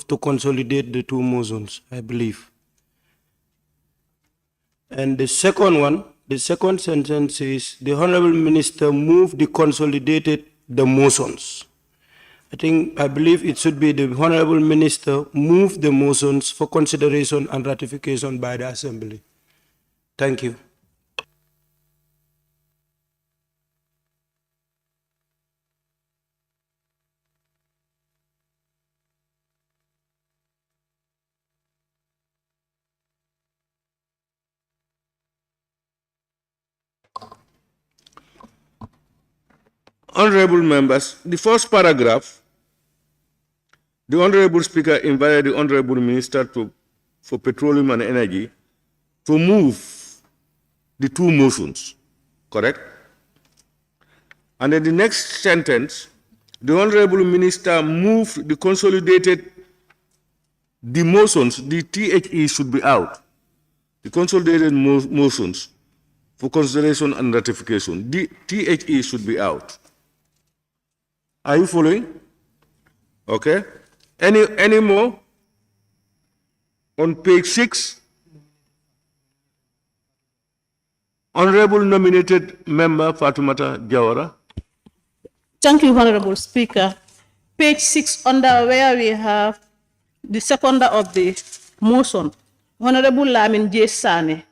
to consolidate the two motions, I believe. And the second one, the second sentence is the Honorable Minister moved the consolidated the motions. I believe it should be the Honorable Minister move the motions for consideration and ratification by the Assembly. Thank you. Honorable members, the first paragraph, the Honorable Speaker invited the Honorable Minister for Petroleum and Energy to move the two motions, correct? And then the next sentence, the Honorable Minister moved the consolidated, the motions, the THE should be out. The consolidated motions for consideration and ratification, the THE should be out. Are you following? Okay. Any more? On page 6, Honorable nominated member Fatumata Jawara. Thank you, Honorable Speaker. Page 6, under where we have the seconder of the motion, Honorable Lamin J. Sane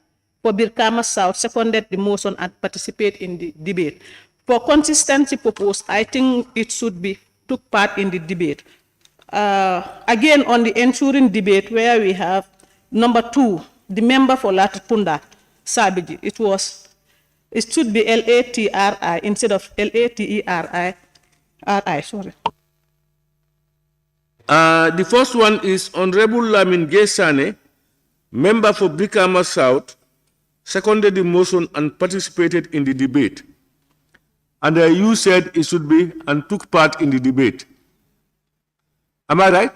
for Birkama South seconded the motion and participate in the debate. For consistency purpose, I think it should be took part in the debate. Again, on the ensuing debate where we have number 2, the member for Latrikunda, Sabiji, it should be L-A-T-R-I instead of L-A-T-E-R-I, sorry. The first one is Honorable Lamin Gesane, member for Brikama South, seconded the motion and participated in the debate. And you said it should be and took part in the debate. Am I right?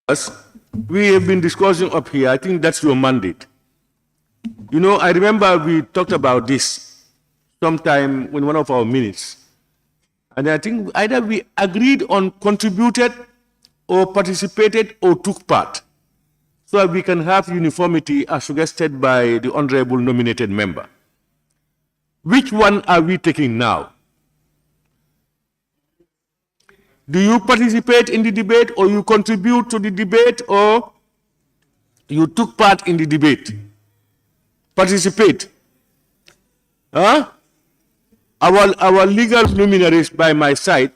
As we have been discussing up here, I think that's your mandate. You know, I remember we talked about this sometime in one of our minutes. And I think either we agreed on contributed or participated or took part, so that we can have uniformity as suggested by the Honorable nominated member. Which one are we taking now? Do you participate in the debate, or you contribute to the debate, or you took part in the debate? Participate. Huh? Our legal luminaries by my side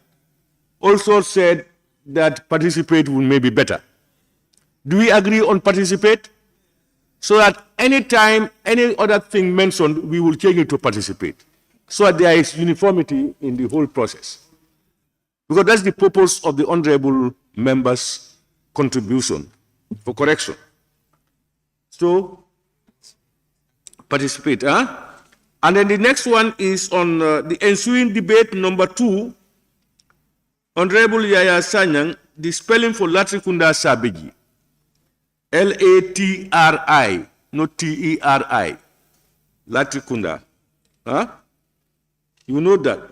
also said that participate will maybe better. Do we agree on participate? So that any time, any other thing mentioned, we will change it to participate. So that there is uniformity in the whole process. Because that's the purpose of the honorable member's contribution for correction. So, participate. Huh? And then the next one is on the ensuing debate number 2, Honorable Yaya Sanyang, the spelling for Latrikunda Sabiji. L-A-T-R-I, not T-E-R-I. Latrikunda. Huh? You know that.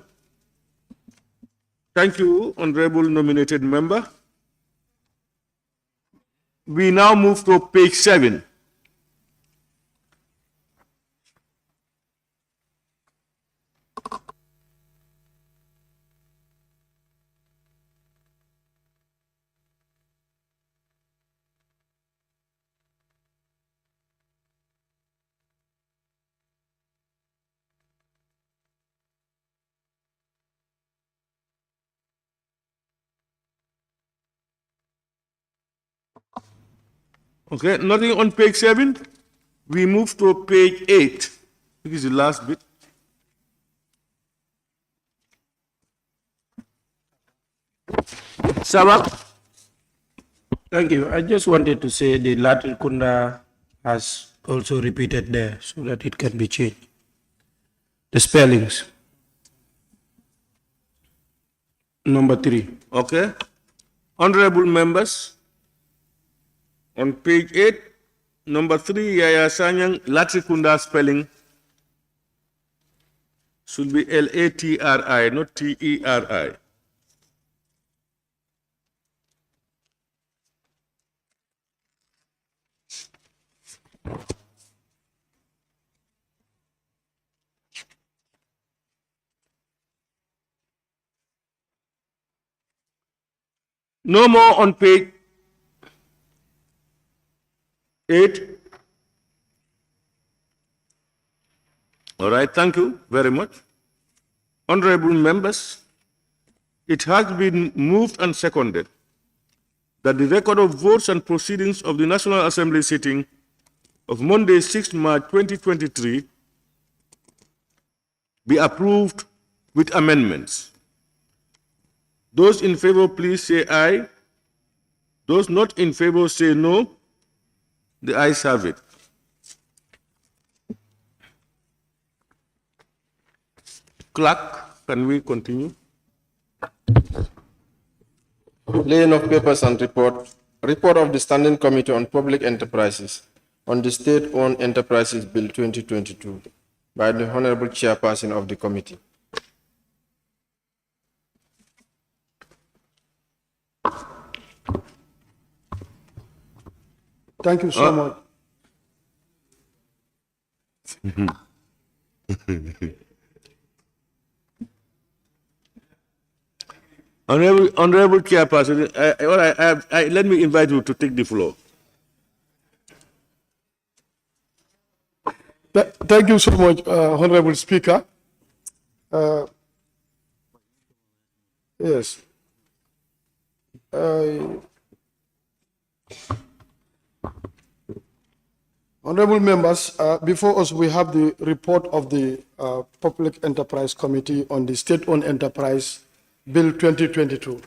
Thank you, Honorable nominated member. We now move to page 7. Okay, nothing on page 7. We move to page 8, which is the last bit. Sabak? Thank you. I just wanted to say the Latin Kunda has also repeated there so that it can be changed. The spellings. Number 3. Okay. Honorable members, on page 8, number 3, Yaya Sanyang, Latrikunda spelling should be Latri, not Teri. No more on page 8. All right, thank you very much. Honorable members, it has been moved and seconded that the record of votes and proceedings of the National Assembly sitting of Monday, 6 March 2023 be approved with amendments. Those in favor, please say aye. Those not in favor, say no. The ayes have it. Clerk, can we continue? Laying of papers and report. Report of the Standing Committee on Public Enterprises on the State-Owned Enterprises Bill 2022 by the Honorable Chairperson of the committee. Thank you so much. Honorable Chairperson, let me invite you to take the floor. Thank you so much, Honorable Speaker. Yes. Honorable members, before us we have the report of the Public Enterprise Committee on the State-Owned Enterprise Bill 2022.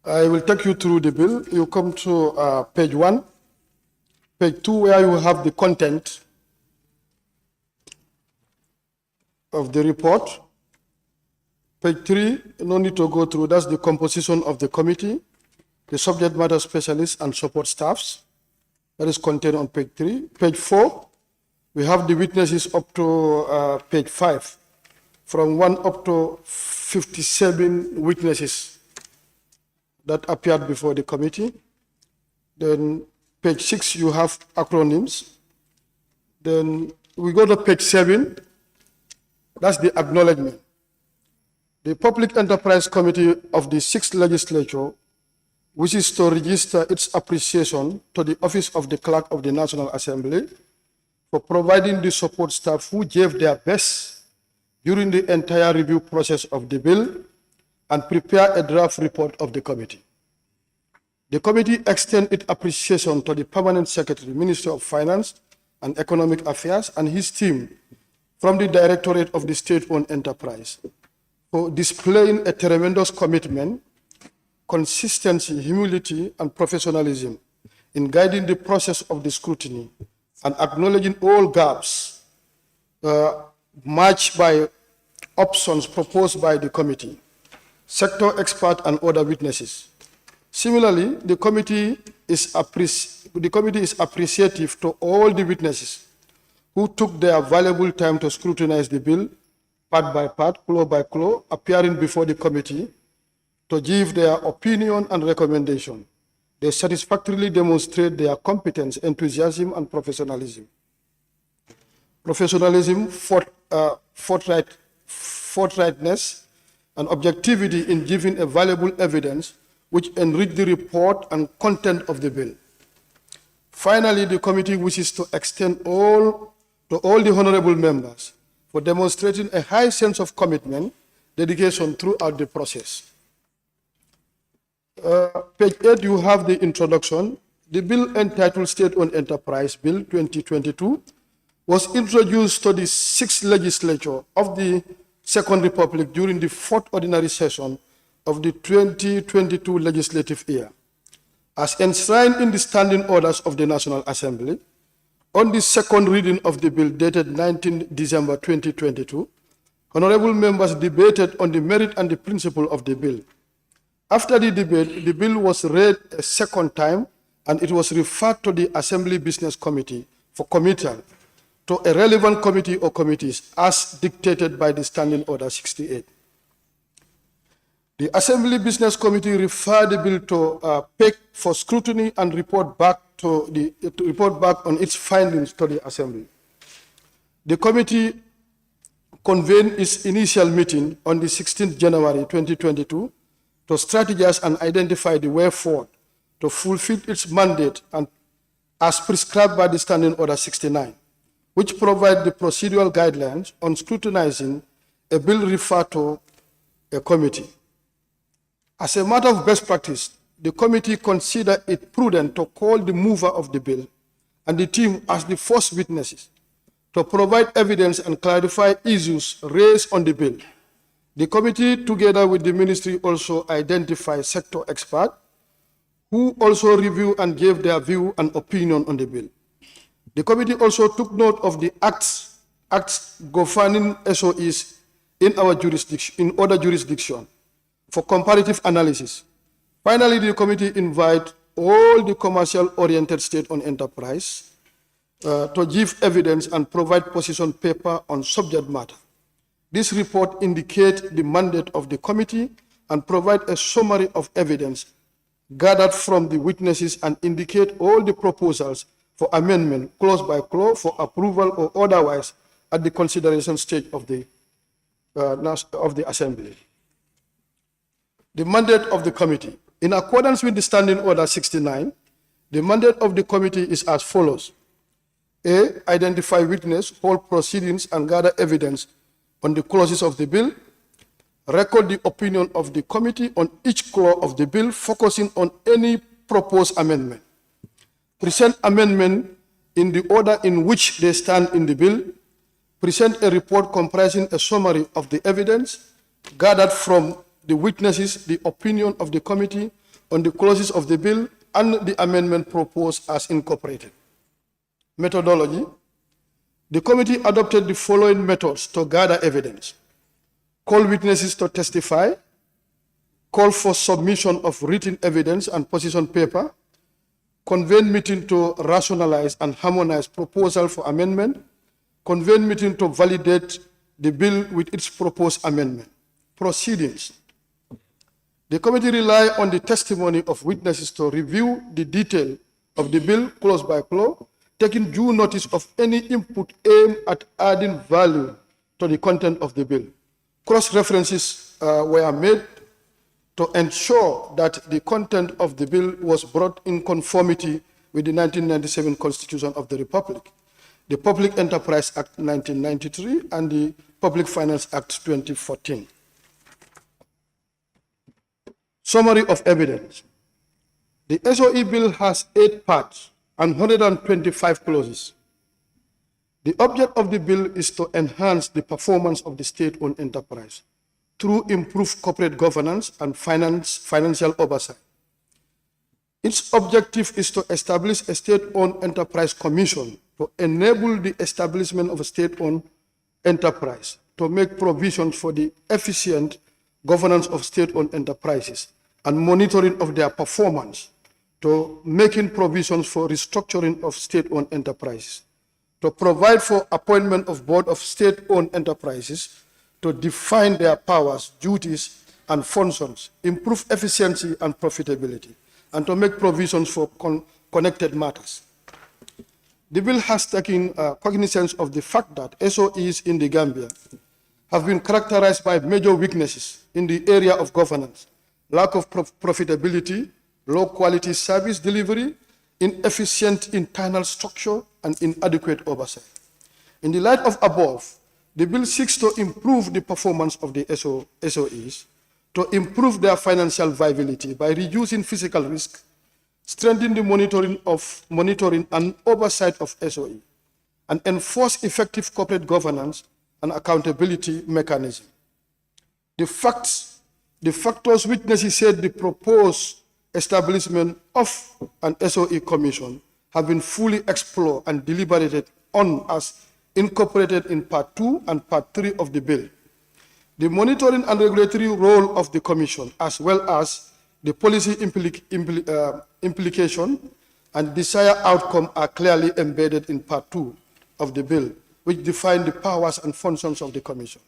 I will take you through the bill. You come to page 1, page 2, where you have the content of the report. Page 3, no need to go through, that's the composition of the committee, the subject matter specialists and support staffs. That is contained on page 3. Page 4, we have the witnesses up to page 5, from 1 up to 57 witnesses that appeared before the committee. Then page 6, you have acronyms. Then we go to page 7, that's the acknowledgement. The Public Enterprise Committee of the 6th Legislature wishes to register its appreciation to the Office of the Clerk of the National Assembly for providing the support staff who gave their best during the entire review process of the bill and prepare a draft report of the committee. The committee extends its appreciation to the Permanent Secretary, Minister of Finance and Economic Affairs, and his team from the Directorate of the State-Owned Enterprise for displaying a tremendous commitment, consistency, humility, and professionalism in guiding the process of the scrutiny and acknowledging all gaps matched by options proposed by the committee, sector expert, and other witnesses. Similarly, the committee is appreciative to all the witnesses who took their valuable time to scrutinize the bill, part by part, clause by clause, appearing before the committee to give their opinion and recommendation. They satisfactorily demonstrate their competence, enthusiasm, and professionalism. Professionalism, forthrightness, and objectivity in giving a valuable evidence which enrich the report and content of the bill. Finally, the committee wishes to extend to all the honorable members for demonstrating a high sense of commitment, dedication throughout the process. Page 8, you have the introduction. the bill entitled State-Owned Enterprise Bill 2022 was introduced to the 6th legislature of the Second Republic during the 4th ordinary session of the 2022 legislative year. As enshrined in the standing orders of the National Assembly, on the second reading of the bill dated 19 December 2022, honorable members debated on the merit and the principle of the bill. After the debate, the bill was read a second time and it was referred to the Assembly Business Committee for committal to a relevant committee or committees as dictated by the Standing Order 68. The Assembly Business Committee referred the bill to PEC for scrutiny and report back on its findings to the Assembly. The committee convened its initial meeting on the 16th January 2022 to strategize and identify the way forward to fulfill its mandate and as prescribed by the Standing Order 69, which provide the procedural guidelines on scrutinizing a bill referred to a committee. As a matter of best practice, the committee considered it prudent to call the mover of the bill and the team as the first witnesses to provide evidence and clarify issues raised on the bill. The committee, together with the ministry, also identified sector experts who also reviewed and gave their view and opinion on the bill. The committee also took note of the acts governing SOEs in our jurisdiction, in other jurisdictions, for comparative analysis. Finally, the committee invited all the commercial-oriented state-owned enterprise to give evidence and provide position paper on subject matter. This report indicates the mandate of the committee and provide a summary of evidence gathered from the witnesses and indicate all the proposals for amendment, clause by clause, for approval or otherwise at the consideration stage of the Assembly. The mandate of the committee. In accordance with the Standing Order 69, the mandate of the committee is as follows. A, identify witness, hold proceedings, and gather evidence on the clauses of the bill. Record the opinion of the committee on each clause of the bill, focusing on any proposed amendment. Present amendment in the order in which they stand in the bill. Present a report comprising a summary of the evidence gathered from the witnesses, the opinion of the committee on the clauses of the bill, and the amendment proposed as incorporated. Methodology. The committee adopted the following methods to gather evidence. Call witnesses to testify. Call for submission of written evidence and position paper. Convene meeting to rationalize and harmonize proposal for amendment. Convene meeting to validate the bill with its proposed amendment. Proceedings. The committee rely on the testimony of witnesses to review the detail of the bill clause by clause, taking due notice of any input aimed at adding value to the content of the bill. Cross-references were made to ensure that the content of the bill was brought in conformity with the 1997 Constitution of the Republic, the Public Enterprise Act 1993, and the Public Finance Act 2014. Summary of evidence. The SOE bill has 8 parts and 125 clauses. The object of the bill is to enhance the performance of the state-owned enterprise through improved corporate governance and financial oversight. Its objective is to establish a state-owned enterprise commission to enable the establishment of a state-owned enterprise, to make provisions for the efficient governance of state-owned enterprises and monitoring of their performance, to making provisions for restructuring of state-owned enterprises, to provide for appointment of board of state-owned enterprises, to define their powers, duties, and functions, improve efficiency and profitability, and to make provisions for connected matters. The bill has taken cognizance of the fact that SOEs in the Gambia have been characterized by major weaknesses in the area of governance, lack of profitability, low quality service delivery, inefficient internal structure, and inadequate oversight. In the light of above, the bill seeks to improve the performance of the SOEs, to improve their financial viability by reducing physical risk, strengthen the monitoring and oversight of SOE, and enforce effective corporate governance and accountability mechanism. The factors which necessitate the proposed establishment of an SOE commission have been fully explored and deliberated on as incorporated in Part 2 and Part 3 of the bill. The monitoring and regulatory role of the commission, as well as the policy implication and desired outcome, are clearly embedded in Part 2 of the bill, which define the powers and functions of the commission.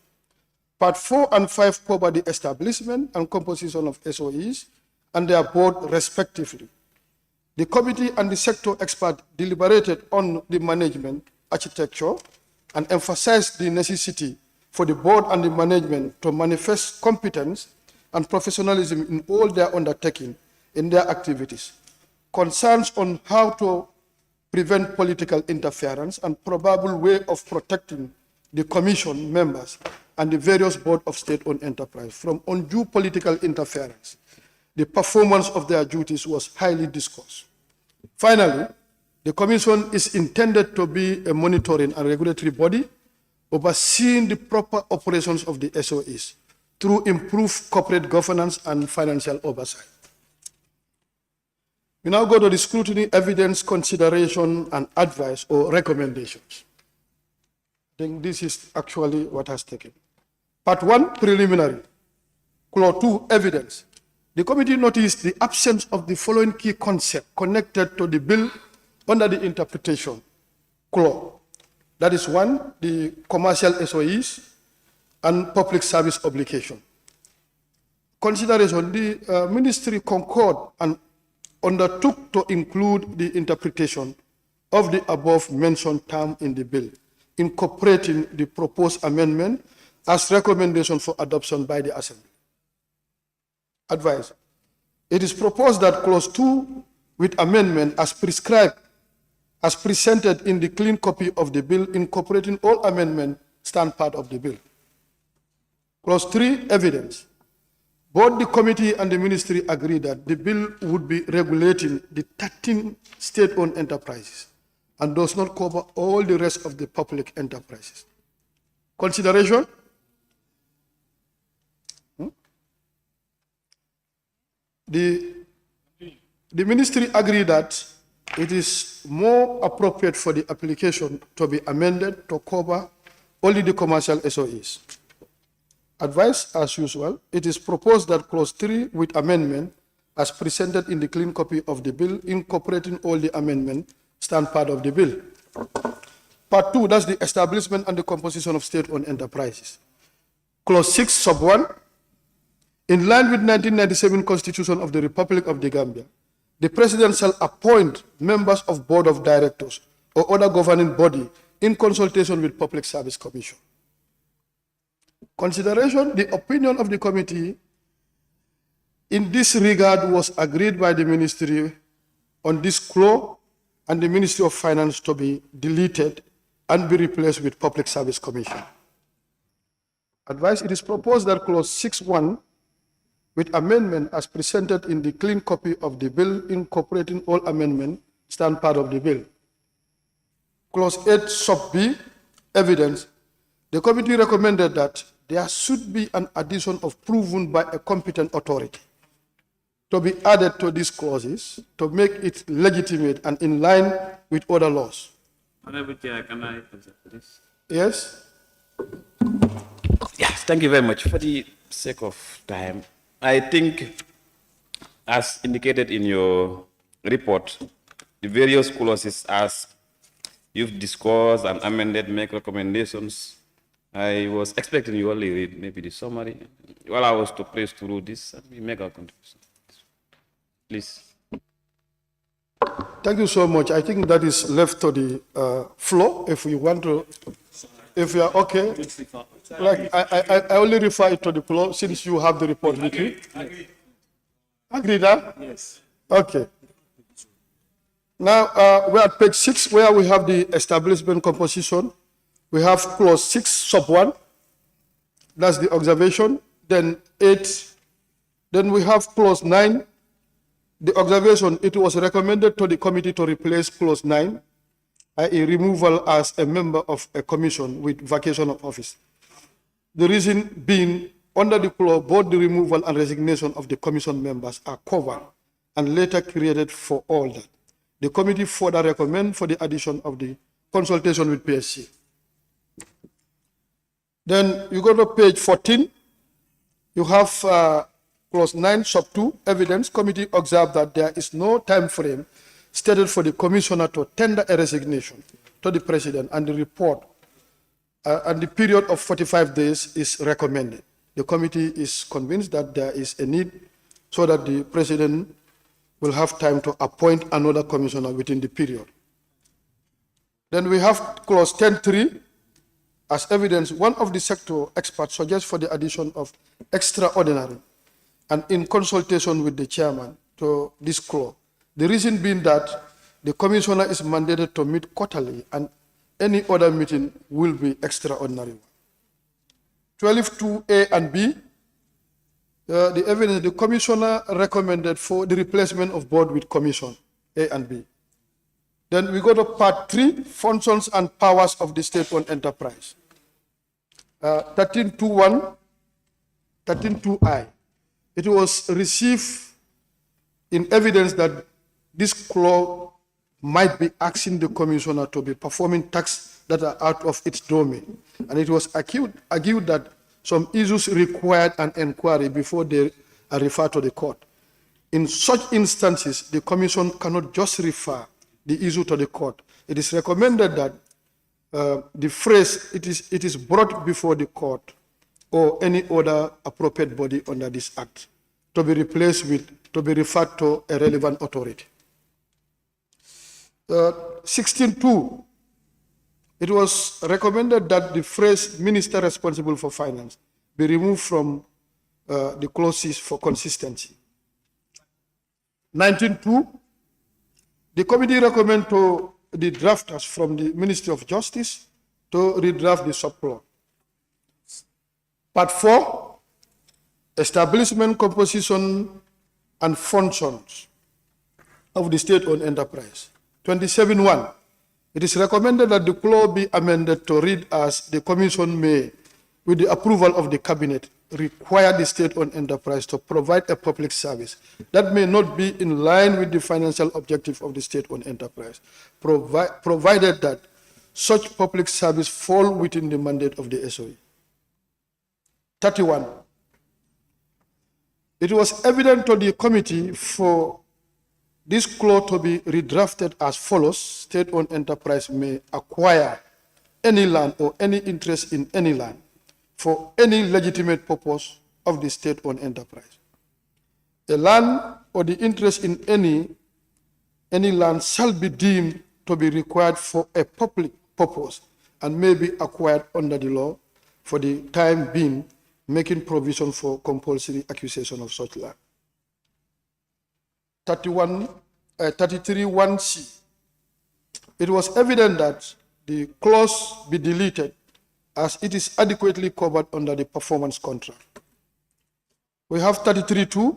Part 4 and 5 cover the establishment and composition of SOEs and their board respectively. The committee and the sector expert deliberated on the management architecture and emphasized the necessity for the board and the management to manifest competence and professionalism in all their undertaking in their activities. Concerns on how to prevent political interference and probable way of protecting the commission members and the various board of state-owned enterprise from undue political interference. The performance of their duties was highly discussed. Finally, the commission is intended to be a monitoring and regulatory body overseeing the proper operations of the SOEs through improved corporate governance and financial oversight. We now go to the scrutiny, evidence, consideration, and advice or recommendations. I think this is actually what has taken. Part 1, preliminary. Clause 2, evidence. The committee noticed the absence of the following key concepts connected to the bill under the interpretation clause. That is 1, the commercial SOEs and public service obligation. Consideration, the ministry concurred and undertook to include the interpretation of the above mentioned term in the bill, incorporating the proposed amendment as recommendation for adoption by the Assembly. Advice. It is proposed that clause 2 with amendment as prescribed, as presented in the clean copy of the bill, incorporating all amendments, stand part of the bill. Clause 3, evidence. Both the committee and the ministry agree that the bill would be regulating the 13 state-owned enterprises and does not cover all the rest of the public enterprises. Consideration. The ministry agreed that it is more appropriate for the application to be amended to cover only the commercial SOEs. Advice, as usual, it is proposed that clause 3 with amendment as presented in the clean copy of the bill, incorporating all the amendments, stand part of the bill. Part 2, that's the establishment and the composition of state-owned enterprises. Clause 6, sub 1, in line with 1997 Constitution of the Republic of the Gambia, the President shall appoint members of Board of Directors or other governing body in consultation with Public Service Commission. Consideration, the opinion of the committee in this regard was agreed by the ministry on this clause and the Ministry of Finance to be deleted and be replaced with Public Service Commission. Advice, it is proposed that clause 6.1 with amendment as presented in the clean copy of the bill, incorporating all amendments, stand part of the bill. Clause 8 sub B, evidence. The committee recommended that there should be an addition of proven by a competent authority to be added to these clauses to make it legitimate and in line with other laws. Honorable Chair, can I answer this? Yes? Yes, thank you very much. For the sake of time, I think, as indicated in your report, the various clauses as you've discussed and amended make recommendations. I was expecting you only read maybe the summary. While I was to place through this, and we make our contribution. Please. Thank you so much. I think that is left to the floor if we want to, if you are okay. Like I only refer it to the floor since you have the report with you. Agreed, huh? Yes. Okay. Now we're at page 6 where we have the establishment composition. We have clause 6 sub 1. That's the observation. Then 8. Then we have clause 9. the observation, it was recommended to the committee to replace clause 9, i.e. removal as a member of a commission with vacation of office. The reason being, under the clause, both the removal and resignation of the commission members are covered and later created for all that. The committee further recommend for the addition of the consultation with PSC. Then you go to page 14, you have clause 9, sub 2, evidence. Committee observed that there is no time frame stated for the commissioner to tender a resignation to the president, and the report and the period of 45 days is recommended. The committee is convinced that there is a need so that the president will have time to appoint another commissioner within the period. Then we have clause 10.3. As evidence, one of the sector experts suggests for the addition of extraordinary and in consultation with the chairman to this clause. The reason being that the commissioner is mandated to meet quarterly and any other meeting will be extraordinary. 12.2a and b, the evidence, the commissioner recommended for the replacement of board with commission, A and B. Then we go to part 3, functions and powers of the state-owned enterprise. 13.2.1, 13.2i. It was received in evidence that this clause might be asking the commissioner to be performing tasks that are out of its domain. And it was argued that some issues required an inquiry before they are referred to the court. In such instances, the commission cannot just refer the issue to the court. It is recommended that the phrase, it is brought before the court or any other appropriate body under this act, to be replaced with, to be referred to a relevant authority. 16.2, it was recommended that the phrase minister responsible for finance be removed from the clauses for consistency. 19.2, the committee recommend to the drafters from the Ministry of Justice to redraft the subclause. Part 4, establishment, composition, and functions of the state-owned enterprise. 27.1, it is recommended that the clause be amended to read as the commission may, with the approval of the cabinet, require the state-owned enterprise to provide a public service that may not be in line with the financial objective of the state-owned enterprise, provided that such public service fall within the mandate of the SOE. 31. It was evident to the committee for this clause to be redrafted as follows: state-owned enterprise may acquire any land or any interest in any land for any legitimate purpose of the state-owned enterprise. The land or the interest in any land shall be deemed to be required for a public purpose and may be acquired under the law for the time being, making provision for compulsory acquisition of such land. 33.1c. It was evident that the clause be deleted as it is adequately covered under the performance contract. We have 33.2.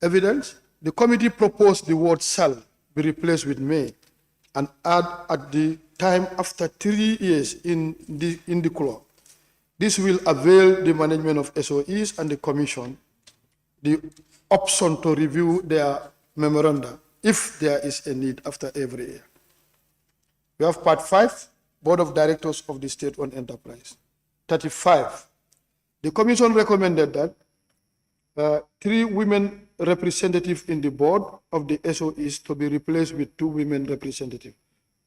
Evidence. The committee proposed the word shall be replaced with may and add at the time after 3 years in the clause. This will avail the management of SOEs and the commission the option to review their memoranda if there is a need after every year. We have part 5, Board of Directors of the State-Owned Enterprise. 35. The commission recommended that 3 women representatives in the board of the SOEs to be replaced with 2 women representatives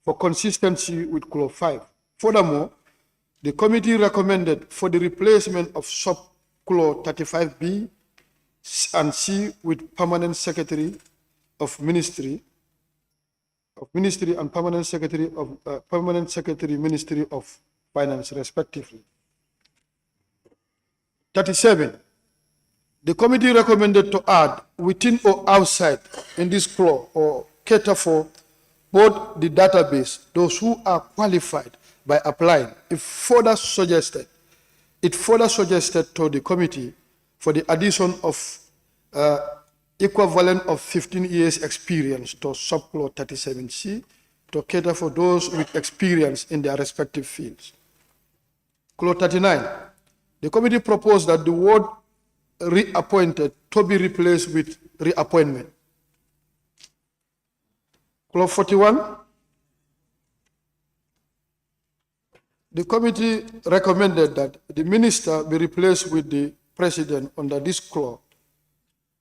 for consistency with clause 5. Furthermore, the committee recommended for the replacement of sub-clause 35B and C with permanent secretary of ministry and permanent secretary Ministry of Finance, respectively. 37. The committee recommended to add within or outside in this clause or cater for both the database, those who are qualified by applying. It further suggested to the committee for the addition of equivalent of 15 years experience to subclause 37C to cater for those with experience in their respective fields. Clause 39, the committee proposed that the word reappointed to be replaced with reappointment. Clause 41, the committee recommended that the minister be replaced with the president under this clause,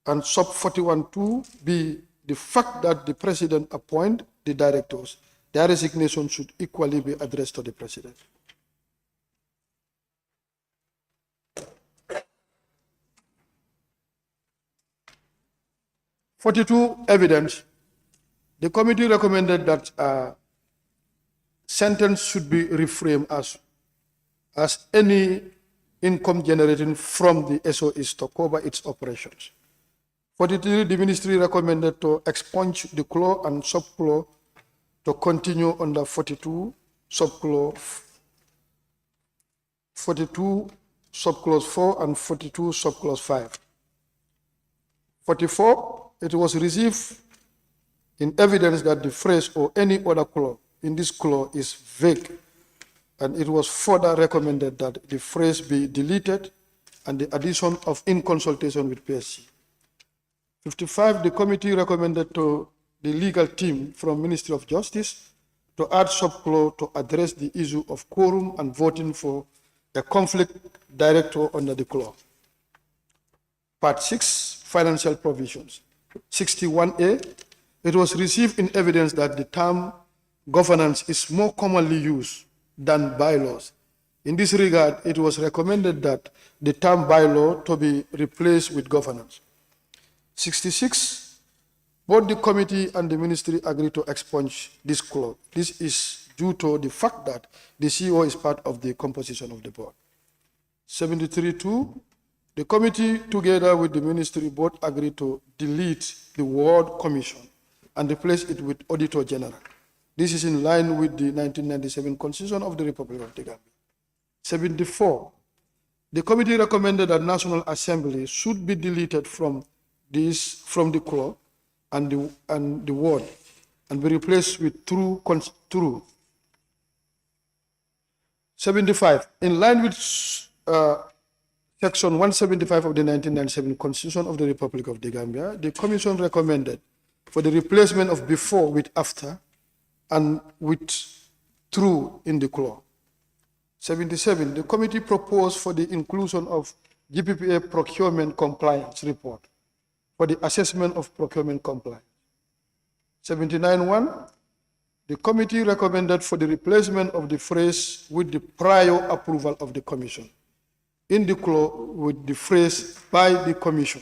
and sub 41(2) be the fact that the president appoint the directors. Their resignation should equally be addressed to the president. Evidence. The committee recommended that sentence should be reframed as any income generating from the SOEs to cover its operations. 43, the ministry recommended to expunge the clause and subclause to continue under 42, subclause 4 and 42, subclause 5. 44, it was received in evidence that the phrase or any other clause in this clause is vague, and it was further recommended that the phrase be deleted and the addition of in consultation with PSC. 55, the committee recommended to the legal team from Ministry of Justice to add subclause to address the issue of quorum and voting for a conflict director under the clause. Part 6, financial provisions. 61A, it was received in evidence that the term governance is more commonly used than bylaws. In this regard, it was recommended that the term bylaw to be replaced with governance. 66, both the committee and the ministry agreed to expunge this clause. This is due to the fact that the CEO is part of the composition of the board. 73.2, the committee together with the ministry both agreed to delete the word commission and replace it with auditor general. This is in line with the 1997 Constitution of the Republic of the Gambia. 74, the committee recommended that National Assembly should be deleted from the clause and the word and be replaced with true. 75, in line with Section 175 of the 1997 Constitution of the Republic of the Gambia, the Commission recommended for the replacement of before with after and with true in the clause. 77, the committee proposed for the inclusion of GPPA procurement compliance report for the assessment of procurement compliance. 79.1, the committee recommended for the replacement of the phrase with the prior approval of the commission in the clause with the phrase by the commission.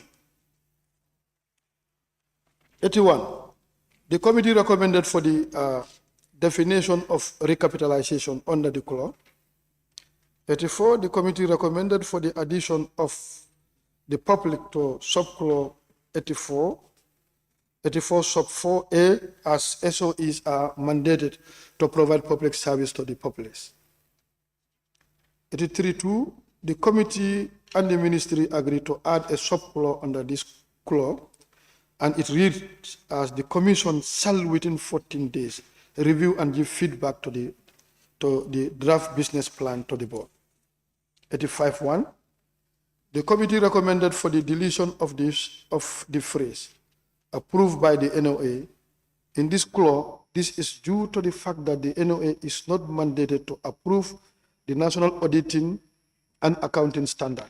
81, the committee recommended for the definition of recapitalization under the clause. 84, the committee recommended for the addition of the public to subclause 84 sub 4A as SOEs are mandated to provide public service to the populace. 83.2, the committee and the ministry agreed to add a subclause under this clause, and it reads as the commission shall within 14 days review and give feedback to the draft business plan to the board. 85.1, the committee recommended for the deletion of the phrase approved by the NOA. In this clause, this is due to the fact that the NOA is not mandated to approve the national auditing and accounting standard.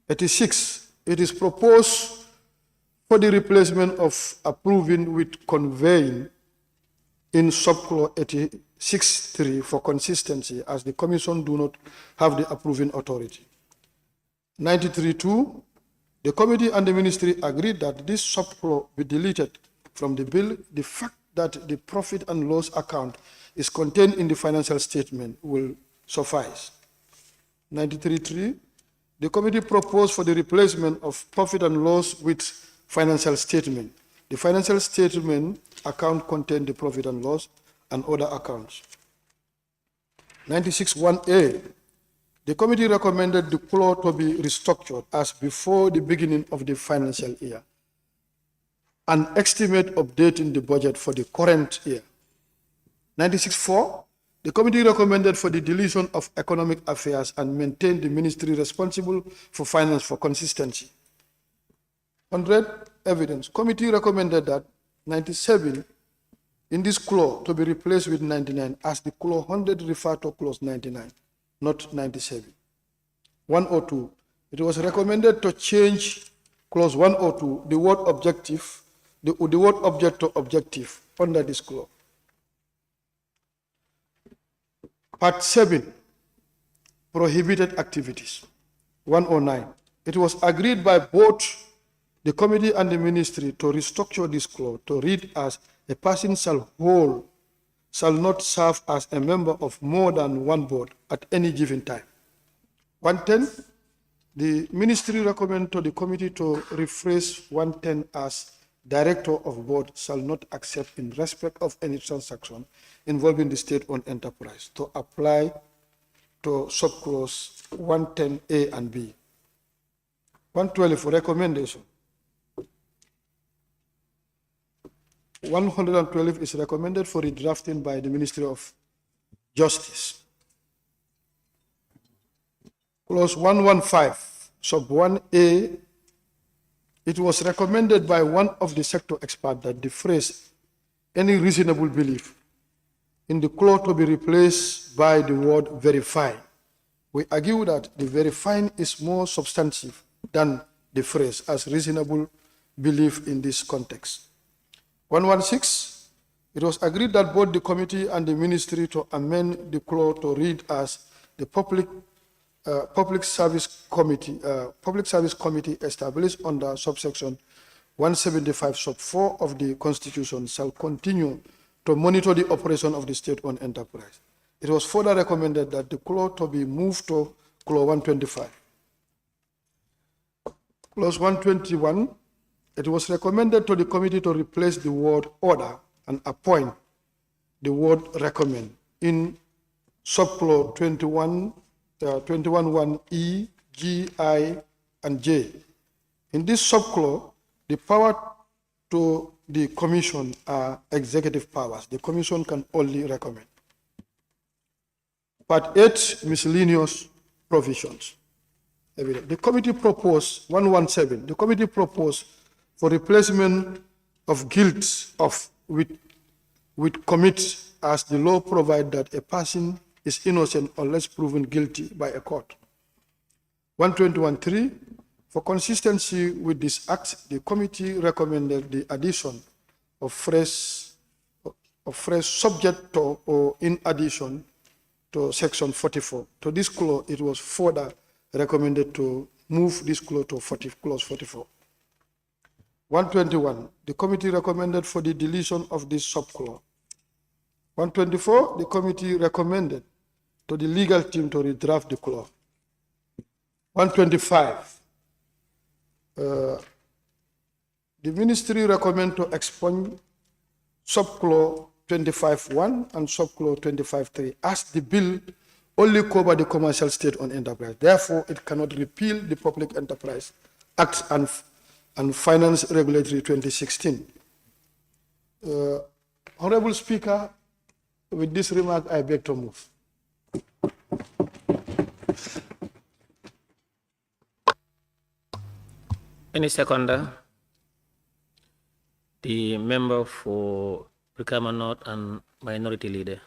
86, it is proposed for the replacement of approving with conveying in subclause 86.3 for consistency, as the commission do not have the approving authority. 93.2, the committee and the ministry agreed that this subclause be deleted from the bill. The fact that the profit and loss account is contained in the financial statement will suffice. 93.3, the committee proposed for the replacement of profit and loss with financial statement. The financial statement account contains the profit and loss and other accounts. 96.1a, the committee recommended the clause to be restructured as before the beginning of the financial year, an estimate updating the budget for the current year. 96.4, the committee recommended for the deletion of economic affairs and maintain the ministry responsible for finance for consistency. 100, evidence. Committee recommended that 97 in this clause to be replaced with 99 as the clause 100 refer to clause 99, not 97. 102, it was recommended to change clause 102, the word objective, the word object to objective under this clause. Part 7, prohibited activities. 109, it was agreed by both the committee and the ministry to restructure this clause to read as a person shall not serve as a member of more than one board at any given time. 110, the ministry recommended to the committee to rephrase 110 as director of board shall not accept in respect of any transaction involving the state-owned enterprise to apply to subclause 110A and B. 112 for recommendation. 112 is recommended for redrafting by the Ministry of Justice. Clause 115, sub 1A, it was recommended by one of the sector experts that the phrase, any reasonable belief, in the clause to be replaced by the word verify. We argue that the verifying is more substantive than the phrase as reasonable belief in this context. 116, it was agreed that both the committee and the ministry to amend the clause to read as the public service committee established under subsection 175 sub 4 of the Constitution shall continue to monitor the operation of the state-owned enterprise. It was further recommended that the clause to be moved to clause 125. Clause 121, it was recommended to the committee to replace the word order and appoint the word recommend in subclause 21(1)(e), G, I, and J. In this subclause, the power to the commission are executive powers. The commission can only recommend. Part 8, miscellaneous provisions. The committee proposed 117. The committee proposed for replacement of guilt with commit as the law provides that a person is innocent unless proven guilty by a court. 121.3, for consistency with this act, the committee recommended the addition of phrase subject to or in addition to section 44. To this clause, it was further recommended to move this clause to clause 44. 121, the committee recommended for the deletion of this subclause. 124, the committee recommended to the legal team to redraft the clause. 125, the ministry recommend to expunge subclause 25.1 and subclause 25.3 as the bill only cover the commercial state-owned enterprise. Therefore, it cannot repeal the Public Enterprise Act and Finance Regulatory 2016. Honorable Speaker, with this remark, I beg to move. Any seconder? The member for Brikama North and Minority Leader.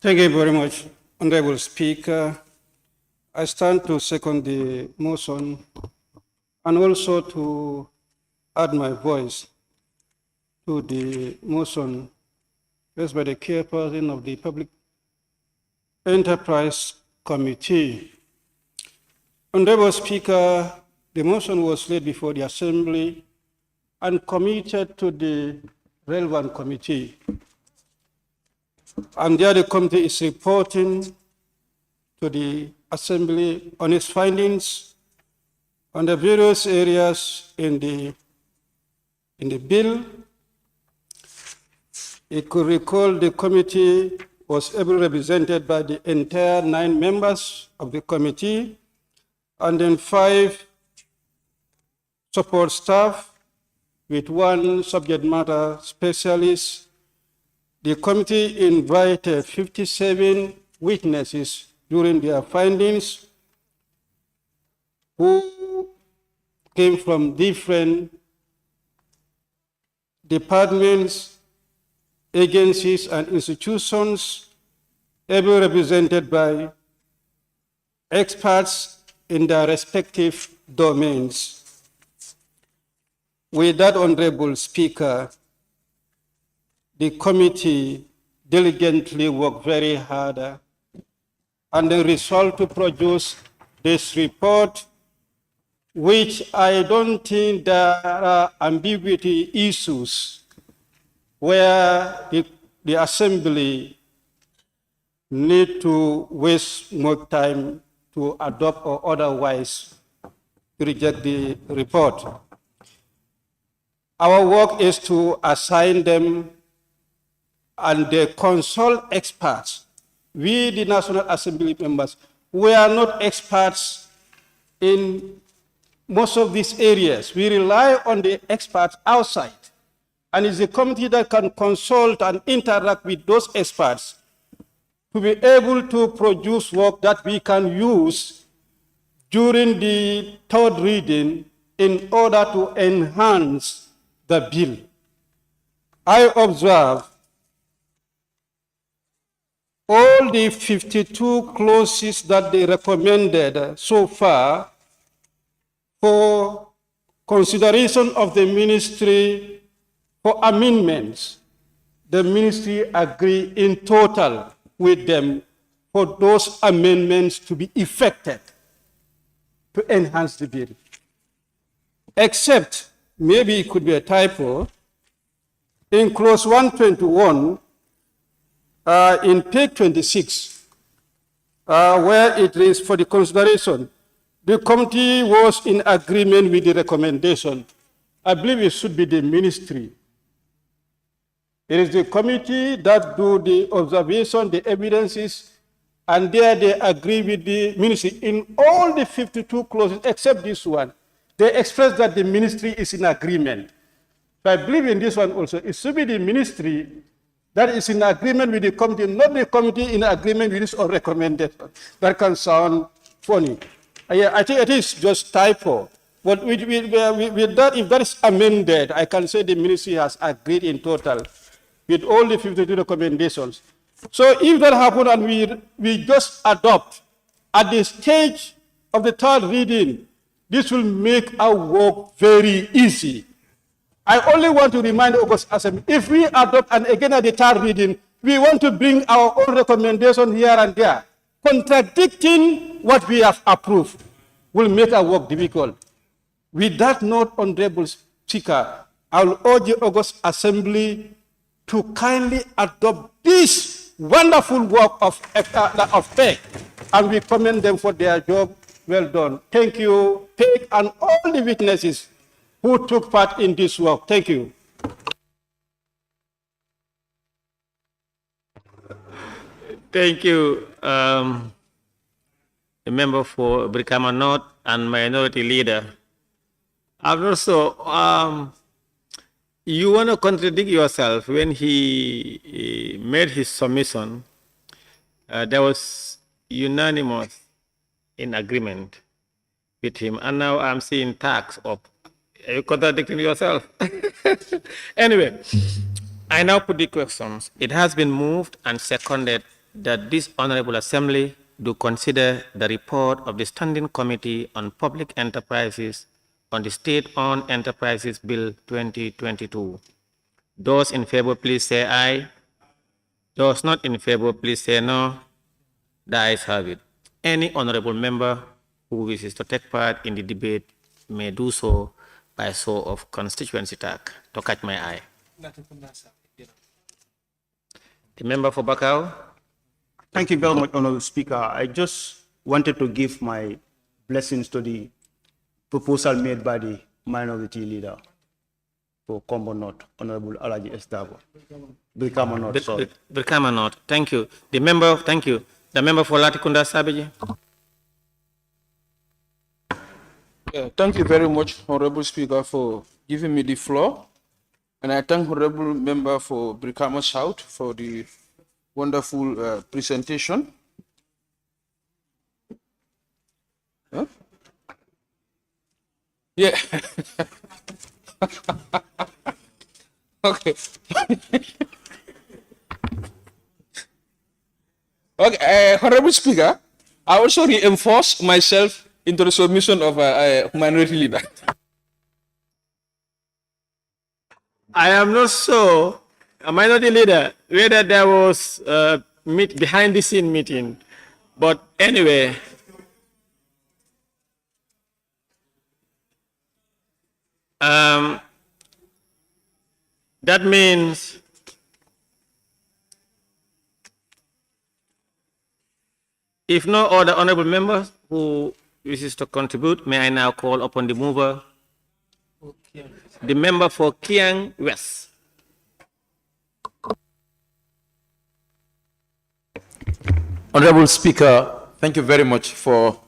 Thank you very much, Honorable Speaker. I stand to second the motion and also to add my voice to the motion raised by the Chairperson of the Public Enterprise Committee. Honorable Speaker, the motion was laid before the Assembly and committed to the relevant committee. And there the committee is reporting to the Assembly on its findings on the various areas in the bill. It could recall the committee was able represented by the entire 9 members of the committee, and then 5 support staff with 1 subject matter specialist. The committee invited 57 witnesses during their findings who came from different departments, agencies, and institutions, every represented by experts in their respective domains. With that, Honorable Speaker, the committee diligently worked very hard and the result to produce this report, which I don't think there are ambiguity issues where the Assembly need to waste more time to adopt or otherwise reject the report. Our work is to assign them and they consult experts. We, the National Assembly members, we are not experts in most of these areas. We rely on the experts outside. And it's a committee that can consult and interact with those experts to be able to produce work that we can use during the third reading in order to enhance the bill. I observe all the 52 clauses that they recommended so far for consideration of the ministry for amendments. The ministry agree in total with them for those amendments to be effected to enhance the bill. Except, maybe it could be a typo, in clause 121, in page 26, where it is for the consideration, the committee was in agreement with the recommendation. I believe it should be the ministry. It is the committee that do the observation, the evidences, and there they agree with the ministry. In all the 52 clauses, except this one, they express that the ministry is in agreement. So I believe in this one also. It should be the ministry that is in agreement with the committee, not the committee in agreement with this or recommended. That can sound funny. I think it is just typo. But with that, if that is amended, I can say the ministry has agreed in total with all the 52 recommendations. So if that happens and we just adopt at the stage of the third reading, this will make our work very easy. I only want to remind the August Assembly, if we adopt and again at the third reading, we want to bring our own recommendation here and there, contradicting what we have approved will make our work difficult. With that note, Honorable Speaker, I will urge the August Assembly to kindly adopt this wonderful work of PEG, and we commend them for their job well done. Thank you, PEG, and all the witnesses who took part in this work. Thank you. Thank you, the member for Brikama North and Minority Leader. I've also, you want to contradict yourself. When he made his submission, there was unanimous in agreement with him, and now I'm seeing tax up. Are you contradicting yourself? Anyway, I now put the questions. It has been moved and seconded that this Honorable Assembly do consider the report of the Standing Committee on Public Enterprises on the State-Owned Enterprises Bill 2022. Those in favor, please say aye. Those not in favor, please say no. The ayes have it. Any honorable member who wishes to take part in the debate may do so by show of constituency tag to catch my eye. The member for Bakau. Thank you very much, Honorable Speaker. I just wanted to give my blessings to the proposal made by the minority leader for Combo North, Honorable Alaji Estavo. Brikama North, sorry. Brikama North, thank you. The member, thank you. The member for Latikunda Sabiji. Thank you very much, Honorable Speaker, for giving me the floor. And I thank Honorable Member for Brikama South for the wonderful presentation. Huh? Yeah. Okay. Okay, Honorable Speaker, I also reinforce myself into the submission of a minority leader. I am not so a minority leader whether there was a behind the scene meeting, but anyway. That means if no other honorable members who wishes to contribute, may I now call upon the mover, the member for Kiang West. Honorable Speaker, thank you very much for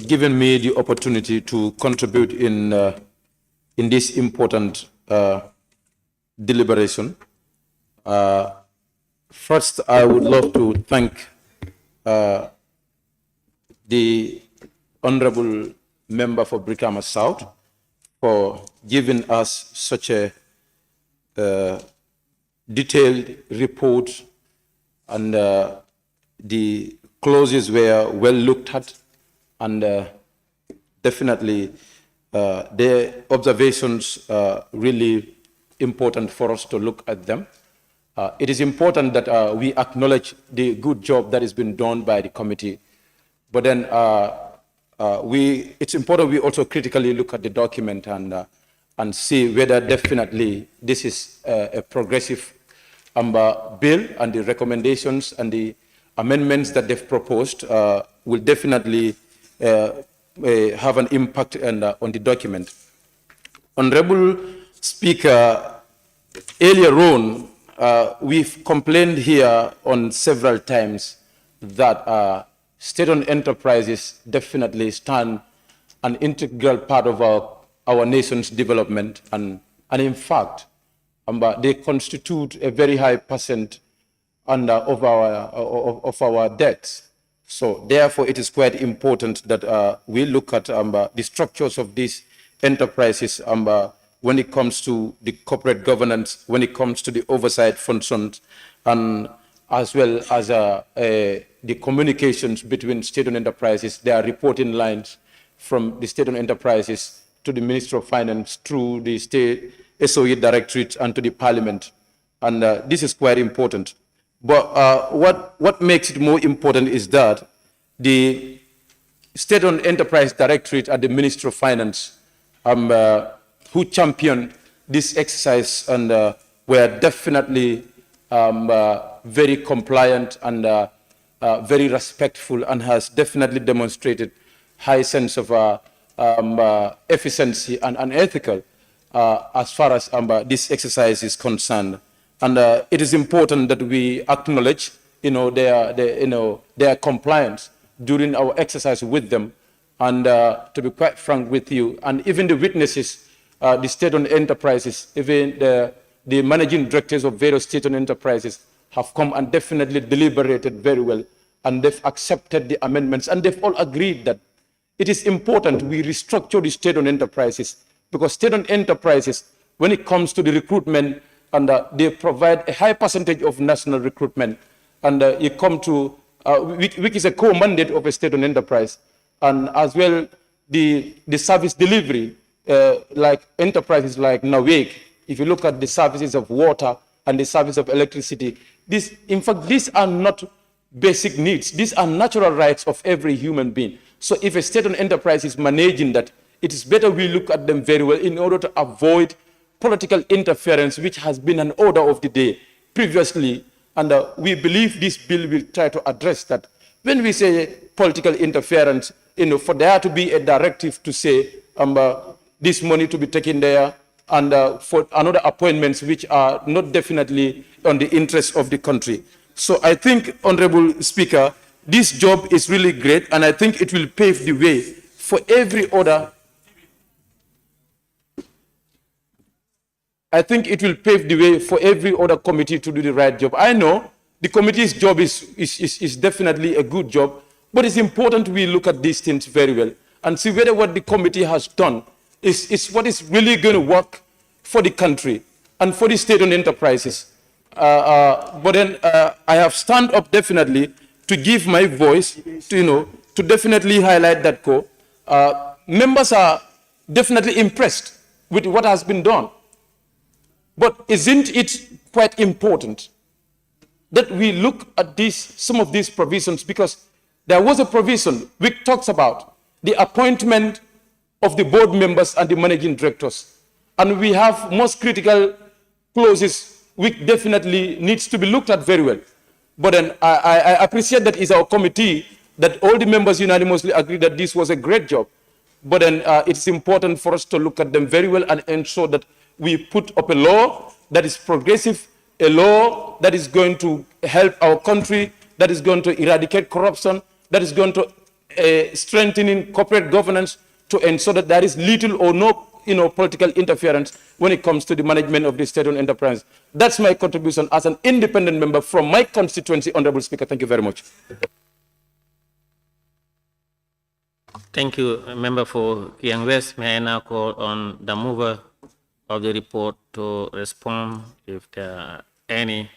giving me the opportunity to contribute in this important deliberation. First, I would love to thank the Honorable Member for Brikama South for giving us such a detailed report, and the clauses were well looked at, and definitely their observations are really important for us to look at them. It is important that we acknowledge the good job that has been done by the committee, but then it's important we also critically look at the document and see whether definitely this is a progressive bill, and the recommendations and the amendments that they've proposed will definitely have an impact on the document. Honorable Speaker, earlier on, we've complained here on several times that state-owned enterprises definitely stand an integral part of our nation's development, and in fact, they constitute a very high percent of our debts. So therefore, it is quite important that we look at the structures of these enterprises when it comes to the corporate governance, when it comes to the oversight functions, and as well as the communications between state-owned enterprises. There are reporting lines from the state-owned enterprises to the Ministry of Finance, through the State SOE Directorate, and to the Parliament. And this is quite important. But what makes it more important is that the State-owned Enterprise Directorate at the Ministry of Finance, who championed this exercise and were definitely very compliant and very respectful, and has definitely demonstrated high sense of efficiency and ethical as far as this exercise is concerned. And it is important that we acknowledge, their compliance during our exercise with them. And to be quite frank with you, and even the witnesses, the state-owned enterprises, even the managing directors of various state-owned enterprises have come and definitely deliberated very well, and they've accepted the amendments, and they've all agreed that it is important we restructure the state-owned enterprises, because state-owned enterprises, when it comes to the recruitment, and they provide a high percentage of national recruitment, and you come to, which is a core mandate of a state-owned enterprise, and as well the service delivery, like enterprises like Nawek. If you look at the services of water and the service of electricity, in fact, these are not basic needs. These are natural rights of every human being. So if a state-owned enterprise is managing that, it is better we look at them very well in order to avoid political interference, which has been an order of the day previously. And we believe this bill will try to address that. When we say political interference, for there to be a directive to say this money to be taken there, and for another appointments which are not definitely on the interest of the country. So I think, Honorable Speaker, this job is really great, and I think it will pave the way for every other I think it will pave the way for every other committee to do the right job. I know the committee's job is definitely a good job, but it's important we look at these things very well and see whether what the committee has done is what is really going to work for the country and for the state-owned enterprises. But then I have stand up definitely to give my voice to definitely highlight that core. Members are definitely impressed with what has been done. But isn't it quite important that we look at some of these provisions, because there was a provision which talks about the appointment of the board members and the managing directors. And we have most critical clauses which definitely needs to be looked at very well. But then I appreciate that it's our committee that all the members unanimously agree that this was a great job. But then it's important for us to look at them very well and ensure that we put up a law that is progressive, a law that is going to help our country, that is going to eradicate corruption, that is going to strengthen corporate governance to ensure that there is little or no political interference when it comes to the management of the state-owned enterprise. That's my contribution as an independent member from my constituency, Honorable Speaker. Thank you very much. Thank you, Member for Kiang West. May I now call on the mover of the report to respond if there are any,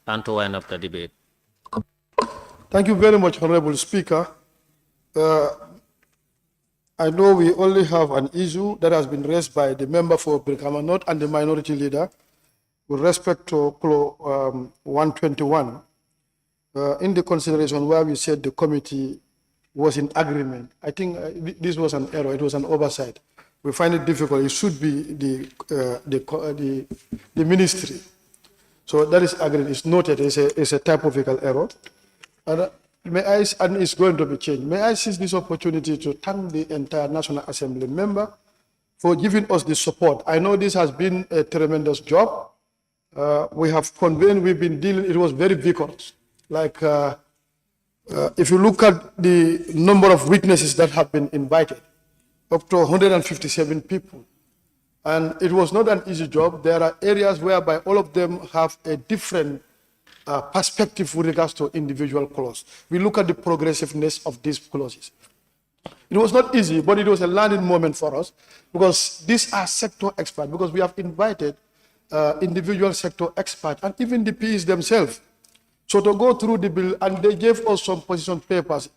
and to wind up the debate. Thank you very much, Honorable Speaker. I know we only have an issue that has been raised by the member for Brikama North and the minority leader with respect to Clause 121 in the consideration where we said the committee was in agreement. I think this was an error, it was an oversight. We find it difficult. It should be the ministry. So that is agreed. It's noted. It's a typographical error, and it's going to be changed. May I seize this opportunity to thank the entire National Assembly member for giving us the support. I know this has been a tremendous job. We have convened. We've been dealing. It was very vigorous. Like if you look at the number of witnesses that have been invited, up to 157 people. And it was not an easy job. There are areas whereby all of them have a different perspective with regards to individual clauses. We look at the progressiveness of these clauses. It was not easy, but it was a learning moment for us because these are sector experts, because we have invited individual sector experts and even the PEs themselves. So to go through the bill, and they gave us some position papers.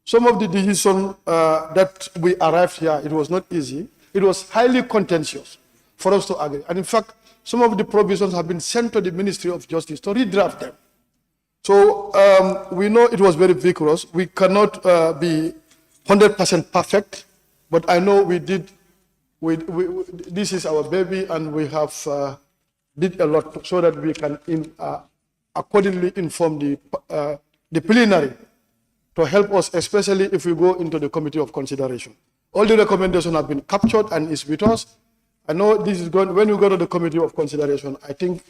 Some of the decisions that we arrived here, it was not easy. It was highly contentious for us to agree. And in fact, some of the provisions have been sent to the Ministry of Justice to redraft them. So we know it was very vigorous. We cannot be 100% perfect, but I know we did. This is our baby, and we have did a lot so that we can accordingly inform the plenary to help us, especially if we go into the committee of consideration. All the recommendations have been captured and is with us. I know this is going, when you go to the committee of consideration, I think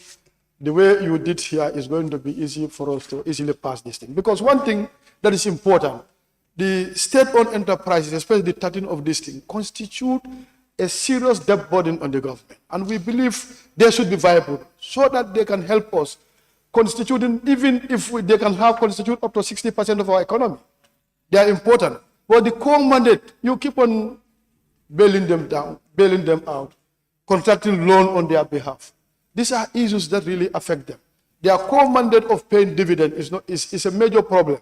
the way you did here is going to be easy for us to easily pass this thing. Because one thing that is important, the state-owned enterprises, especially the 13 of this thing, constitute a serious debt burden on the government. And we believe they should be viable so that they can help us constituting, even if they can have constitute up to 60% of our economy. They are important. But the core mandate, you keep on bailing them down, bailing them out, contracting loan on their behalf. These are issues that really affect them. Their core mandate of paying dividend is a major problem.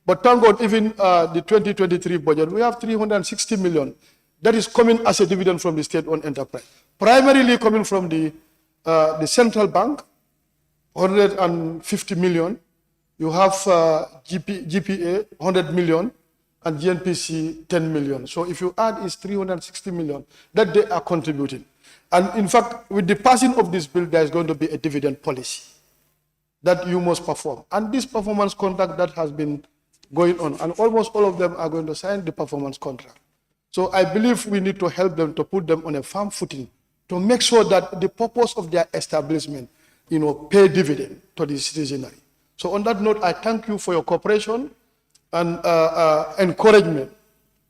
But thank God, even the 2023 budget, we have 360 million that is coming as a dividend from the state-owned enterprise. Primarily coming from the central bank, 150 million. You have GPA, 100 million, and GNPC, 10 million. So if you add, it's 360 million that they are contributing. And in fact, with the passing of this bill, there is going to be a dividend policy that you must perform. And this performance contract that has been going on, and almost all of them are going to sign the performance contract. So I believe we need to help them, to put them on a firm footing, to make sure that the purpose of their establishment, pay dividend to the citizenry. So on that note, I thank you for your cooperation and encouragement.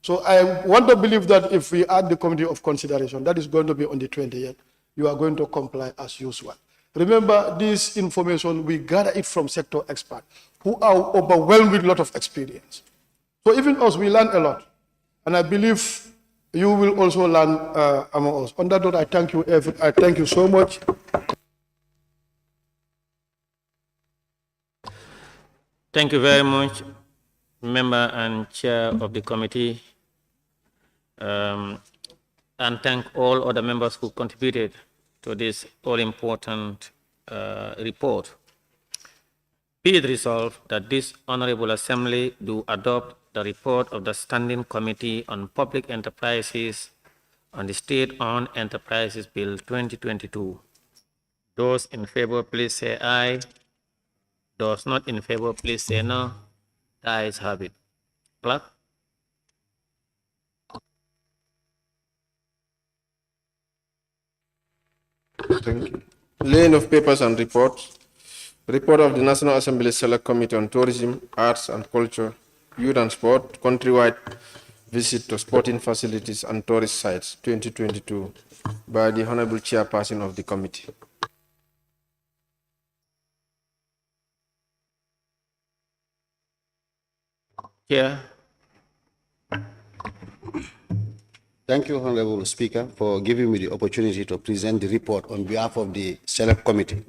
So I want to believe that if we add the committee of consideration, that is going to be on the 20th, you are going to comply as usual. Remember, this information, we gather it from sector experts who are overwhelmed with a lot of experience. So even us, we learn a lot. And I believe you will also learn among us. On that note, I thank you, I thank you so much. Thank you very much, member and chair of the committee, and thank all other members who contributed to this all-important report. Be it resolved that this Honorable Assembly do adopt the report of the Standing Committee on Public Enterprises on the State-Owned Enterprises Bill 2022. Those in favor, please say aye. Those not in favor, please say no. The ayes have it. Clerk? Thank you. Laying of papers and reports. Report of the National Assembly Select Committee on Tourism, Arts and Culture, Youth and Sport, Countrywide Visit to Sporting Facilities and Tourist Sites 2022 by the Honorable Chairperson of the committee. Chair. Thank you, Honorable Speaker, for giving me the opportunity to present the report on behalf of the Select Committee.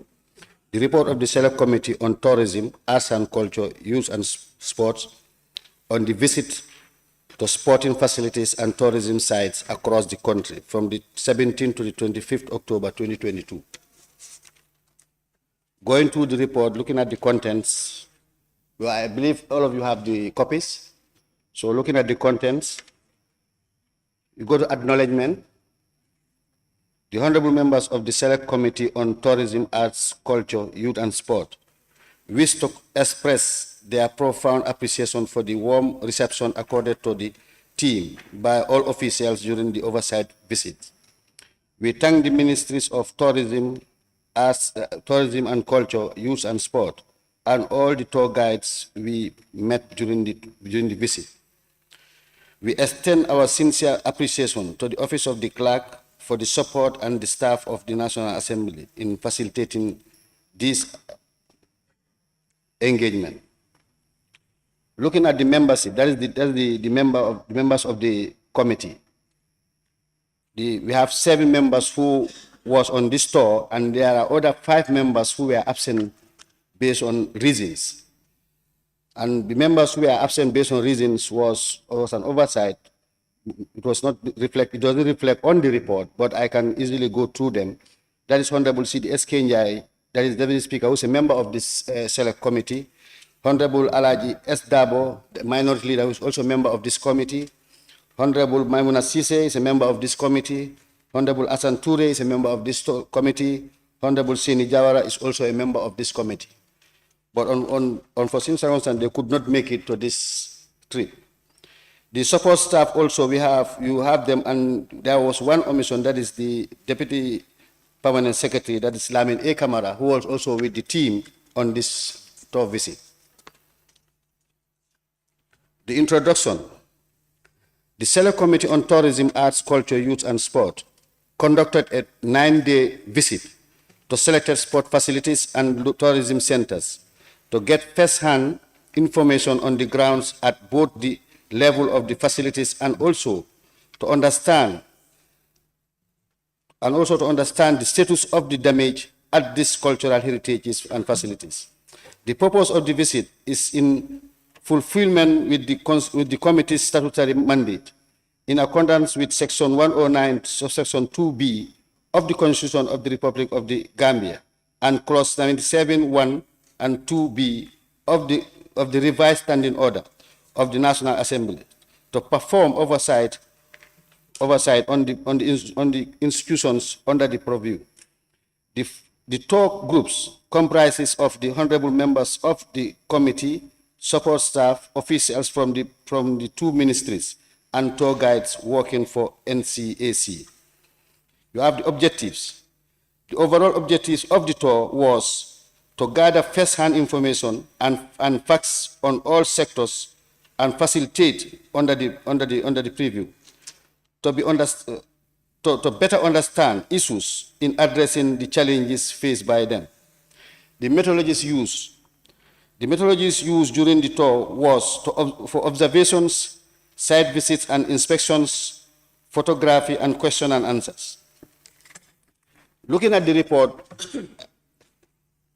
The report of the Select Committee on Tourism, Arts and Culture, Youth and Sports on the visit to sporting facilities and tourism sites across the country from the 17th to the 25th October 2022. Going through the report, looking at the contents, well, I believe all of you have the copies. So looking at the contents, you go to acknowledgement. The honorable members of the Select Committee on Tourism, Arts, Culture, Youth and Sport wish to express their profound appreciation for the warm reception accorded to the team by all officials during the oversight visit. We thank the Ministries of Tourism, Arts, Tourism and Culture, Youth and Sport, and all the tour guides we met during the visit. We extend our sincere appreciation to the Office of the Clerk for the support and the staff of the National Assembly in facilitating this engagement. Looking at the membership, that is the members of the committee. We have 7 members who was on this tour, and there are other 5 members who were absent based on reasons. And the members who were absent based on reasons was an oversight. It was not reflect. It doesn't reflect on the report, but I can easily go through them. That is Honorable C.D.S. Kenjai, that is Deputy Speaker, who is a member of this Select Committee. Honorable Alaji S. Dabo, the Minority Leader, who is also a member of this committee. Honorable Maimuna Sise is a member of this committee. Honorable Asan Toure is a member of this committee. Honorable Sini Jawara is also a member of this committee. But on unforeseen circumstances, they could not make it to this trip. The support staff also, you have them, and there was one omission, that is the Deputy Permanent Secretary, that is Lamin A. Kamara, who was also with the team on this tour visit. The introduction. The Select Committee on Tourism, Arts, Culture, Youth and Sport conducted a 9-day visit to selected sport facilities and tourism centers to get first-hand information on the grounds at both the level of the facilities and also to understand the status of the damage at these cultural heritages and facilities. The purpose of the visit is in fulfillment with the committee's statutory mandate in accordance with Section 109, Subsection 2B of the Constitution of the Republic of the Gambia and Clause 97(1) and 2B of the revised standing order of the National Assembly to perform oversight on the institutions under the purview. The tour groups comprises of the honorable members of the committee, support staff, officials from the 2 ministries, and tour guides working for NCAC. You have the objectives. The overall objectives of the tour was to gather first-hand information and facts on all sectors and facilitate under the preview to better understand issues in addressing the challenges faced by them. The methodologies used during the tour was for observations, site visits and inspections, photography, and question and answers. Looking at the report,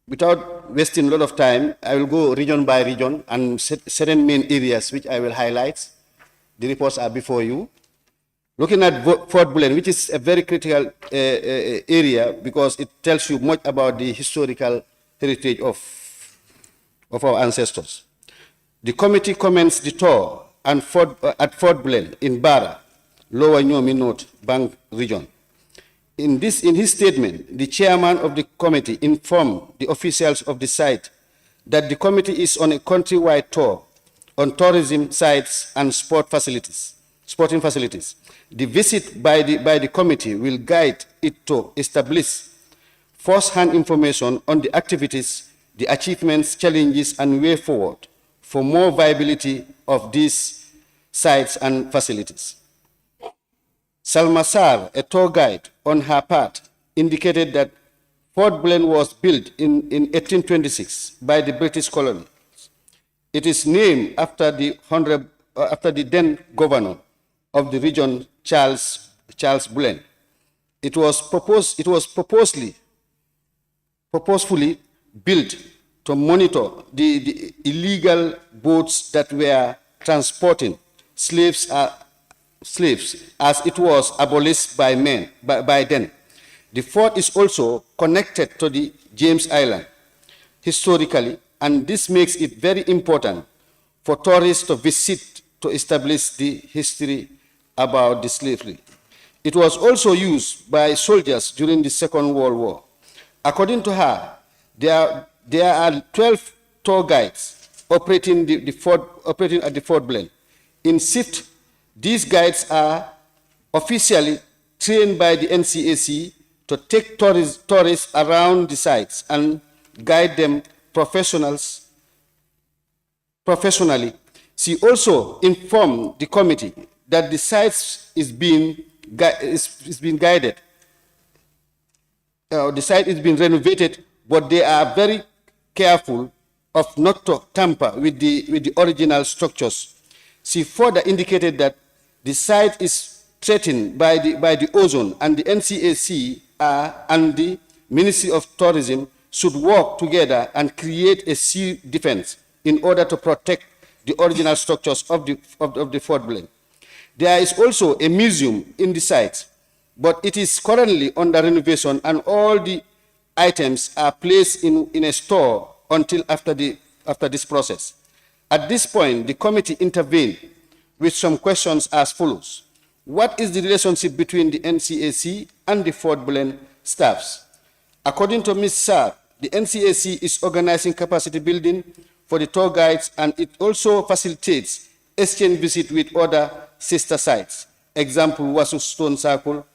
without wasting a lot of time, I will go region by region and certain main areas which I will highlight. The reports are before you. Looking at Fort Bullen, which is a very critical area because it tells you much about the historical heritage of our ancestors. The committee commenced the tour at Fort Bullen in Bara, Lower Nyomi North, Bank region. In his statement, the chairman of the committee informed the officials of the site that the committee is on a countrywide tour on tourism sites and sporting facilities. The visit by the committee will guide it to establish first-hand information on the activities, the achievements, challenges, and way forward for more viability of these sites and facilities. Salma Sar, a tour guide, on her part, indicated that Fort Bullen was built in 1826 by the British colony. It is named after the then governor of the region, Charles Bullen. It was purposefully built to monitor the illegal boats that were transporting slaves as it was abolished by then. The fort is also connected to the James Island historically, and this makes it very important for tourists to visit to establish the history about the slavery. It was also used by soldiers during the Second World War. According to her, there are 12 tour guides operating at the Fort Bullen. In shift, these guides are officially trained by the NCAC to take tourists around the sites and guide them professionally. She also informed the committee that the sites is being guided. The site is being renovated, but they are very careful of not to tamper with the original structures. She further indicated that the site is threatened by the ozone, and the NCAC and the Ministry of Tourism should work together and create a sea defense in order to protect the original structures of the Fort Bullen. There is also a museum in the site, but it is currently under renovation, and all the items are placed in a store until after this process. At this point, the committee intervened with some questions as follows. What is the relationship between the NCAC and the Fort Bullen staffs? According to Ms. Saab, the NCAC is organizing capacity building for the tour guides, and it also facilitates exchange visit with other sister sites. Example, Wasu Stone Circle.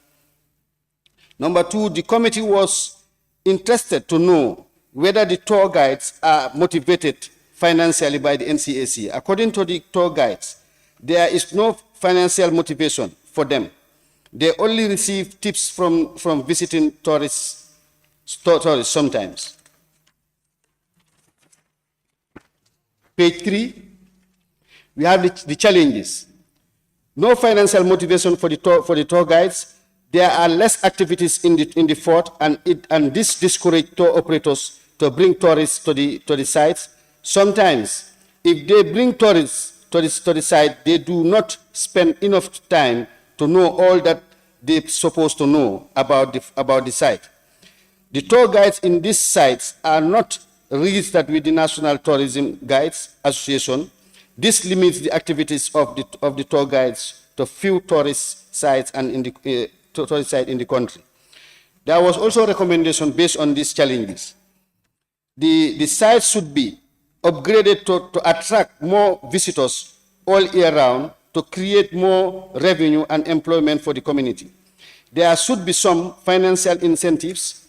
Number two, the committee was interested to know whether the tour guides are motivated financially by the NCAC. According to the tour guides, there is no financial motivation for them. They only receive tips from visiting tourists sometimes. Page 3, we have the challenges. No financial motivation for the tour guides. There are less activities in the fort, and this discourages tour operators to bring tourists to the sites. Sometimes, if they bring tourists to the site, they do not spend enough time to know all that they're supposed to know about the site. The tour guides in these sites are not registered with the National Tourism Guides Association. This limits the activities of the tour guides to few tourist sites and in the country. There was also a recommendation based on these challenges. The sites should be upgraded to attract more visitors all year round to create more revenue and employment for the community. There should be some financial incentives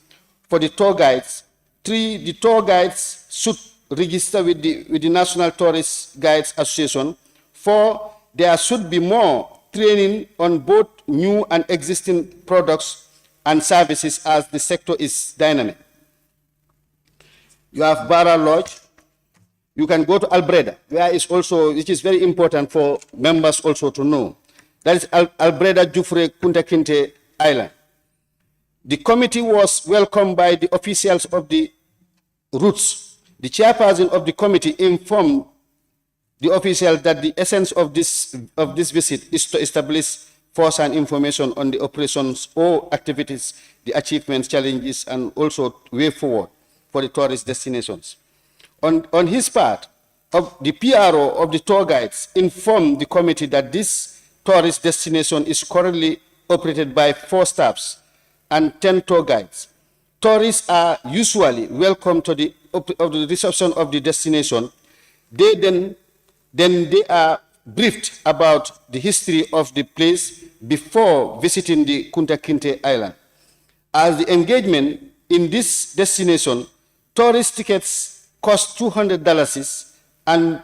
for the tour guides. 3, the tour guides should register with the National Tourist Guides Association. 4, there should be more training on both new and existing products and services as the sector is dynamic. You have Barra Lodge. You can go to Albreda, which is very important for members also to know. That is Albreda Jufre Kunta Kinte Island. The committee was welcomed by the officials of the routes. The chairperson of the committee informed the officials that the essence of this visit is to establish first-hand information on the operations or activities, the achievements, challenges, and also way forward for the tourist destinations. On his part, the PRO of the tour guides informed the committee that this tourist destination is currently operated by 4 staffs and 10 tour guides. Tourists are usually welcome to the reception of the destination. Then they are briefed about the history of the place before visiting the Kunta Kinte Island. As the engagement in this destination, tourist tickets cost $200 and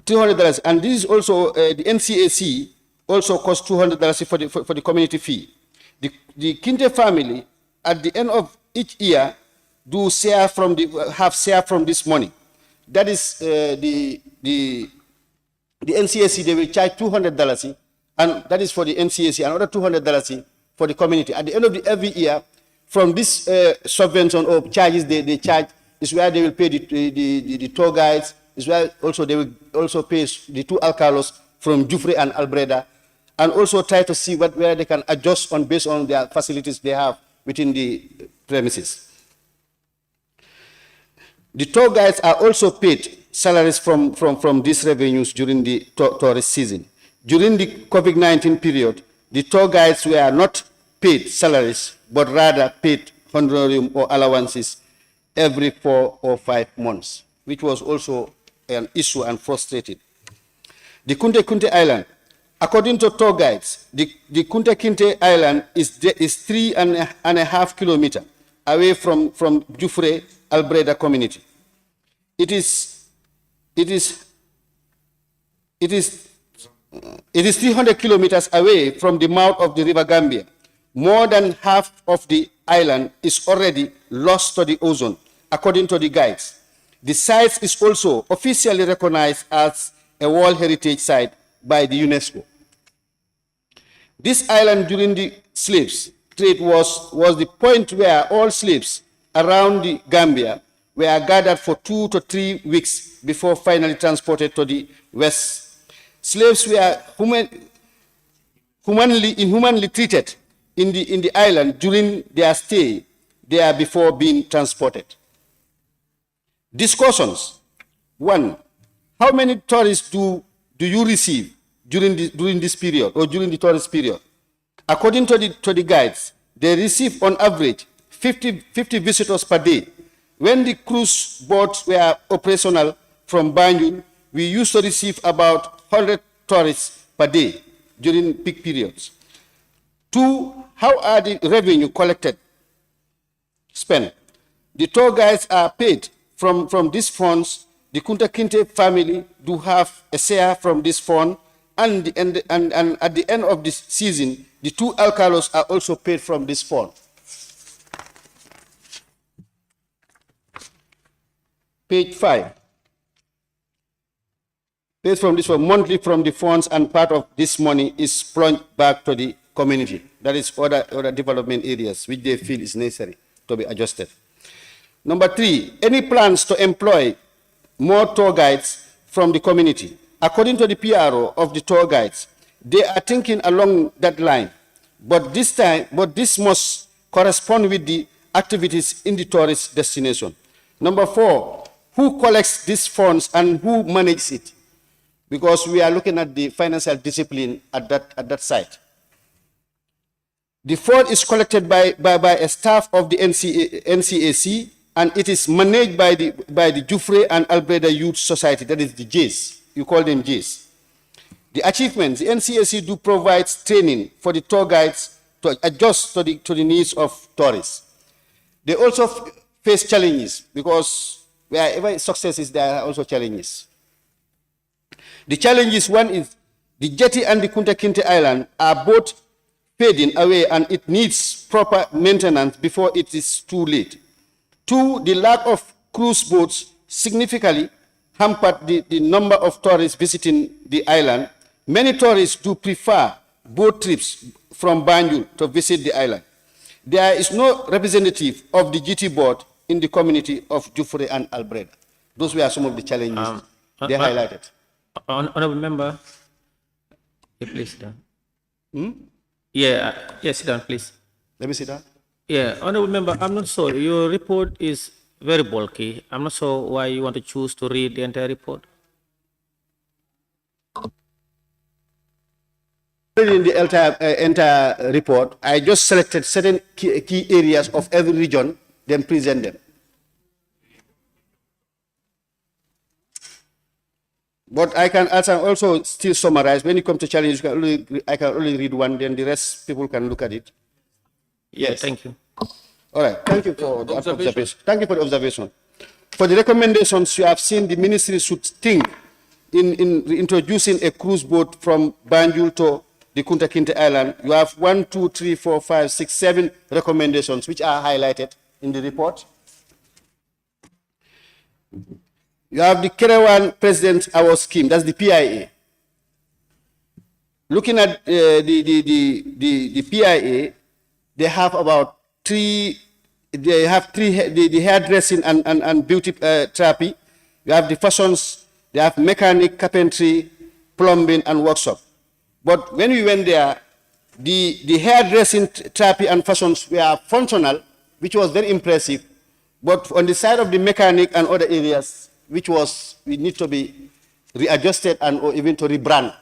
this is also the NCAC also costs $200 for the community fee. The Kinte family at the end of each year have share from this money. That is the NCAC, they will charge $200, and that is for the NCAC, another $200 for the community. At the end of every year, from this subvention or charges they charge is where they will pay the tour guides, is where also they will also pay the 2 alcalos from Jufre and Albreda, and also try to see where they can adjust based on their facilities they have within the premises. The tour guides are also paid salaries from these revenues during the tourist season. During the COVID-19 period, the tour guides were not paid salaries, but rather paid honorarium or allowances every 4 or 5 months, which was also an issue and frustrated. The Kunta Kinte Island, according to tour guides, the Kunta Kinte Island is 3.5 kilometers away from Jufre Albreda community. It is 300 kilometers away from the mouth of the River Gambia. More than half of the island is already lost to the ozone, according to the guides. The site is also officially recognized as a World Heritage Site by the UNESCO. This island during the slaves trade was the point where all slaves around the Gambia were gathered for 2 to 3 weeks before finally transported to the west. Slaves were inhumanly treated in the island during their stay there before being transported. Discussions. 1. How many tourists do you receive during this period or during the tourist period? According to the guides, they receive on average 50 visitors per day. When the cruise boats were operational from Banjul, we used to receive about 100 tourists per day during peak periods. 2. How are the revenue collected, spent? The tour guides are paid from these funds. The Kunta Kinte family do have a share from this fund, and at the end of this season, the 2 alcalos are also paid from this fund. Page 5. Paid from this fund monthly from the funds, and part of this money is plunged back to the community. That is other development areas which they feel is necessary to be adjusted. Number 3, any plans to employ more tour guides from the community? According to the PRO of the tour guides, they are thinking along that line, but this must correspond with the activities in the tourist destination. Number 4, who collects these funds and who manages it? Because we are looking at the financial discipline at that site. The fund is collected by a staff of the NCAC, and it is managed by the Jufre and Albreda Youth Society, that is the Jays. You call them Jays. The achievements, the NCAC do provide training for the tour guides to adjust to the needs of tourists. They also face challenges, because wherever success is, there are also challenges. The challenges, one is The jetty and the Kunta Kinte Island are both fading away and it needs proper maintenance before it is too late. 2, the lack of cruise boats significantly hampered the number of tourists visiting the island. Many tourists do prefer boat trips from Banjul to visit the island. There is no representative of the GT board in the community of Jufure and Albreda. Those were some of the challenges they highlighted. Honorable member, please sit down. Yeah, sit down, please. Let me sit down. Yeah, honorable member, I'm not sure. Your report is very bulky. I'm not sure why you want to choose to read the entire report. In the entire report, I just selected certain key areas of every region, then present them. But I can also still summarize. When you come to challenge, I can only read one, then the rest people can look at it. Yes, thank you. All right, thank you for the observation. Thank you for the observation. For the recommendations, you have seen the ministry should think in introducing a cruise boat from Banjul to the Kunta Kinte Island. You have 1, 2, 3, 4, 5, 6, 7 recommendations which are highlighted in the report. You have the Kerewan President Award Scheme, that's the PIA. Looking at the PIA, they have about the hairdressing and beauty therapy. You have the fashions, they have mechanic, carpentry, plumbing, and workshop. But when we went there, the hairdressing therapy and fashions were functional, which was very impressive. But on the side of the mechanic and other areas, we need to be readjusted and or even to rebrand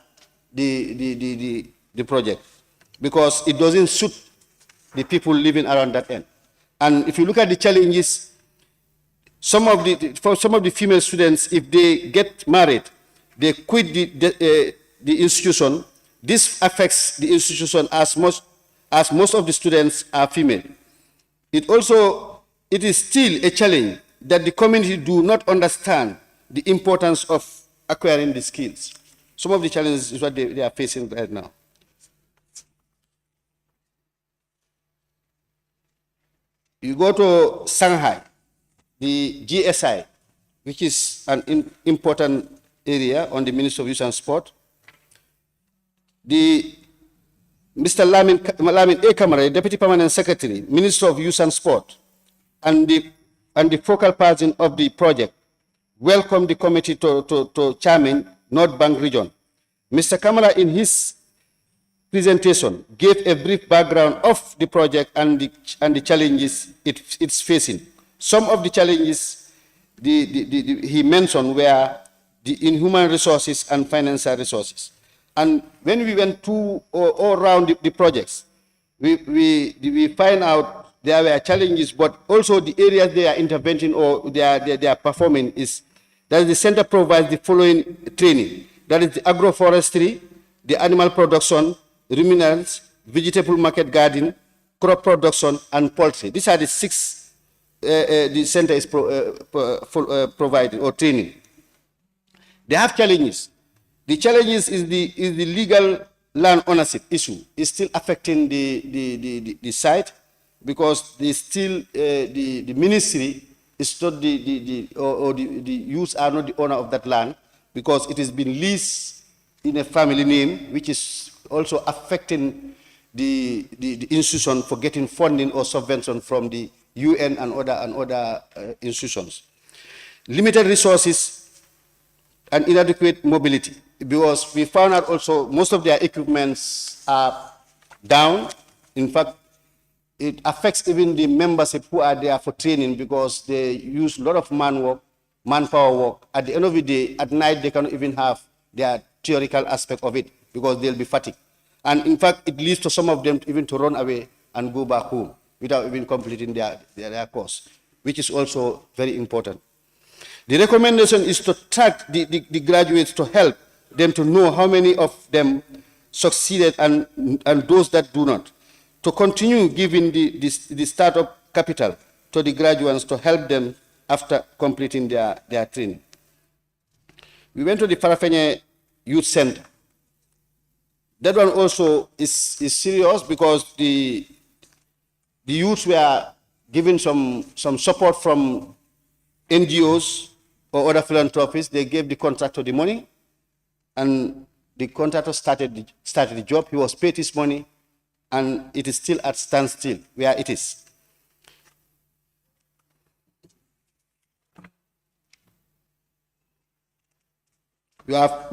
the project, because it doesn't suit the people living around that end. And if you look at the challenges, for some of the female students, if they get married, they quit the institution. This affects the institution as most of the students are female. It is still a challenge that the community do not understand the importance of acquiring the skills. Some of the challenges is what they are facing right now. You go to Shanghai, the GSI, which is an important area on the Ministry of Youth and Sport. Mr. Lamin A. Kamara, Deputy Permanent Secretary, Minister of Youth and Sport, and the focal person of the project, welcomed the committee to Chairman, North Bank Region. Mr. Kamara, in his presentation, gave a brief background of the project and the challenges it's facing. Some of the challenges he mentioned were in human resources and financial resources. And when we went through all around the projects, we find out there were challenges, but also the areas they are interventing or they are performing is that the center provides the following training. That is the agroforestry, the animal production, ruminants, vegetable market garden, crop production, and poultry. These are the 6 the center is providing or training. They have challenges. The challenges is the legal land ownership issue. It's still affecting the site because the ministry is not the youths are not the owner of that land because it has been leased in a family name, which is also affecting the institution for getting funding or subvention from the UN and other institutions. Limited resources and inadequate mobility, because we found out also most of their equipments are down. In fact, it affects even the membership who are there for training because they use a lot of manpower work. At the end of the day, at night, they cannot even have their theoretical aspect of it because they'll be fatigued. And in fact, it leads to some of them even to run away and go back home without even completing their course, which is also very important. The recommendation is to track the graduates to help them to know how many of them succeeded and those that do not. To continue giving the startup capital to the graduates to help them after completing their training. We went to the Farafenye Youth Center. That one also is serious because the youths were given some support from NGOs or other philanthropists. They gave the contractor the money, and the contractor started the job. He was paid his money, and it is still at standstill where it is. You have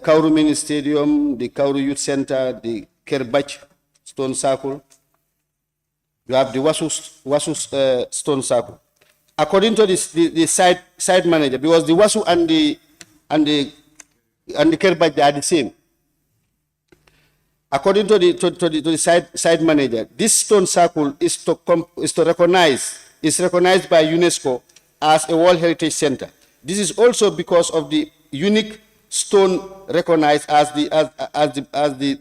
Kauru Mini Stadium, the Kauru Youth Center, the Kerbach Stone Circle. You have the Wasu Stone Circle. According to the site manager, because the Wasu and the Kerbach, they are the same. According to the site manager, this stone circle is recognized by UNESCO as a World Heritage Center. This is also because of the unique stone recognized as the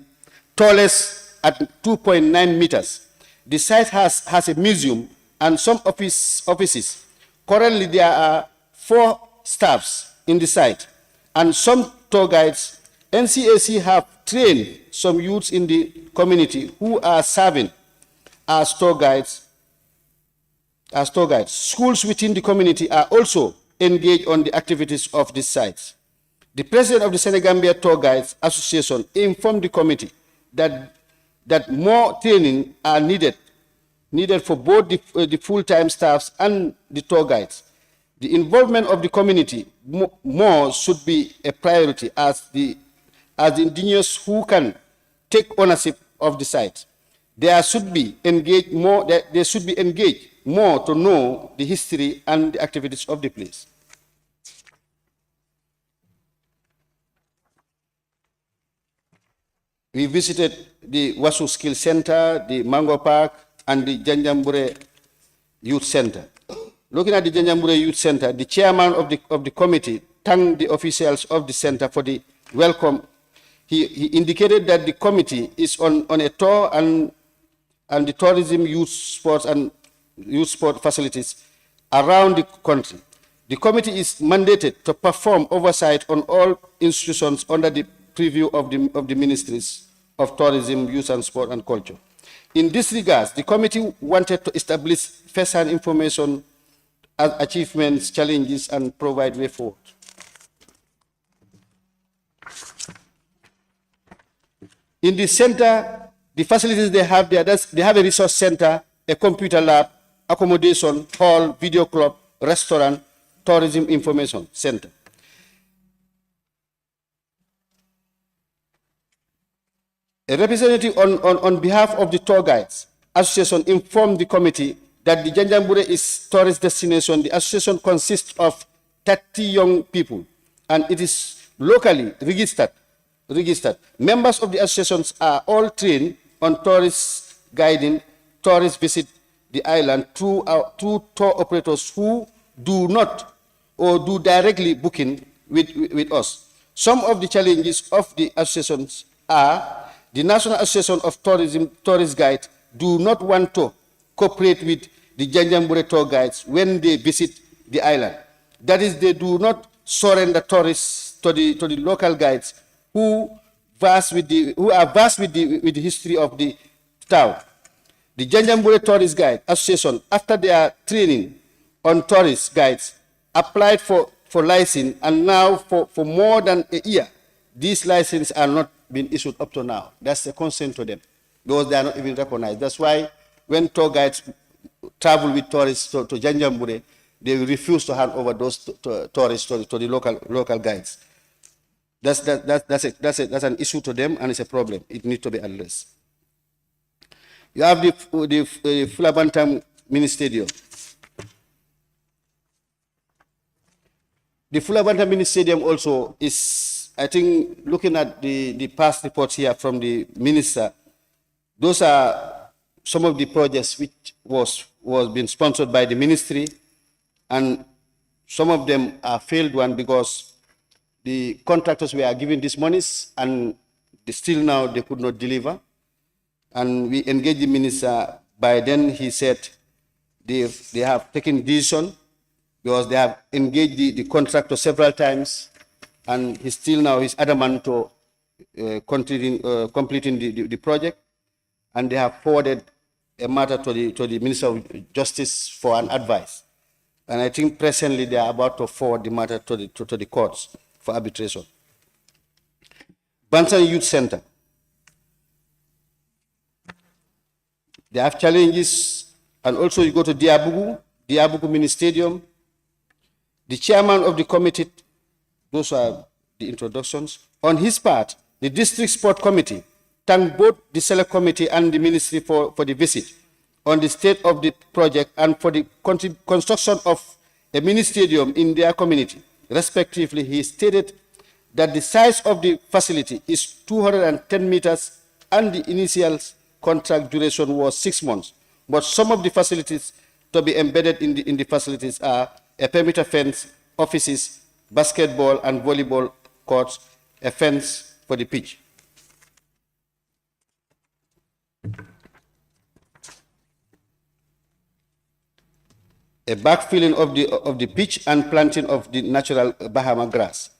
tallest at 2.9 meters. The site has a museum and some offices. Currently, there are 4 staffs in the site and some tour guides. NCAC have trained some youths in the community who are serving as tour guides. Schools within the community are also engaged on the activities of this site. The president of the Senegambia Tour Guides Association informed the committee that more training are needed for both the full-time staffs and the tour guides. The involvement of the community more should be a priority as the indigenous who can take ownership of the site. They should be engaged more to know the history and the activities of the place. We visited the Wasu Skill Center, the Mango Park, and the Janjambure Youth Center. Looking at the Janjambure Youth Center, the chairman of the committee thanked the officials of the center for the welcome. He indicated that the committee is on a tour and the tourism, youth sports and youth sport facilities around the country. The committee is mandated to perform oversight on all institutions under the preview of the ministries of tourism, youth and sport and culture. In this regard, the committee wanted to establish first-hand information as achievements, challenges, and provide way forward. In the center, the facilities they have there, they have a resource center, a computer lab, accommodation, hall, video club, restaurant, tourism information center. A representative on behalf of the Tour Guides Association informed the committee that the Janjambure is tourist destination. The association consists of 30 young people and it is locally registered. Members of the associations are all trained on tourist guiding. Tourists visit the island through tour operators who do not or do directly booking with us. Some of the challenges of the associations are the National Association of Tourism Tourist Guides do not want to cooperate with the Janjambure tour guides when they visit the island. That is, they do not surrender tourists to the local guides who are vast with the history of the town. The Janjambure Tourist Guide Association, after their training on tourist guides, applied for license, and now for more than a year, these licenses are not been issued up to now. That's a concern to them because they are not even recognized. That's why when tour guides travel with tourists to Janjambure, they refuse to hand over those tourists to the local guides. That's an issue to them, and it's a problem. It needs to be addressed. You have the Fulabantam Mini Stadium. The Fulabantam Mini Stadium also is, I think, looking at the past reports here from the minister, those are some of the projects which was being sponsored by the ministry, and some of them are failed one because the contractors were given these monies and still now they could not deliver. And we engaged the minister. By then he said they have taken decision because they have engaged the contractor several times, and he's adamant to completing the project, and they have forwarded a matter to the Minister of Justice for an advice. And I think presently they are about to forward the matter to the courts for arbitration. Bantan Youth Center. They have challenges, and also you go to Diabugu Mini Stadium. The chairman of the committee, those are the introductions. On his part, the District Sport Committee thanked both the Select Committee and the Ministry for the visit on the state of the project and for the construction of a mini stadium in their community. Respectively, he stated that the size of the facility is 210 meters and the initial contract duration was 6 months. But some of the facilities to be embedded in the facilities are a perimeter fence, offices, basketball and volleyball courts, a fence for the pitch. A backfilling of the pitch and planting of the natural Bahama grass,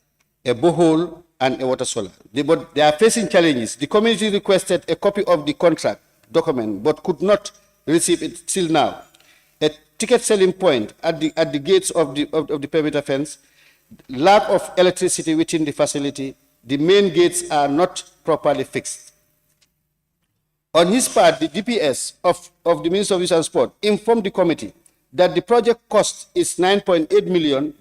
a borehole and a water solar. But they are facing challenges. The community requested a copy of the contract document but could not receive it till now. A ticket selling point at the gates of the perimeter fence, lack of electricity within the facility, the main gates are not properly fixed. On his part, the DPS of the Ministry of Youth and Sport informed the committee that the project cost is $9.8 million,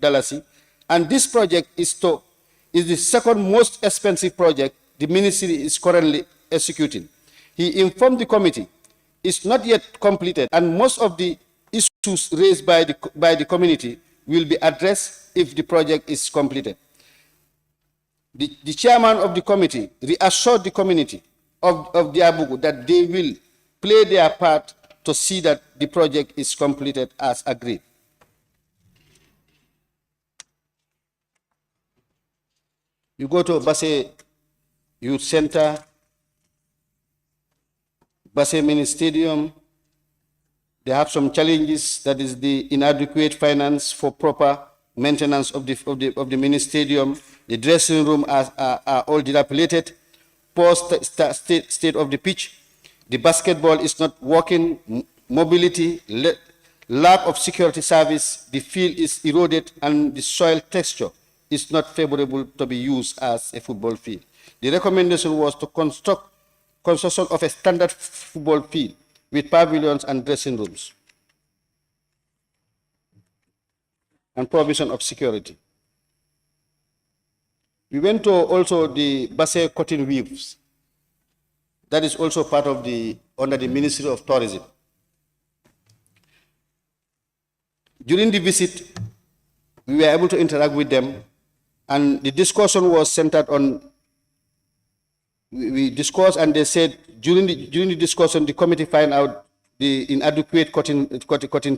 and this project is the second most expensive project the ministry is currently executing. He informed the committee it's not yet completed, and most of the issues raised by the community will be addressed if the project is completed. The chairman of the committee reassured the community of Diabugu that they will play their part to see that the project is completed as agreed. You go to Basse Youth Center, Basse Mini Stadium. They have some challenges. That is the inadequate finance for proper maintenance of the mini stadium. The dressing room are all dilapidated. Poor state of the pitch. The basketball is not working. Mobility, lack of security service. The field is eroded, and the soil texture is not favorable to be used as a football field. The recommendation was to construction of a standard football field with pavilions and dressing rooms, and provision of security. We went to also the Basse Cotton Weaves. That is also part of under the Ministry of Tourism. During the visit, we were able to interact with them, and the discussion was centered on, we discussed, and they said during the discussion, the committee find out the inadequate cotton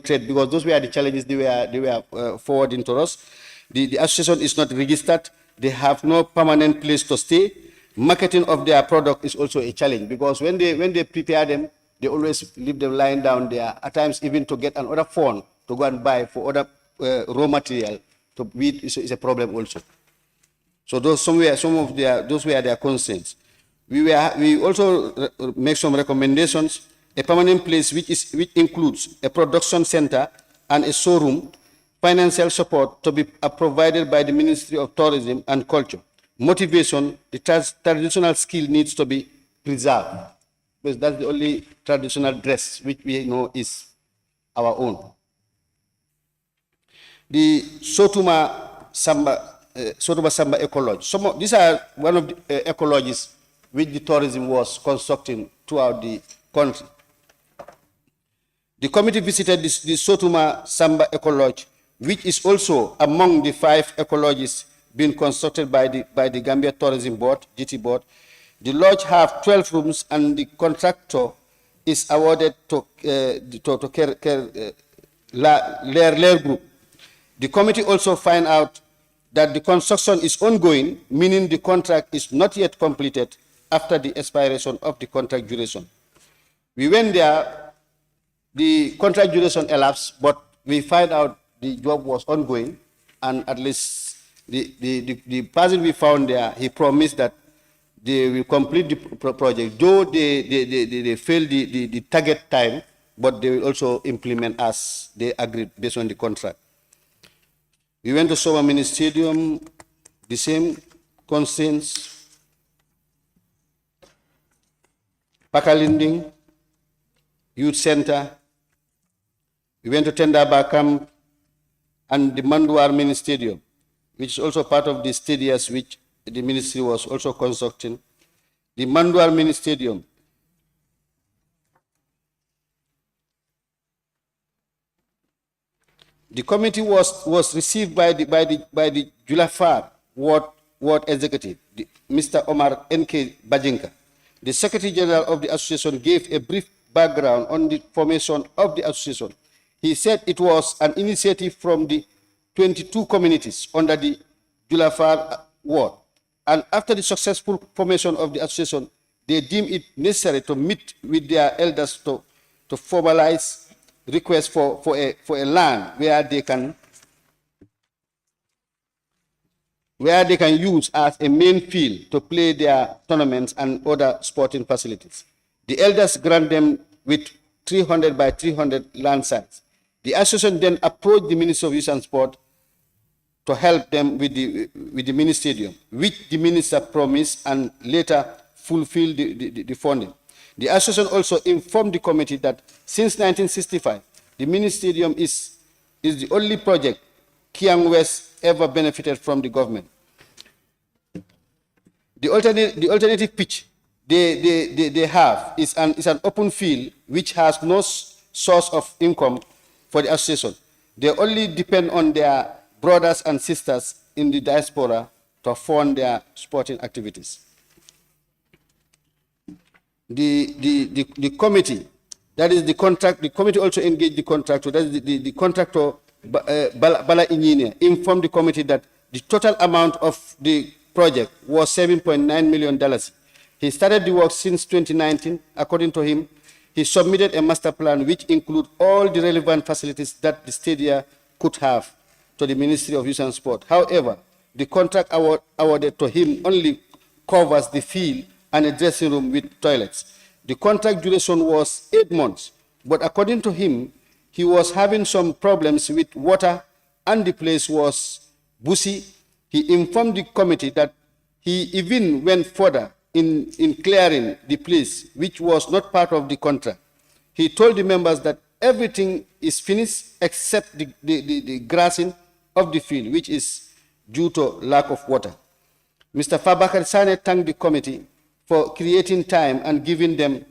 trade, because those were the challenges they were forwarding to us. The association is not registered. They have no permanent place to stay. Marketing of their product is also a challenge, because when they prepare them, they always leave them lying down there. At times, even to get another phone to go and buy for other raw material to weed is a problem also. So those were their concerns. We also make some recommendations. A permanent place which includes a production center and a showroom, financial support to be provided by the Ministry of Tourism and Culture. Motivation, the traditional skill needs to be preserved, because that's the only traditional dress which we know is our own. The Sotuma Samba Ecology. These are one of the ecologies which the tourism was constructing throughout the country. The committee visited the Sotuma Samba Ecology, which is also among the 5 ecologies being constructed by the Gambia Tourism Board, GT Board. The lodge have 12 rooms, and the contractor is awarded to Lair Group. The committee also find out that the construction is ongoing, meaning the contract is not yet completed after the expiration of the contract duration. We went there, the contract duration elapsed, but we find out the job was ongoing, and at least the person we found there, he promised that they will complete the project, though they fail the target time, but they will also implement as they agreed based on the contract. We went to Soma Mini Stadium, the same constraints. Pakalinding, Youth Center. We went to Tendaba Camp and the Manduar Mini Stadium, which is also part of the stadiums which the ministry was also constructing. The Manduar Mini Stadium. The committee was received by the Julafar Ward Executive, Mr. Omar N.K. Bajinka. The Secretary General of the association gave a brief background on the formation of the association. He said it was an initiative from the 22 communities under the Julafar Ward. And after the successful formation of the association, they deemed it necessary to meet with their elders to formalize requests for a land where they can use as a main field to play their tournaments and other sporting facilities. The elders grant them with 300 by 300 land sites. The association then approached the Ministry of Youth and Sport to help them with the mini stadium, which the minister promised and later fulfilled the funding. The association also informed the committee that since 1965, the mini stadium is the only project Kiang West ever benefited from the government. The alternative pitch they have is an open field which has no source of income for the association. They only depend on their brothers and sisters in the diaspora to fund their sporting activities. The committee, that is the contract, the committee also engaged the contractor, that is the contractor Bala Engineer, informed the committee that the total amount of the project was $7.9 million. He started the work since 2019. According to him, he submitted a master plan which includes all the relevant facilities that the stadium could have to the Ministry of Youth and Sport. However, the contract awarded to him only covers the field and a dressing room with toilets. The contract duration was 8 months, but according to him, he was having some problems with water and the place was busy. He informed the committee that he even went further in clearing the place, which was not part of the contract. He told the members that everything is finished except the grassing of the field, which is due to lack of water. Mr. Fabakar Sane thanked the committee for creating time and giving them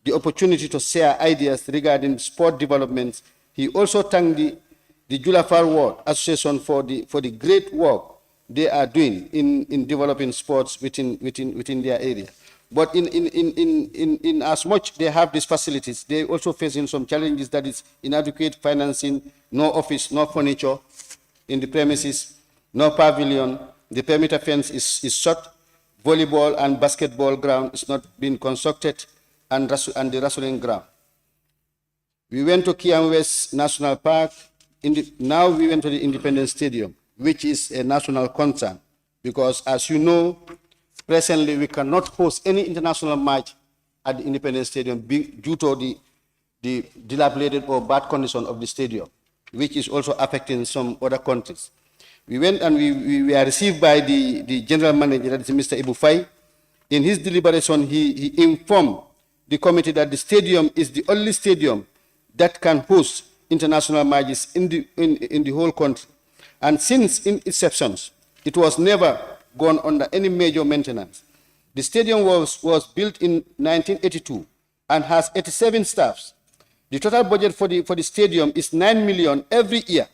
the opportunity to share ideas regarding sport developments. He also thanked the Julafar Ward Association for the great work they are doing in developing sports within their area. But in as much they have these facilities, they also facing some challenges, that is inadequate financing, no office, no furniture in the premises, no pavilion, the perimeter fence is shut, volleyball and basketball ground is not being constructed, and the wrestling ground. We went to Kiang West National Park. Now we went to the Independence Stadium, which is a national concern, because as you know, presently we cannot host any international match at the Independence Stadium due to the dilapidated or bad condition of the stadium, which is also affecting some other countries. We went and we were received by the general manager, that is Mr. Ibu Fai. In his deliberation, he informed the committee that the stadium is the only stadium that can host international matches in the whole country. And since its inception, it was never gone under any major maintenance. The stadium was built in 1982 and has 87 staffs. The total budget for the stadium is 9 million every year,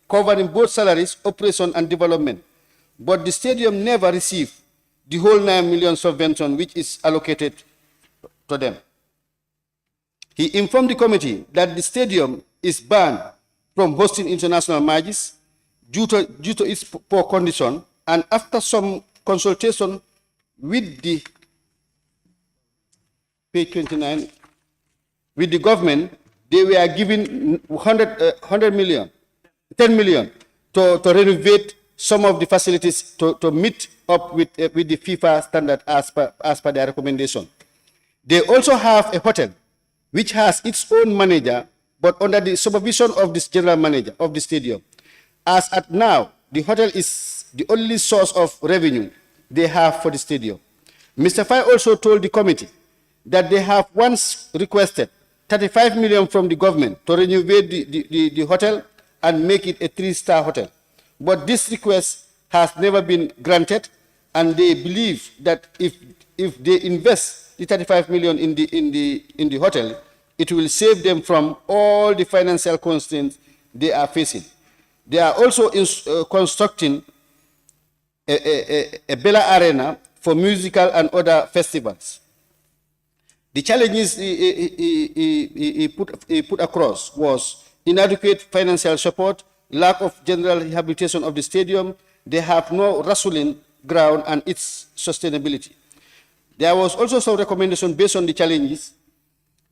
covering both salaries, operation, and development. But the stadium never received the whole 9 million subvention which is allocated to them. He informed the committee that the stadium is banned from hosting international matches due to its poor condition, and after some consultation with the page 29 with the government, they were given 10 million to renovate some of the facilities to meet up with the FIFA standard as per their recommendation. They also have a hotel which has its own manager, but under the supervision of this general manager of the stadium. As at now, the hotel is the only source of revenue they have for the stadium. Mr. Fay also told the committee that they have once requested 35 million from the government to renovate the hotel and make it a 3-star hotel. But this request has never been granted, and they believe that if they invest the 35 million in the hotel, it will save them from all the financial constraints they are facing. They are also constructing a Bella Arena for musical and other festivals. The challenges he put across was inadequate financial support, lack of general rehabilitation of the stadium. They have no wrestling ground and its sustainability. There was also some recommendation based on the challenges.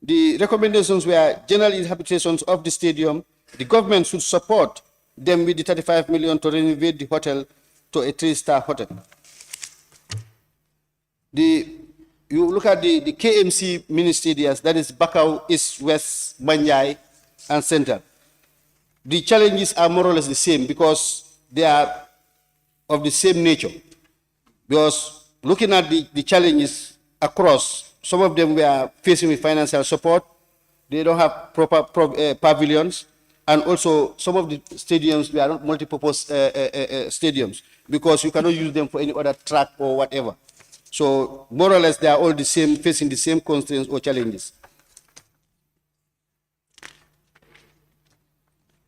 The recommendations were general rehabilitations of the stadium. The government should support them with the 35 million to renovate the hotel to a 3-star hotel. You look at the KMC mini stadiums, that is Bakau, East, West, Banjai, and Center. The challenges are more or less the same because they are of the same nature. Because looking at the challenges across, some of them were facing with financial support. They don't have proper pavilions. And also, some of the stadiums were not multi-purpose stadiums because you cannot use them for any other track or whatever. So, more or less, they are all the same, facing the same constraints or challenges.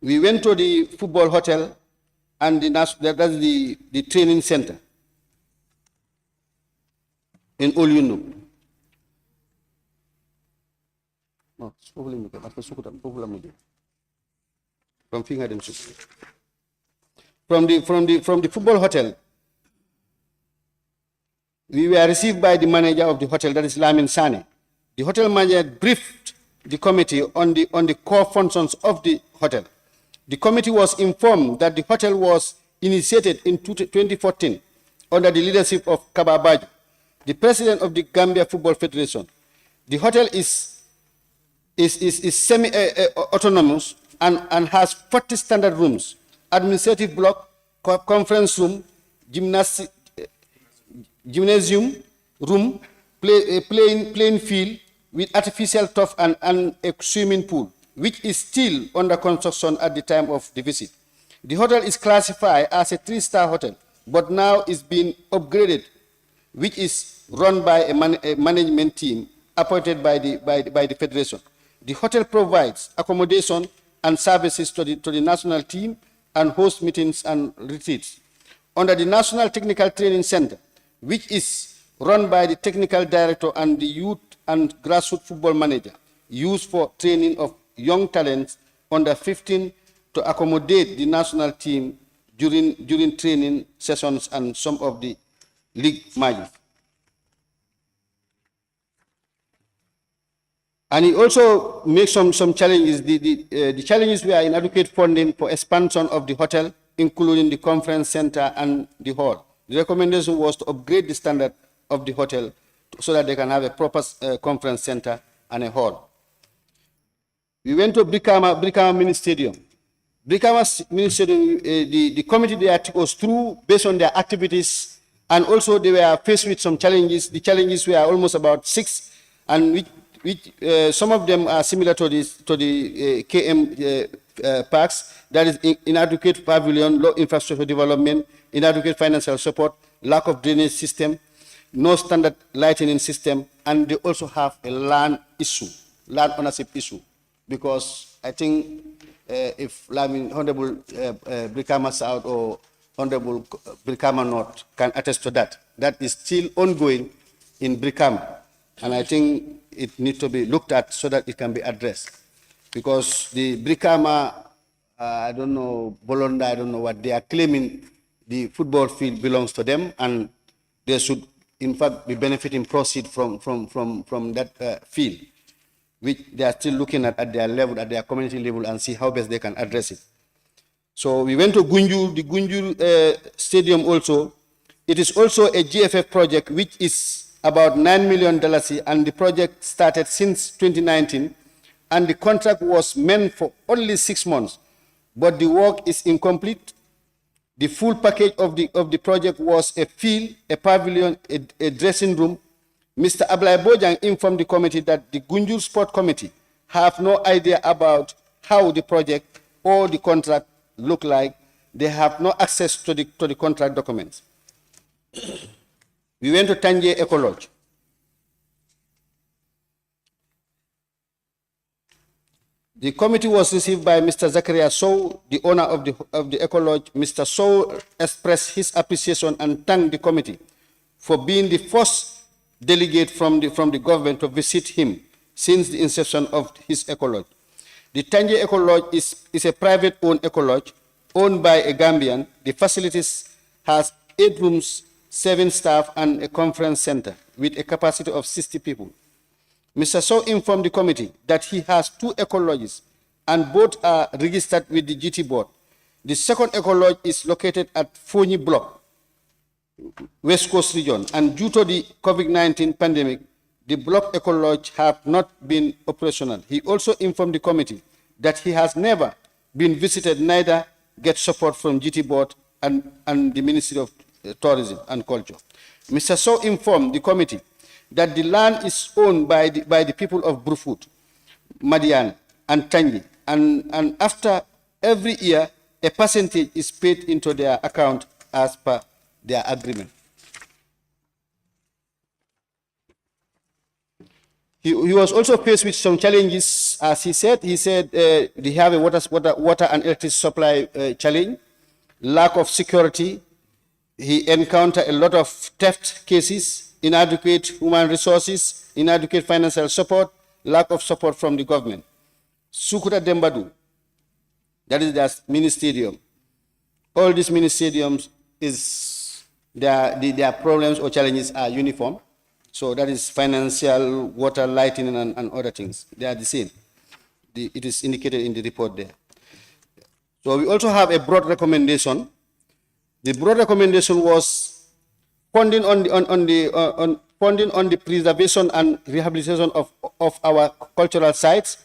We went to the football hotel and that's the training center in Olyunu. From the football hotel, we were received by the manager of the hotel, that is Lamin Sane. The hotel manager briefed the committee on the core functions of the hotel. The committee was informed that the hotel was initiated in 2014 under the leadership of Kaba Bajo, the president of the Gambia Football Federation. The hotel is semi-autonomous and has 40 standard rooms, administrative block, conference room, gymnasium room, playing field with artificial turf and a swimming pool, which is still under construction at the time of the visit. The hotel is classified as a 3-star hotel, but now is being upgraded, which is run by a management team appointed by the Federation. The hotel provides accommodation and services to the national team and hosts meetings and retreats. Under the National Technical Training Center, which is run by the technical director and the youth and grassroots football manager, used for training of young talents under 15 to accommodate the national team during training sessions and some of the league matches. And he also makes some challenges. The challenges were inadequate funding for expansion of the hotel, including the conference center and the hall. The recommendation was to upgrade the standard of the hotel so that they can have a proper conference center and a hall. We went to Brikama Mini Stadium. Brikama Mini Stadium, the committee there took us through based on their activities, and also they were faced with some challenges. The challenges were almost about 6, and some of them are similar to the KM parks. That is inadequate pavilion, low infrastructure development, inadequate financial support, lack of drainage system, no standard lighting system, and they also have a land ownership issue. Because I think if Honorable Brikama South or Honorable Brikama North can attest to that, that is still ongoing in Brikama. And I think it needs to be looked at so that it can be addressed. Because the Brikama, I don't know, Bolonda, I don't know what, they are claiming the football field belongs to them and they should, in fact, be benefiting proceeds from that field, which they are still looking at their level, at their community level, and see how best they can address it. So we went to Gunjur, the Gunjur Stadium also. It is also a GFF project which is about $9 million, and the project started since 2019, and the contract was meant for only 6 months, but the work is incomplete. The full package of the project was a field, a pavilion, a dressing room. Mr. Ablai Bojang informed the committee that the Gunjur Sport Committee have no idea about how the project or the contract look like. They have no access to the contract documents. We went to Tanje Eco Lodge. The committee was received by Mr. Zakaria Sow, the owner of the Eco Lodge. Mr. Sow expressed his appreciation and thanked the committee for being the first delegate from the government to visit him since the inception of his Eco Lodge. The Tanje Eco Lodge is a private-owned Eco Lodge owned by a Gambian. The facilities has 8 rooms, 7 staff, and a conference center with a capacity of 60 people. Mr. Sow informed the committee that he has 2 Eco Lodges and both are registered with the GT board. The second Eco Lodge is located at Fonyi Block, West Coast region, and due to the COVID-19 pandemic, the Block Eco Lodge have not been operational. He also informed the committee that he has never been visited, neither get support from GT board and the Ministry of Tourism and Culture. Mr. Sow informed the committee that the land is owned by the people of Brufut, Madian, and Tangi, and after every year, a percentage is paid into their account as per their agreement. He was also faced with some challenges, as he said. He said they have a water and electricity supply challenge, lack of security. He encountered a lot of theft cases, inadequate human resources, inadequate financial support, lack of support from the government. Sukuta Dembadu, that is their mini stadium. All these mini stadiums, their problems or challenges are uniform. So that is financial, water, lighting, and other things. They are the same. It is indicated in the report there. So we also have a broad recommendation. The broad recommendation was funding on the preservation and rehabilitation of our cultural sites,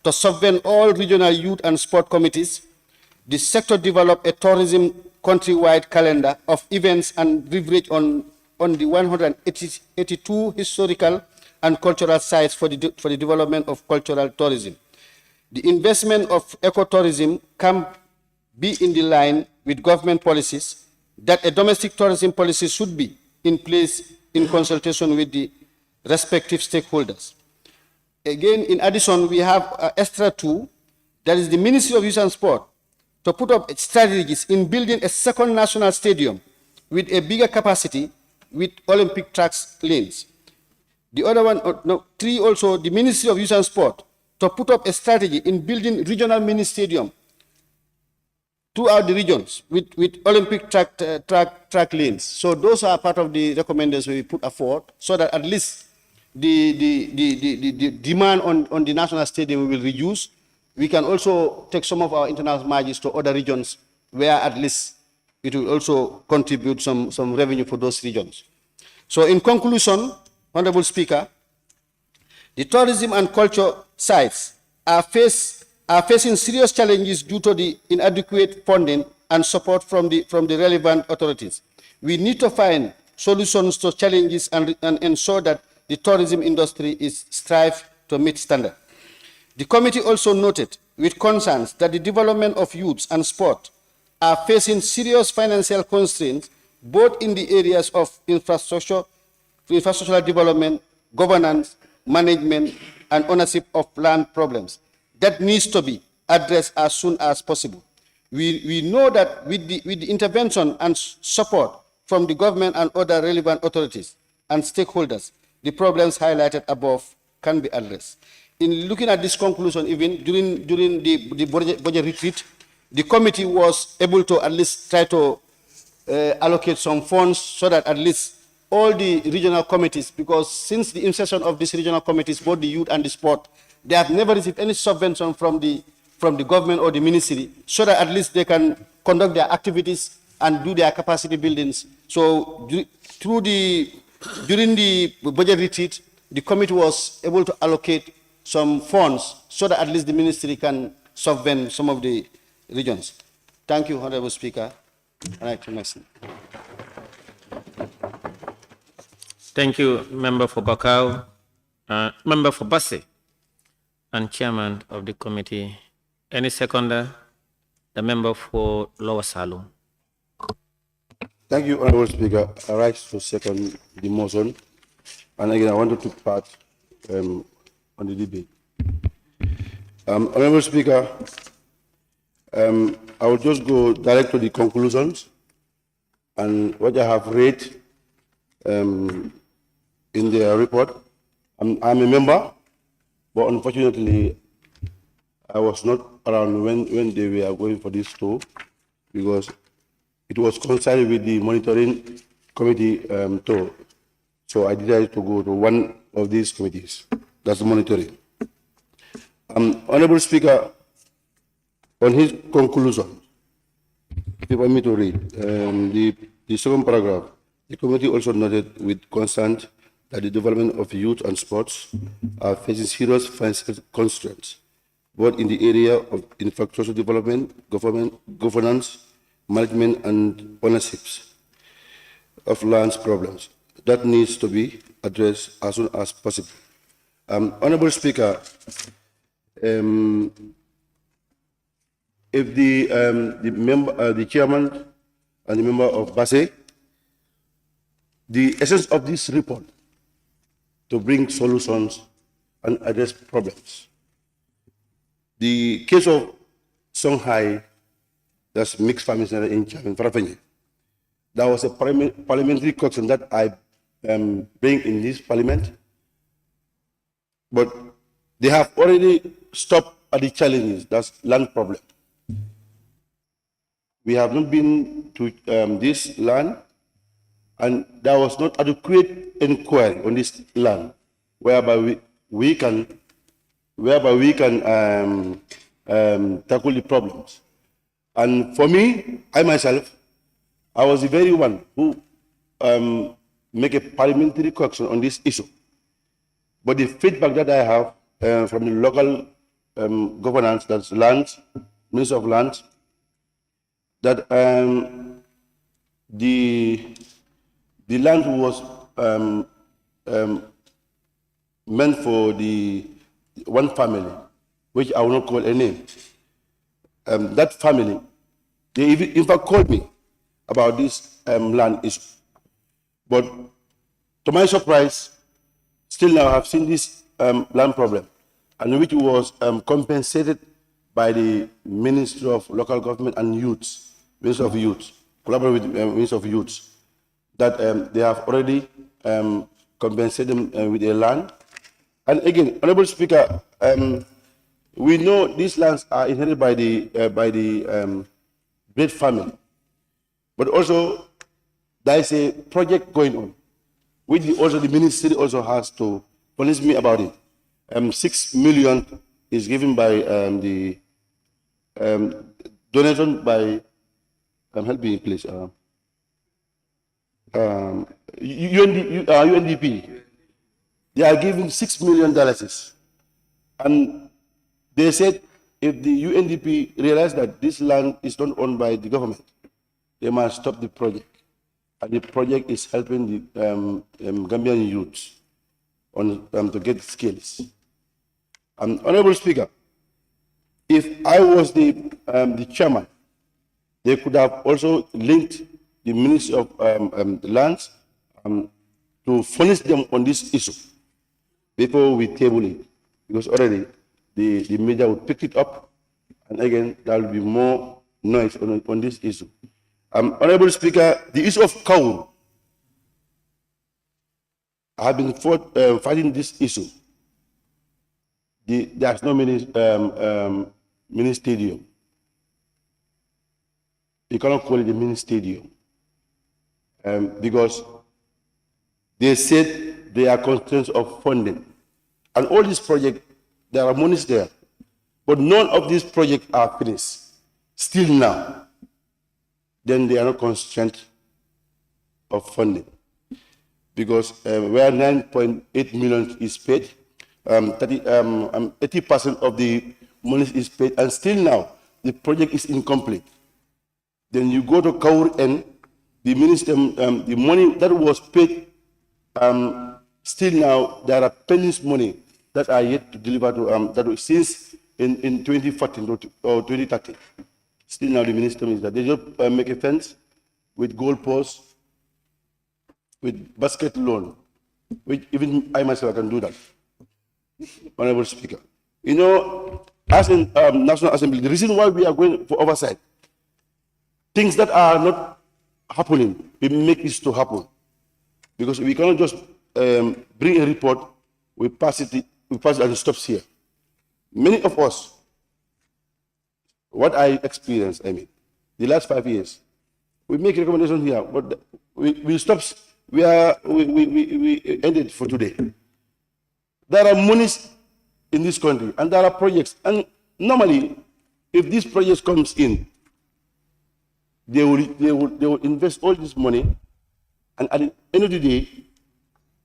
to subvent all regional youth and sport committees. The sector developed a tourism countrywide calendar of events and leverage on the 182 historical and cultural sites for the development of cultural tourism. The investment of ecotourism can be in the line with government policies that a domestic tourism policy should be in place in consultation with the respective stakeholders. Again, in addition, we have extra 2, that is the Ministry of Youth and Sport, to put up strategies in building a second national stadium with a bigger capacity with Olympic tracks lanes. The other one, 3 also, the Ministry of Youth and Sport, to put up a strategy in building regional mini stadium throughout the regions with Olympic track lanes. So those are part of the recommendations we put forward, so that at least the demand on the national stadium will reduce. We can also take some of our international matches to other regions where at least it will also contribute some revenue for those regions. So in conclusion, Honorable Speaker, the tourism and culture sites are facing serious challenges due to the inadequate funding and support from the relevant authorities. We need to find solutions to challenges and ensure that the tourism industry is strive to meet standard. The committee also noted with concerns that the development of youth and sport are facing serious financial constraints, both in the areas of infrastructural development, governance, management, and ownership of land problems. That needs to be addressed as soon as possible. We know that with the intervention and support from the government and other relevant authorities and stakeholders, the problems highlighted above can be addressed. In looking at this conclusion, even during the budget retreat, the committee was able to at least try to allocate some funds so that at least all the regional committees, because since the inception of these regional committees, both the youth and the sport, they have never received any subvention from the from the government or the ministry, so that at least they can conduct their activities and do their capacity buildings. So during the budget retreat, the committee was able to allocate some funds so that at least the ministry can subvent some of the regions. Thank you, Honorable Speaker. And I turn my seat. Thank you, Member for Bakau, Member for Basse, and Chairman of the committee. Any seconder? The member for Lower Salum. Thank you, Honorable Speaker. I rise to second the motion. And again, I want to take part on the debate. Honorable Speaker, I will just go direct to the conclusions and what I have read in the report. I'm a member, but unfortunately, I was not around when they were going for this tour because it was coincided with the monitoring committee tour. So I decided to go to one of these committees. That's the monitoring. Honorable Speaker, on his conclusion, if you want me to read, the second paragraph, the committee also noted with concern that the development of youth and sports are facing serious financial constraints, both in the area of infrastructure development, governance, management, and ownerships of lands problems. That needs to be addressed as soon as possible. Honorable Speaker, if the chairman and the member of Basse, the essence of this report to bring solutions and address problems. The case of Songhai, that's mixed families in Farafenye, that was a parliamentary question that I bring in this parliament, but they have already stopped at the challenges, that's land problem. We have not been to this land, and there was not adequate inquiry on this land, whereby we can tackle the problems. And for me, I myself, I was the very one who make a parliamentary question on this issue. But the feedback that I have from the local governance, that's land, Minister of Land, that the land was meant for the one family, which I will not call a name. That family, they in fact called me about this land issue. But to my surprise, still now I've seen this land problem, and which was compensated by the Ministry of Local Government and Youth, Ministry of Youth, collaborating with Ministry of Youth, that they have already compensated them with a land. And again, Honorable Speaker, we know these lands are inherited by the great family, but also there is a project going on, which also the ministry also has to police me about it. 6 million is given by the donation by help me please UNDP. They are giving $6 million, and they said if the UNDP realize that this land is not owned by the government, they must stop the project. And the project is helping the Gambian youth on to get skills. Honorable Speaker, if I was the chairman, they could have also linked the Ministry of Lands to furnish them on this issue before we table it, because already the media would pick it up, and again there will be more noise on this issue. Honorable Speaker, the issue of Kaur, I have been fighting this issue. There's no mini stadium. You cannot call it a mini stadium because they said there are constraints of funding. And all these projects, there are monies there, but none of these projects are finished. Still now, then they are not constrained of funding. Because where 9.8 million is paid, 80% of the money is paid, and still now, the project is incomplete. Then you go to Kaur and the minister, the money that was paid, still now there are pending money that are yet to deliver to that was since in 2014 or 2013. Still now the minister is that they just make a fence with goal posts, with basket loan, which even I myself can do that. Honorable Speaker, you know, as in National Assembly, the reason why we are going for oversight, things that are not happening, we make this to happen. Because we cannot just bring a report, we pass it and it stops here. Many of us, what I experienced, the last 5 years, we make recommendations here, but we stop, we ended for today. There are monies in this country, and there are projects, and normally, if these projects comes in, they will invest all this money, and at the end of the day,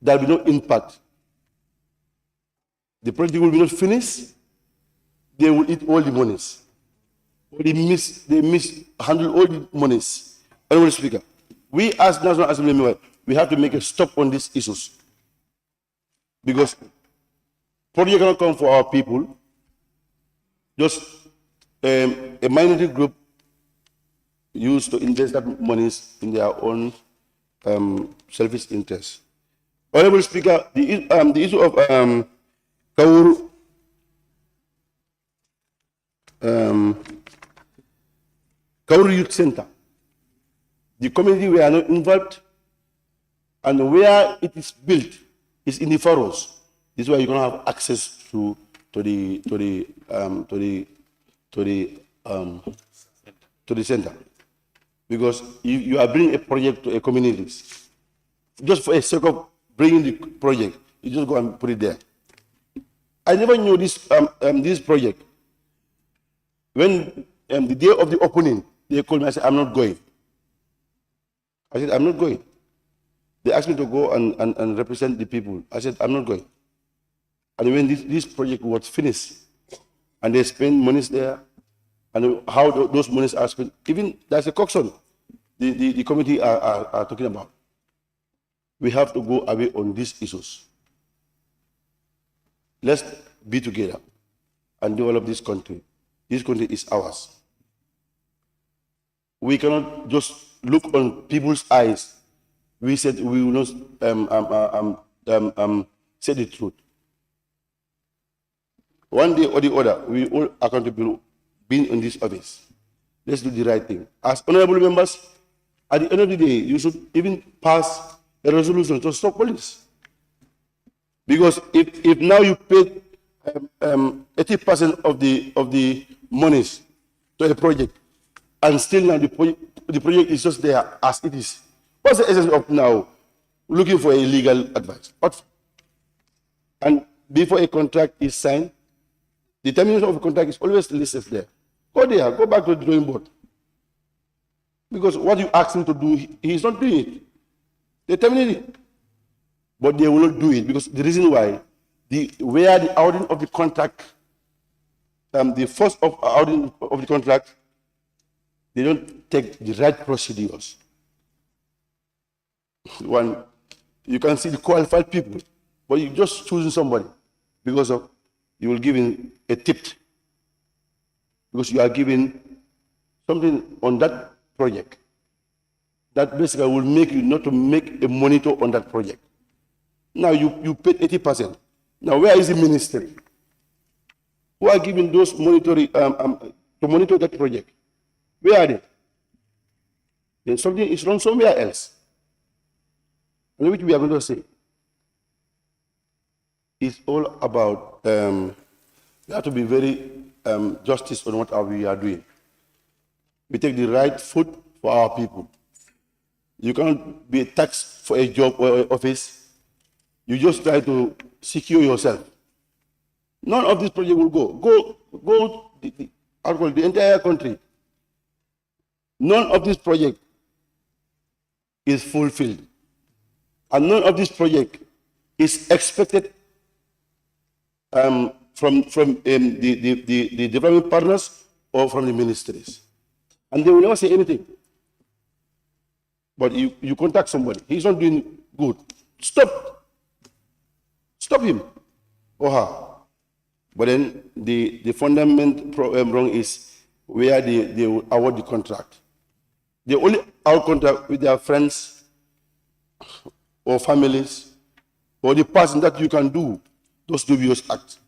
there will be no impact. The project will be not finished. They will eat all the monies. Or they mishandle all the monies. Honorable Speaker, we as National Assembly members, we have to make a stop on these issues. Because project cannot come for our people. Just a minority group used to invest that monies in their own selfish interests. Honorable Speaker, the issue of Kaur Youth Center, the community were not involved, and where it is built is in the furrows. This is why you can have access to the center, because you are bringing a project to a community. Just for a sake of bringing the project, you just go and put it there. I never knew this this project. When the day of the opening, they called me. I said, "I'm not going." I said, "I'm not going." They asked me to go and represent the people. I said, "I'm not going." And when this project was finished, and they spend monies there, and how those monies are spent, even there's a coxon the committee are talking about. We have to go away on these issues. Let's be together and develop this country. This country is ours. We cannot just look on people's eyes. We said we will not say the truth. One day or the other, we all accountable being in this office. Let's do the right thing. As honorable members, at the end of the day, you should even pass a resolution to stop police. Because if now you pay 80% of the monies to a project, and still now the project is just there as it is, what's the essence of now looking for a legal advice? What? And before a contract is signed, the termination of a contract is always listed there. Go there, go back to the drawing board. Because what you ask him to do, he is not doing it. They terminate it. But they will not do it because the reason why, where the outing of the contract, the first of outing of the contract, they don't take the right procedures. One, you can see the qualified people, but you just choosing somebody because of you will give him a tip, because you are giving something on that project that basically will make you not to make a monitor on that project. Now you paid 80%. Now where is the ministry? Who are giving those monitoring to monitor that project? Where are they? Then something is wrong somewhere else. And which we are going to say. It's all about we have to be very justice on what we are doing. We take the right food for our people. You cannot be taxed for a job or an office. You just try to secure yourself. None of this project will go. go the entire country. None of this project is fulfilled. And none of this project is expected from the development partners or from the ministries. And they will never say anything. But you contact somebody, he's not doing good. Stop him or her. But then the fundamental wrong is where they award the contract. They only award contract with their friends or families or the person that you can do those dubious acts.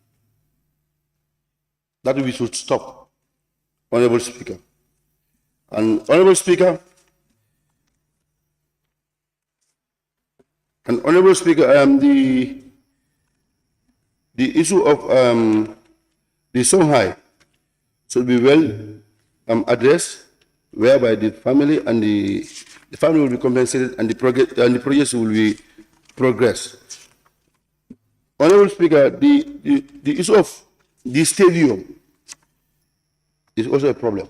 That we should stop, Honorable Speaker. And Honorable Speaker, the issue of the Songhai should be well addressed, whereby the family and the family will be compensated and the project will be progress. Honorable Speaker, the issue of the stadium is also a problem.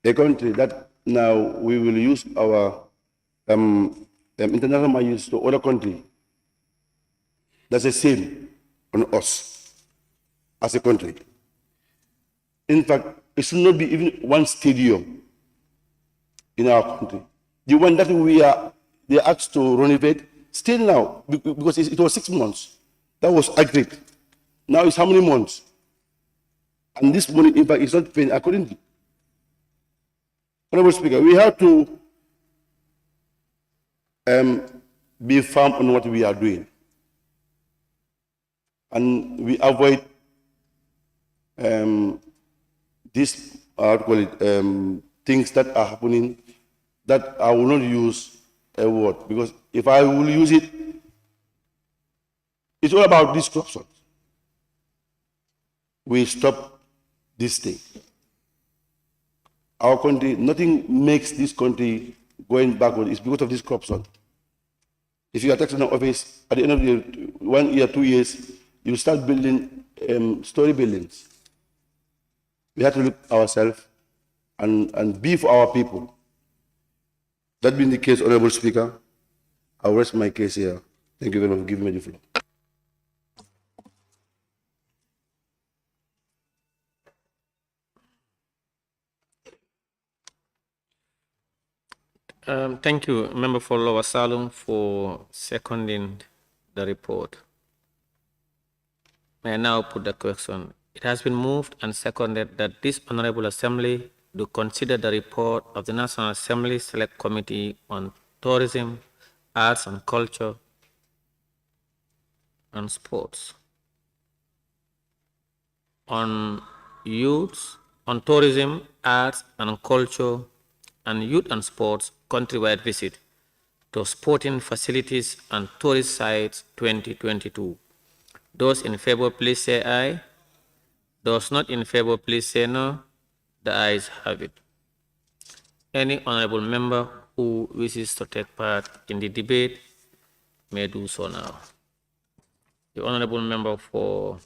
A country that now we will use our international matches to other countries. That's the same on us as a country. In fact, it should not be even one stadium in our country. The one that they asked to renovate, still now, because it was 6 months. That was agreed. Now it's how many months? And this money, in fact, is not paid accordingly. Honorable Speaker, we have to be firm on what we are doing. And we avoid these, things that are happening that I will not use a word, because if I will use it, it's all about this corruption. We stop this thing. Our country, nothing makes this country going backward. It's because of this corruption. If you are taking an office, at the end of the 1 year, 2 years, you start building story buildings. We have to look ourselves and be for our people. That being the case, Honorable Speaker, I'll rest my case here. Thank you very much for giving me the floor. Thank you, Member for Lower Salum, for seconding the report. May I now put the question. It has been moved and seconded that this Honorable Assembly do consider the report of the National Assembly Select Committee on Tourism, Arts and Culture, and Sports, on youth, on tourism, arts and culture, and youth and sports countrywide visit to sporting facilities and tourist sites 2022. Those in favor, please say aye. Those not in favor, please say no. The ayes have it. Any honorable member who wishes to take part in the debate may do so now. The honorable member for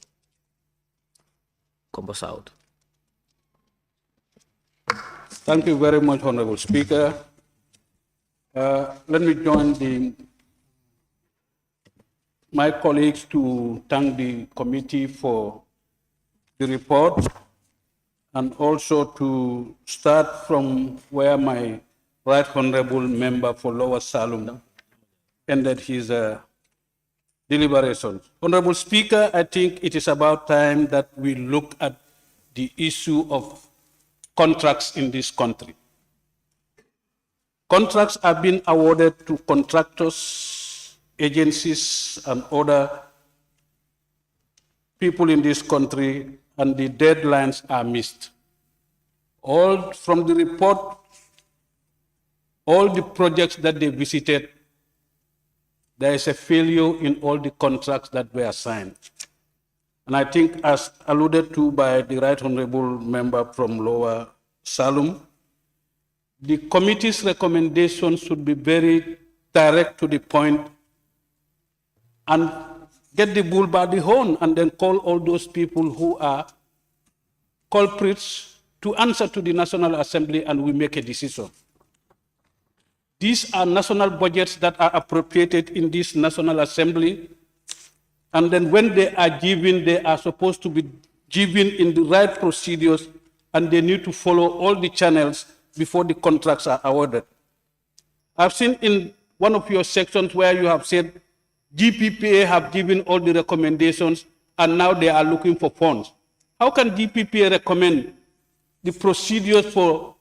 Combo South. Thank you very much, Honorable Speaker. Let me join my colleagues to thank the committee for the report, and also to start from where my right honorable member for Lower Salum ended his deliberations. Honorable Speaker, I think it is about time that we look at the issue of contracts in this country. Contracts have been awarded to contractors, agencies, and other people in this country, and the deadlines are missed. All from the report, all the projects that they visited, there is a failure in all the contracts that were signed. And I think, as alluded to by the right honorable member from Lower Salum, the committee's recommendations should be very direct to the point and get the bull by the horn and then call all those people who are culprits to answer to the National Assembly and we make a decision. These are national budgets that are appropriated in this National Assembly, and then when they are given, they are supposed to be given in the right procedures, and they need to follow all the channels before the contracts are awarded. I've seen in one of your sections where you have said GPPA have given all the recommendations and now they are looking for funds. How can GPPA recommend the procedures for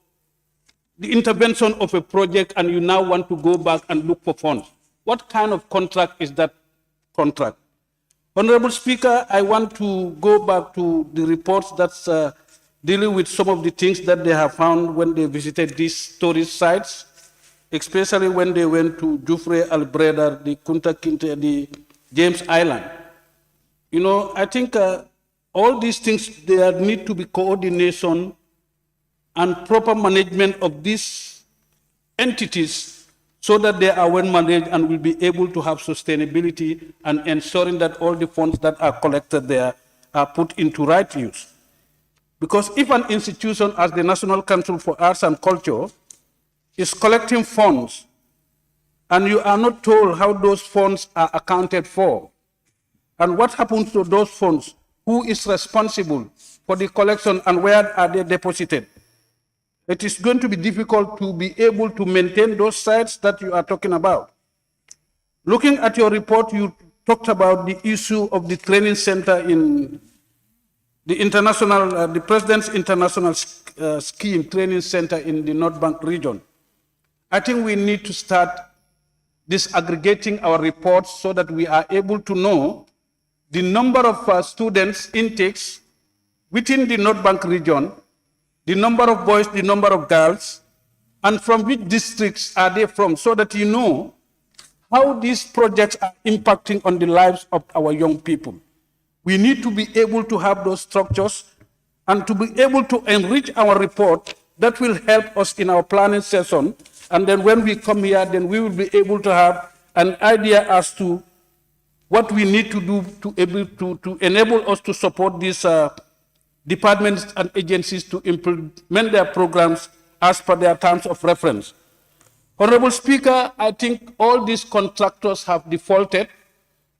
the intervention of a project and you now want to go back and look for funds? What kind of contract is that contract? Honorable Speaker, I want to go back to the reports that's dealing with some of the things that they have found when they visited these tourist sites, especially when they went to Jufre, Albreda, the Kunta Kinte, the James Island. You know, I think all these things, there need to be coordination and proper management of these entities so that they are well managed and will be able to have sustainability and ensuring that all the funds that are collected there are put into right use. Because if an institution as the National Council for Arts and Culture is collecting funds and you are not told how those funds are accounted for, and what happens to those funds, who is responsible for the collection and where are they deposited, it is going to be difficult to be able to maintain those sites that you are talking about. Looking at your report, you talked about the issue of the training center in the international, the President's International Scheme Training Center in the North Bank region. I think we need to start disaggregating our reports so that we are able to know the number of students intakes within the North Bank region, the number of boys, the number of girls, and from which districts are they from, so that you know how these projects are impacting on the lives of our young people. We need to be able to have those structures and to be able to enrich our report that will help us in our planning session. And then when we come here, then we will be able to have an idea as to what we need to do to enable us to support these departments and agencies to implement their programs as per their terms of reference. Honorable Speaker, I think all these contractors have defaulted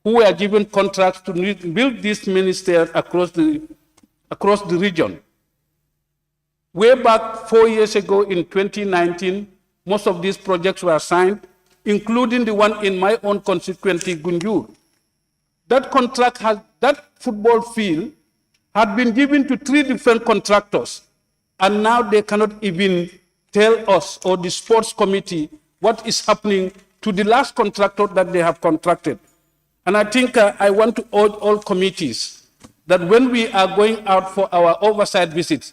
who were given contracts to build this ministry across the region. Way back 4 years ago in 2019, most of these projects were signed, including the one in my own constituency, Gunjur. That contract that football field had been given to 3 different contractors, and now they cannot even tell us or the sports committee what is happening to the last contractor that they have contracted. And I think I want to urge all committees that when we are going out for our oversight visits,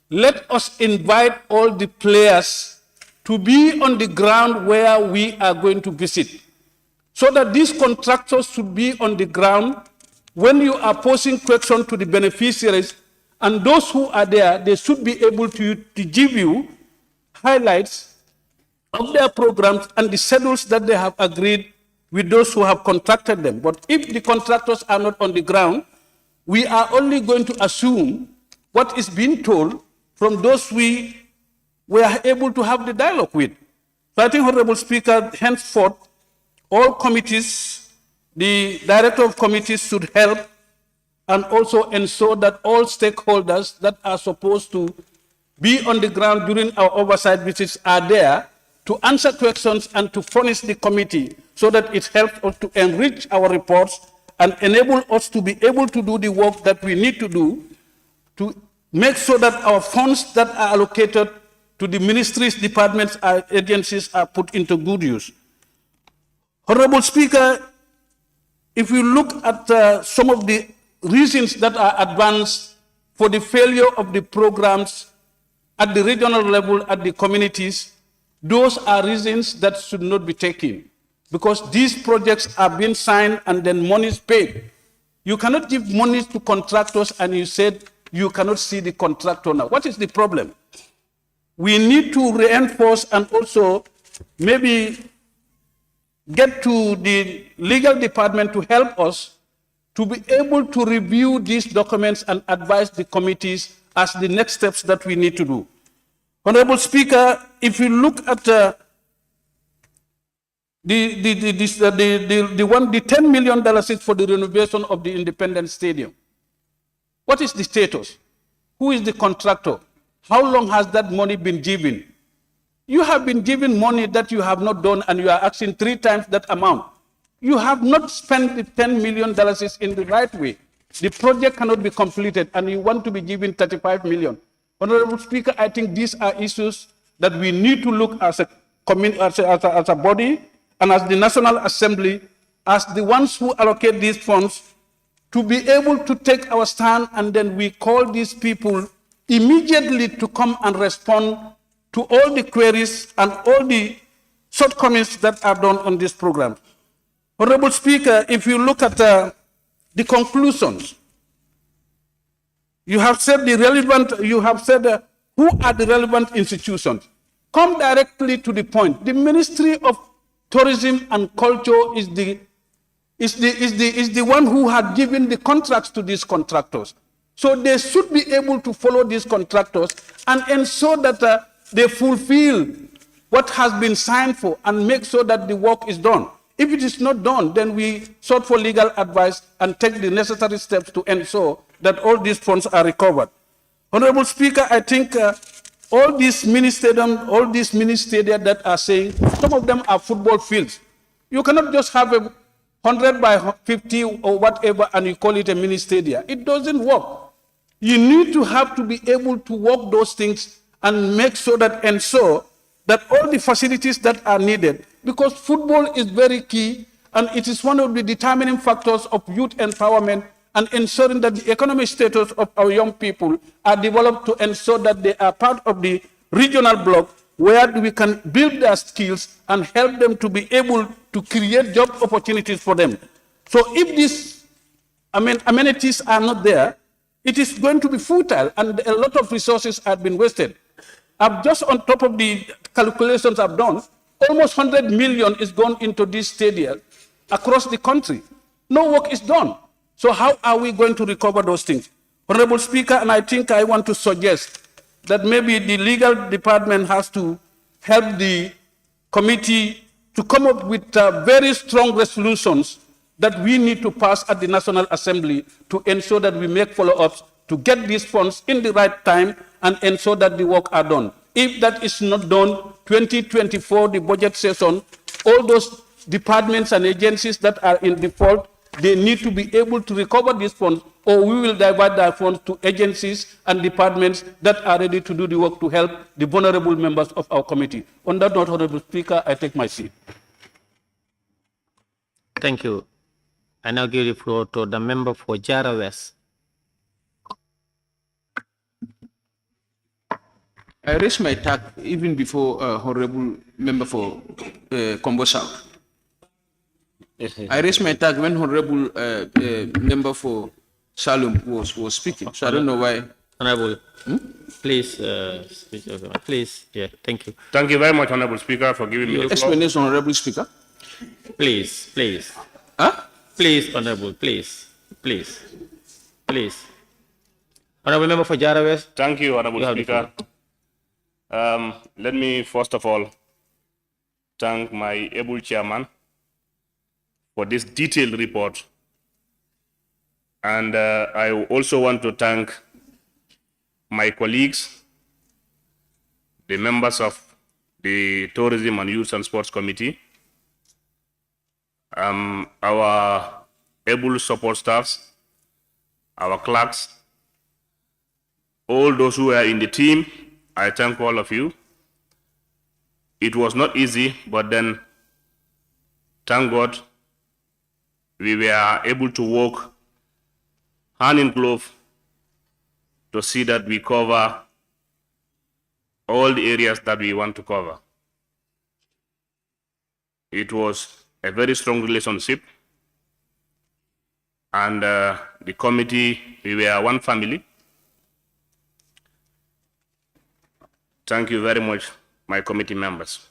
let us invite all the players to be on the ground where we are going to visit, so that these contractors should be on the ground when you are posing questions to the beneficiaries, and those who are there, they should be able to give you highlights of their programs and the schedules that they have agreed with those who have contracted them. But if the contractors are not on the ground, we are only going to assume what is being told from those we were able to have the dialogue with. So I think, Honorable Speaker, henceforth, all committees, the director of committees should help and also ensure that all stakeholders that are supposed to be on the ground during our oversight visits are there to answer questions and to furnish the committee so that it helps us to enrich our reports and enable us to be able to do the work that we need to do to make sure that our funds that are allocated to the ministries, departments, and agencies are put into good use. Honorable Speaker, if you look at some of the reasons that are advanced for the failure of the programs at the regional level, at the communities, those are reasons that should not be taken, because these projects are being signed and then money is paid. You cannot give money to contractors and you said you cannot see the contractor now. What is the problem? We need to reinforce and also maybe get to the legal department to help us to be able to review these documents and advise the committees as the next steps that we need to do. Honorable Speaker, if you look at the $10 million is for the renovation of the Independence Stadium. What is the status? Who is the contractor? How long has that money been given? You have been given money that you have not done, and you are asking 3 times that amount. You have not spent the $10 million in the right way. The project cannot be completed, and you want to be given $35 million. Honorable Speaker, I think these are issues that we need to look as a body and as the National Assembly, as the ones who allocate these funds, to be able to take our stand, and then we call these people immediately to come and respond to all the queries and all the shortcomings that are done on this program. Honorable Speaker, if you look at the conclusions, you have said who are the relevant institutions. Come directly to the point. The Ministry of Tourism and Culture is the one who had given the contracts to these contractors. So they should be able to follow these contractors and ensure that they fulfill what has been signed for and make sure that the work is done. If it is not done, then we sought for legal advice and take the necessary steps to ensure that all these funds are recovered. Honorable Speaker, I think all these ministerial that are saying, some of them are football fields. You cannot just have a 100 by 50 or whatever and you call it a ministerial. It doesn't work. You need to be able to work those things and make sure that, ensure that all the facilities that are needed, because football is very key and it is one of the determining factors of youth empowerment and ensuring that the economic status of our young people are developed to ensure that they are part of the regional bloc where we can build their skills and help them to be able to create job opportunities for them. So if these amenities are not there, it is going to be futile and a lot of resources have been wasted. I've just on top of the calculations I've done, almost 100 million is gone into this stadium across the country. No work is done. So how are we going to recover those things? Honorable Speaker, and I think I want to suggest that maybe the legal department has to help the committee to come up with very strong resolutions that we need to pass at the National Assembly to ensure that we make follow-ups to get these funds in the right time and ensure that the work are done. If that is not done, 2024, the budget session, all those departments and agencies that are in default, they need to be able to recover these funds, or we will divert their funds to agencies and departments that are ready to do the work to help the vulnerable members of our committee. On that note, Honorable Speaker, I take my seat. Thank you. I now give the floor to the member for Jara West. I raised my tag even before Honorable Member for Combo South. I raised my tag when Honorable Member for Salum was speaking, so I don't know why. Honorable, please, please, yeah, thank you. Thank you very much, Honorable Speaker, for giving me the floor. Explanation, Honorable Speaker. Please, please. Huh? Please, Honorable, please, please, please. Honorable Member for Jara West. Thank you, Honorable Speaker. Let me first of all thank my able chairman for this detailed report. And I also want to thank my colleagues, the members of the Tourism and Youth and Sports Committee, our able support staffs, our clerks, all those who are in the team. I thank all of you. It was not easy, but then, thank God, we were able to work hand in glove to see that we cover all the areas that we want to cover. It was a very strong relationship, and the committee, we were one family. Thank you very much, my committee members.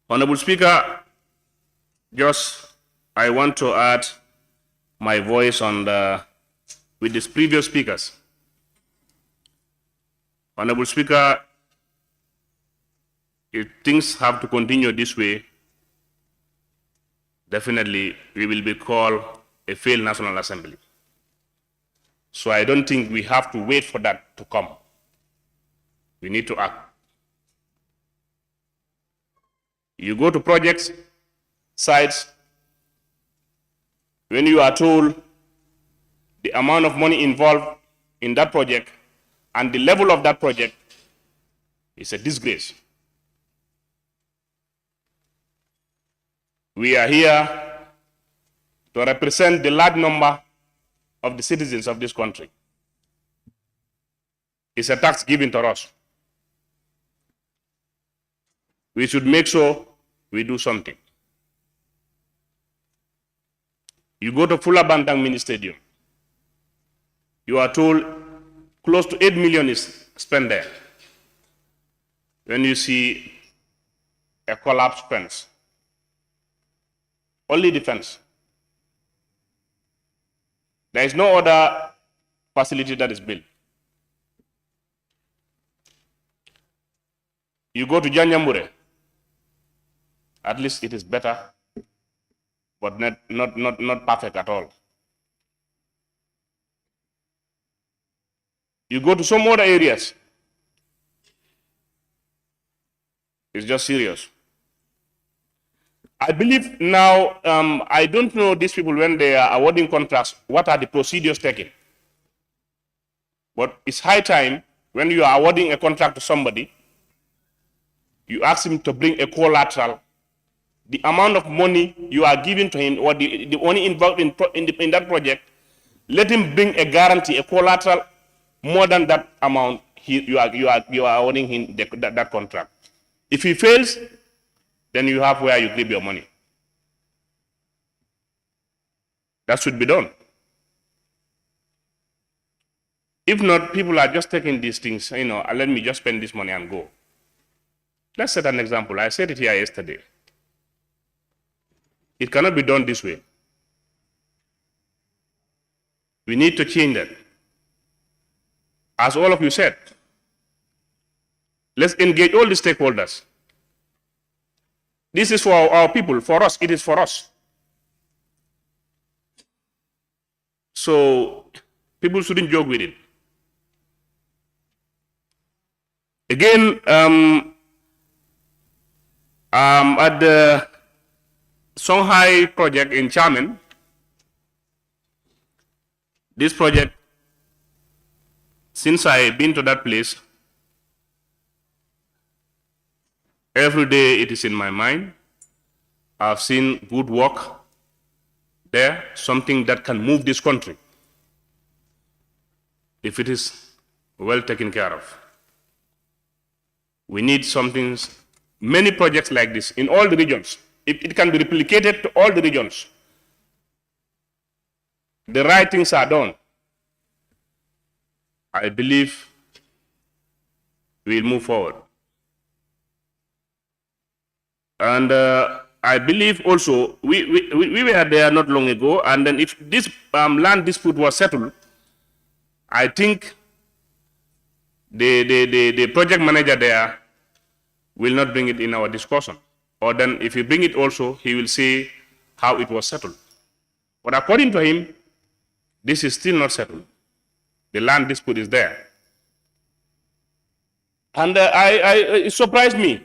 Honorable Speaker, just I want to add my voice with the previous speakers. Honorable Speaker, if things have to continue this way, definitely we will be called a failed National Assembly. So I don't think we have to wait for that to come. We need to act. You go to projects, sites, when you are told the amount of money involved in that project and the level of that project, it's a disgrace. We are here to represent the large number of the citizens of this country. It's a tax given to us. We should make sure we do something. You go to Fula Bantang Mini Stadium, you are told close to 8 million is spent there. When you see a collapsed fence, only the fence. There is no other facility that is built. You go to Janyamure, at least it is better, but not perfect at all. You go to some other areas, it's just serious. I believe now, I don't know these people when they are awarding contracts, what are the procedures taken? But it's high time when you are awarding a contract to somebody, you ask him to bring a collateral. The amount of money you are giving to him or the money involved in that project, let him bring a guarantee, a collateral more than that amount you are awarding him that contract. If he fails, then you have where you keep your money. That should be done. If not, people are just taking these things, let me just spend this money and go. Let's set an example. I said it here yesterday. It cannot be done this way. We need to change that. As all of you said, let's engage all the stakeholders. This is for our people, for us, it is for us. So people shouldn't joke with it. Again, at the Songhai project in Xiamen, this project, since I've been to that place, every day it is in my mind. I've seen good work there, something that can move this country if it is well taken care of. We need many projects like this in all the regions. If it can be replicated to all the regions, the right things are done, I believe we'll move forward. And I believe also, we were there not long ago, and then if this land dispute was settled, I think the project manager there will not bring it in our discussion. Or then if he bring it also, he will say how it was settled. But according to him, this is still not settled. The land dispute is there. And it surprised me.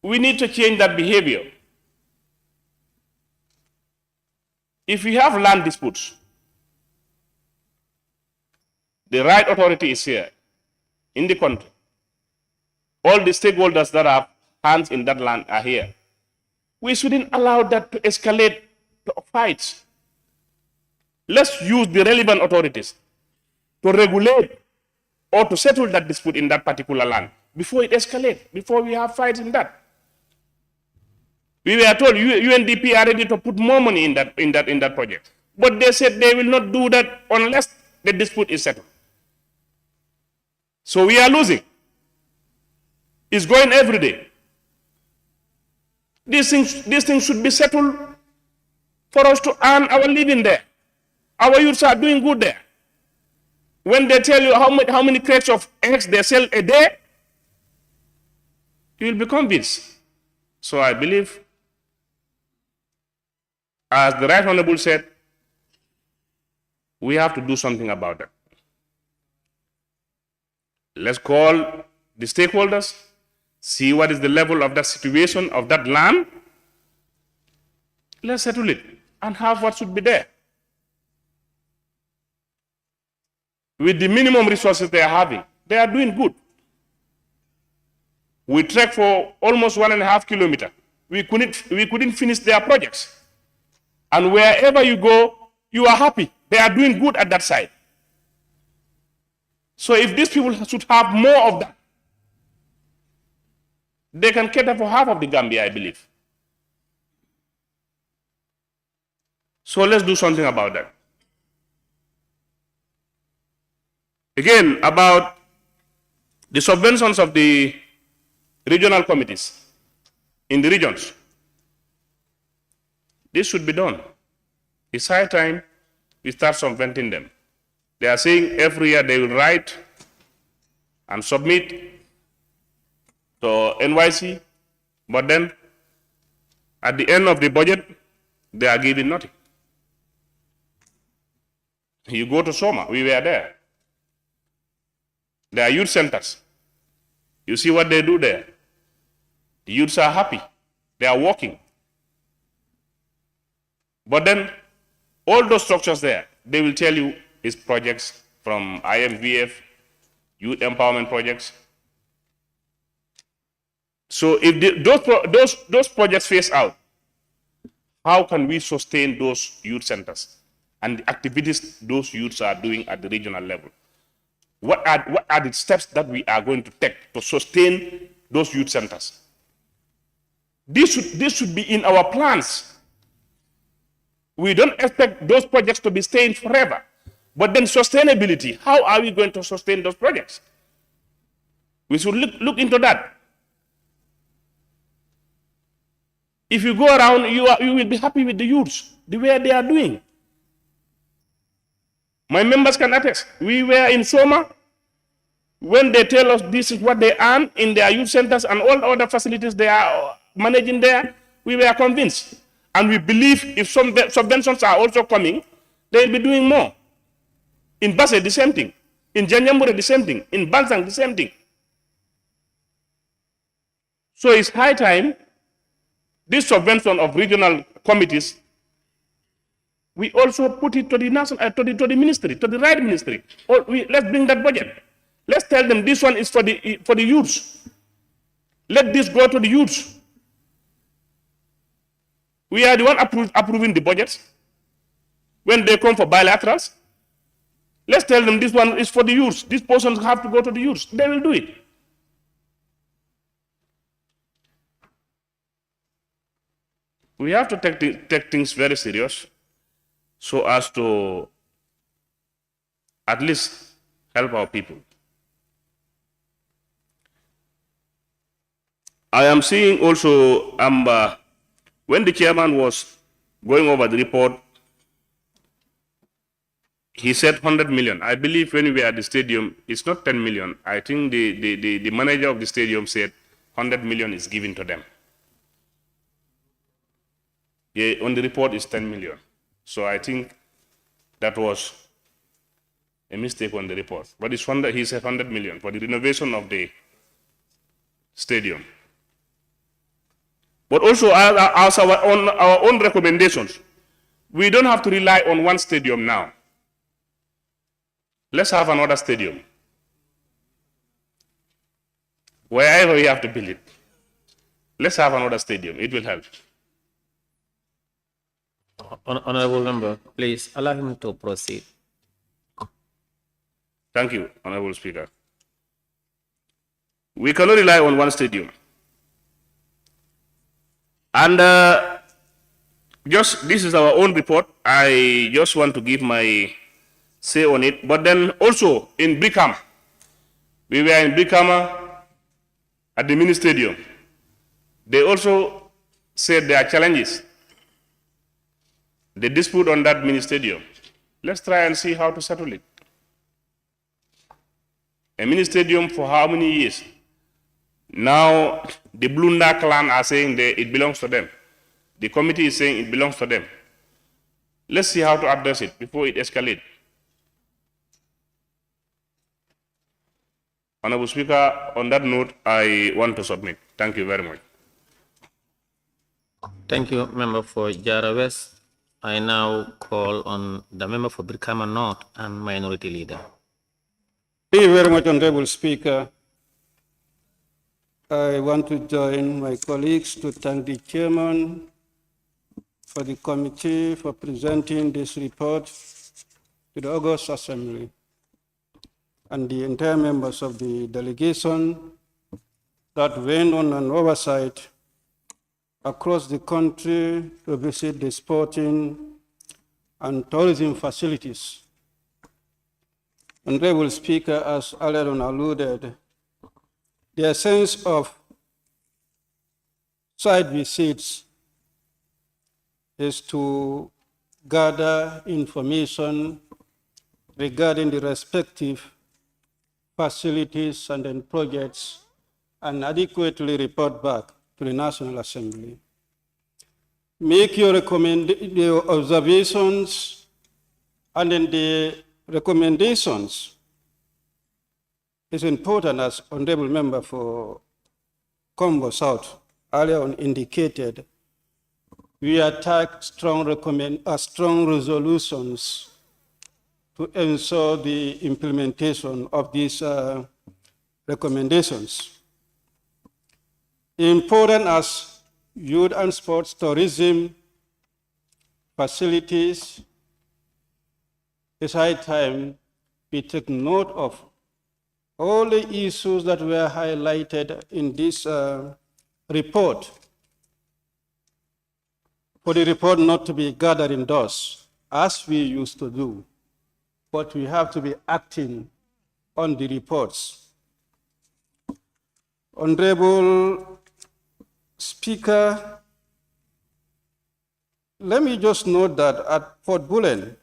We need to change that behavior. If we have land disputes, the right authority is here in the country. All the stakeholders that have hands in that land are here. We shouldn't allow that to escalate to fights. Let's use the relevant authorities to regulate or to settle that dispute in that particular land before it escalates, before we have fights in that. We were told UNDP are ready to put more money in that project. But they said they will not do that unless the dispute is settled. So we are losing. It's going every day. These things should be settled for us to earn our living there. Our youths are doing good there. When they tell you how many crates of eggs they sell a day, you will be convinced. So I believe, as the Right Honorable said, we have to do something about that. Let's call the stakeholders, see what is the level of that situation of that land. Let's settle it and have what should be there. With the minimum resources they are having, they are doing good. We trekked for almost 1.5 kilometers. We couldn't finish their projects. And wherever you go, you are happy. They are doing good at that side. So if these people should have more of that, they can cater for half of the Gambia, I believe. So let's do something about that. Again, about the subventions of the regional committees in the regions. This should be done. It's high time we start subventing them. They are saying every year they will write and submit to NYC, but then at the end of the budget, they are giving nothing. You go to Soma, we were there. There are youth centers. You see what they do there. The youths are happy. They are working. But then, all those structures there, they will tell you it's projects from IMVF, youth empowerment projects. So if those projects phase out, how can we sustain those youth centers and the activities those youths are doing at the regional level? What are the steps that we are going to take to sustain those youth centers? This should be in our plans. We don't expect those projects to be staying forever. But then sustainability, how are we going to sustain those projects? We should look into that. If you go around, you will be happy with the youths, the way they are doing. My members can attest. We were in Soma. When they tell us this is what they earn in their youth centers and all other facilities they are managing there, we were convinced. And we believe if some subventions are also coming, they will be doing more. In Basse, the same thing. In Janjambure, the same thing. In Bansang, the same thing. So it's high time this subvention of regional committees, we also put it to the national, to the ministry, to the right ministry. Or let's bring that budget. Let's tell them this one is for the youths. Let this go to the youths. We are the one approving the budgets. When they come for bilaterals, let's tell them this one is for the youths. These portions have to go to the youths. They will do it. We have to take things very serious so as to at least help our people. I am seeing also, when the chairman was going over the report, he said 100 million. I believe when we were at the stadium, it's not 10 million. I think the manager of the stadium said 100 million is given to them. Yeah, on the report is 10 million. So I think that was a mistake on the report. But it's he said 100 million for the renovation of the stadium. But also as our own recommendations, we don't have to rely on one stadium now. Let's have another stadium. Wherever we have to build it, let's have another stadium. It will help. Honorable member, please allow him to proceed. Thank you, Honorable Speaker. We cannot rely on one stadium. And this is our own report. I just want to give my say on it. But then also in Brikama, we were in Brikama at the mini stadium. They also said there are challenges. the dispute on that mini stadium. Let's try and see how to settle it. A mini stadium for how many years? Now, the Blunda clan are saying that it belongs to them. The committee is saying it belongs to them. Let's see how to address it before it escalates. Honorable Speaker, on that note, I want to submit. Thank you very much. Thank you, member for Jara West. I now call on the member for Brikama North and Minority Leader. Thank you very much, Honorable Speaker. I want to join my colleagues to thank the chairman for the committee for presenting this report to the August Assembly and the entire members of the delegation that went on an oversight across the country to visit the sporting and tourism facilities. Honorable Speaker, as earlier on alluded, the essence of site visits is to gather information regarding the respective facilities and then projects and adequately report back to the National Assembly. Make your observations and then the recommendations is important, as Honorable Member for Combo South earlier on indicated. We attack strong resolutions to ensure the implementation of these recommendations. Important as youth and sports tourism facilities, it's high time we take note of all the issues that were highlighted in this report. For the report not to be gathered indoors, as we used to do, but we have to be acting on the reports. Honorable Speaker, let me just note that at Fort Bullen,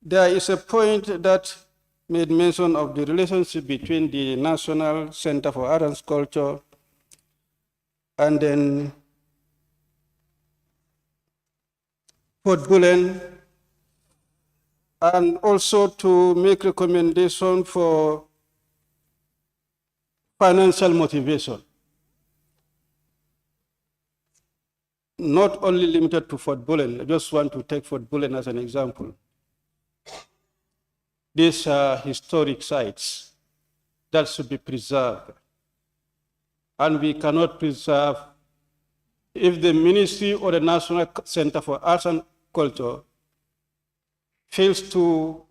there is a point that made mention of the relationship between the National Center for Art and Culture and then Fort Bullen, and also to make recommendation for financial motivation, not only limited to Fort Bullen. I just want to take Fort Bullen as an example. These are historic sites that should be preserved. And we cannot preserve if the Ministry or the National Center for Arts and Culture fails to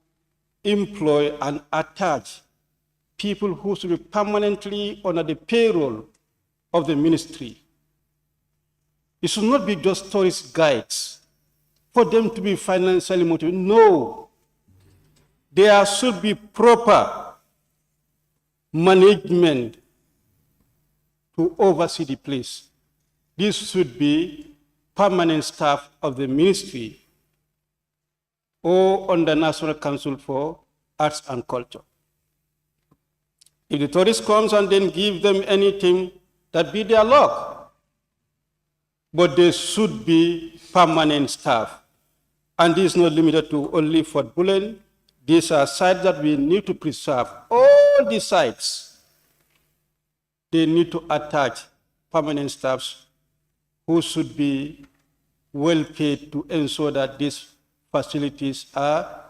employ and attach people who should be permanently under the payroll of the ministry. It should not be just tourist guides for them to be financially motivated. No. There should be proper management to oversee the place. This should be permanent staff of the ministry or on the National Council for Arts and Culture. If the tourist comes and then give them anything, that be their luck. But there should be permanent staff. And this is not limited to only Fort Bullen. These are sites that we need to preserve. All the sites, they need to attach permanent staffs who should be well paid to ensure that these facilities are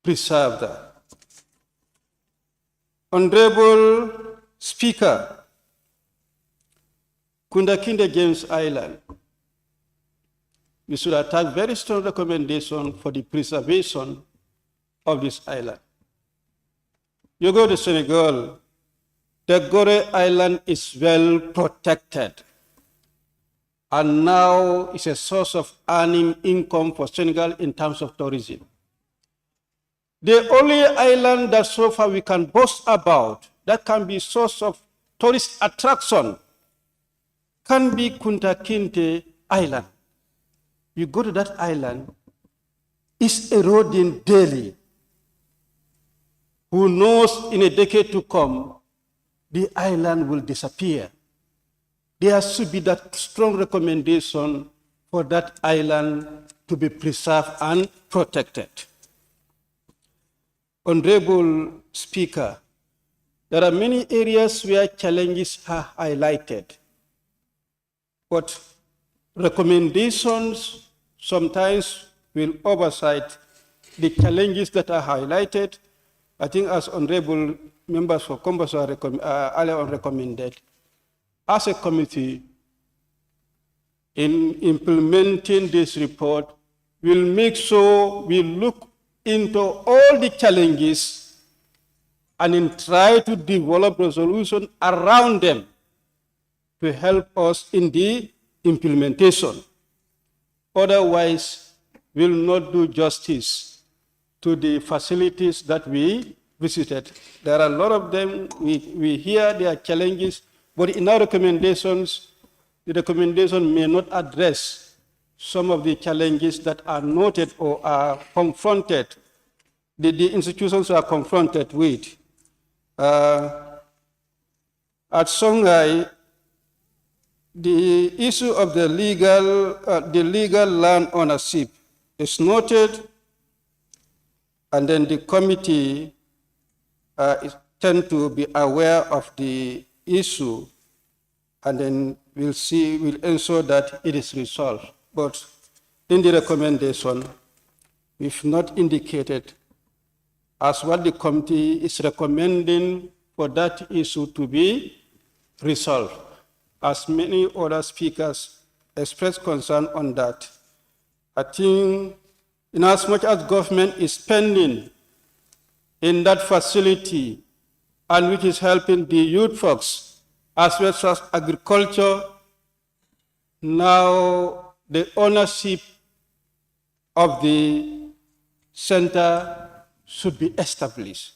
preserved. Honorable Speaker, Kundakinde James Island, we should attach very strong recommendation for the preservation of this island. You go to Senegal, the Gore Island is well protected and now is a source of earning income for Senegal in terms of tourism. The only island that so far we can boast about that can be source of tourist attraction can be Kunta Kinte Island. you go to that island, is eroding daily. Who knows in a decade to come, the island will disappear. There should be that strong recommendation for that island to be preserved and protected. Honorable Speaker, there are many areas where challenges are highlighted, but recommendations sometimes will oversight the challenges that are highlighted. I think as honorable members for Combosa earlier on recommended, as a committee, in implementing this report, we'll make sure we look into all the challenges and then try to develop resolution around them to help us in the implementation. Otherwise, we'll not do justice to the facilities that we visited. There are a lot of them. We hear their challenges, but in our recommendations, the recommendation may not address some of the challenges that are noted or are confronted, the institutions are confronted with. At Songhai, the issue of the legal land ownership is noted, and then the committee tend to be aware of the issue, and then we'll ensure that it is resolved. But in the recommendation, we've not indicated as what the committee is recommending for that issue to be resolved. As many other speakers expressed concern on that, I think in as much as government is spending in that facility and which is helping the youth folks as well as agriculture, now the ownership of the center should be established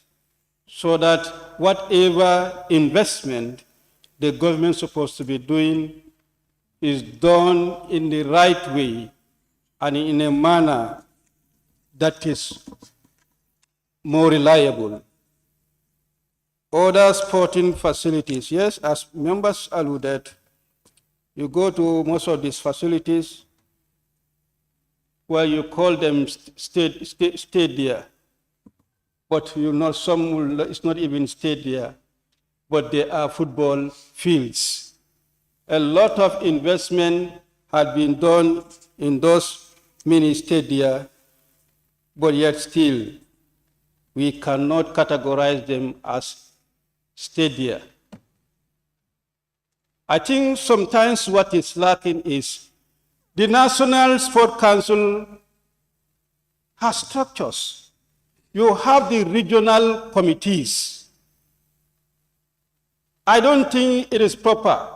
so that whatever investment the government is supposed to be doing is done in the right way and in a manner that is more reliable. Other sporting facilities, yes, as members alluded, you go to most of these facilities where you call them stadia, but you know some will, it's not even stadia, but they are football fields. A lot of investment had been done in those mini stadia, but yet still we cannot categorize them as stadia. I think sometimes what is lacking is the National Sport Council has structures. You have the regional committees. I don't think it is proper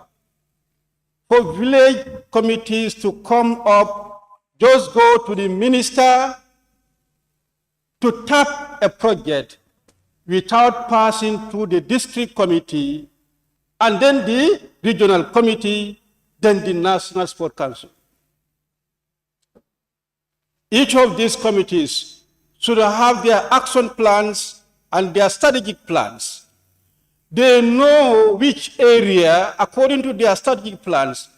for village committees to come up, just go to the minister to tap a project without passing through the district committee, and then the regional committee, then the National Sport Council. Each of these committees should have their action plans and their strategic plans. They know which area, according to their strategic plans,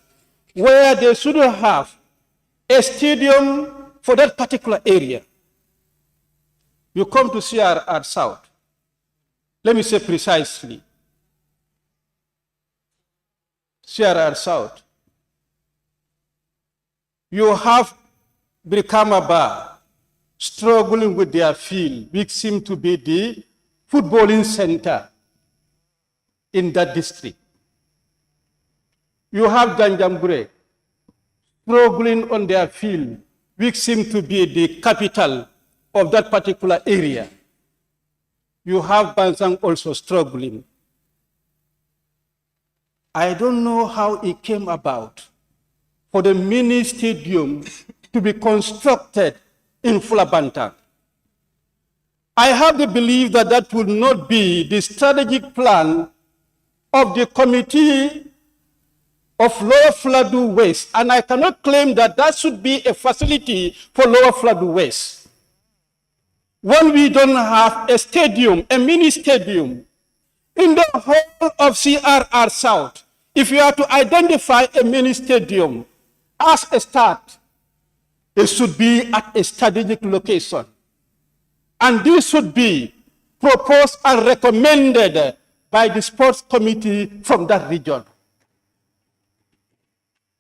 where they should have a stadium for that particular area. You come to CRR South. Let me say precisely. CRR South. You have Brikama Bar struggling with their field, which seem to be the footballing center in that district. You have Ganjambure struggling on their field, which seem to be the capital of that particular area. You have Bansang also struggling. I don't know how it came about for the mini stadium to be constructed in Fulabantang. I have the belief that that would not be the strategic plan of the committee of Lower Fladu West, and I cannot claim that that should be a facility for Lower Fladu West. When we don't have a stadium, a mini stadium, in the whole of CRR South, if you are to identify a mini stadium as a start, it should be at a strategic location. And this should be proposed and recommended by the sports committee from that region.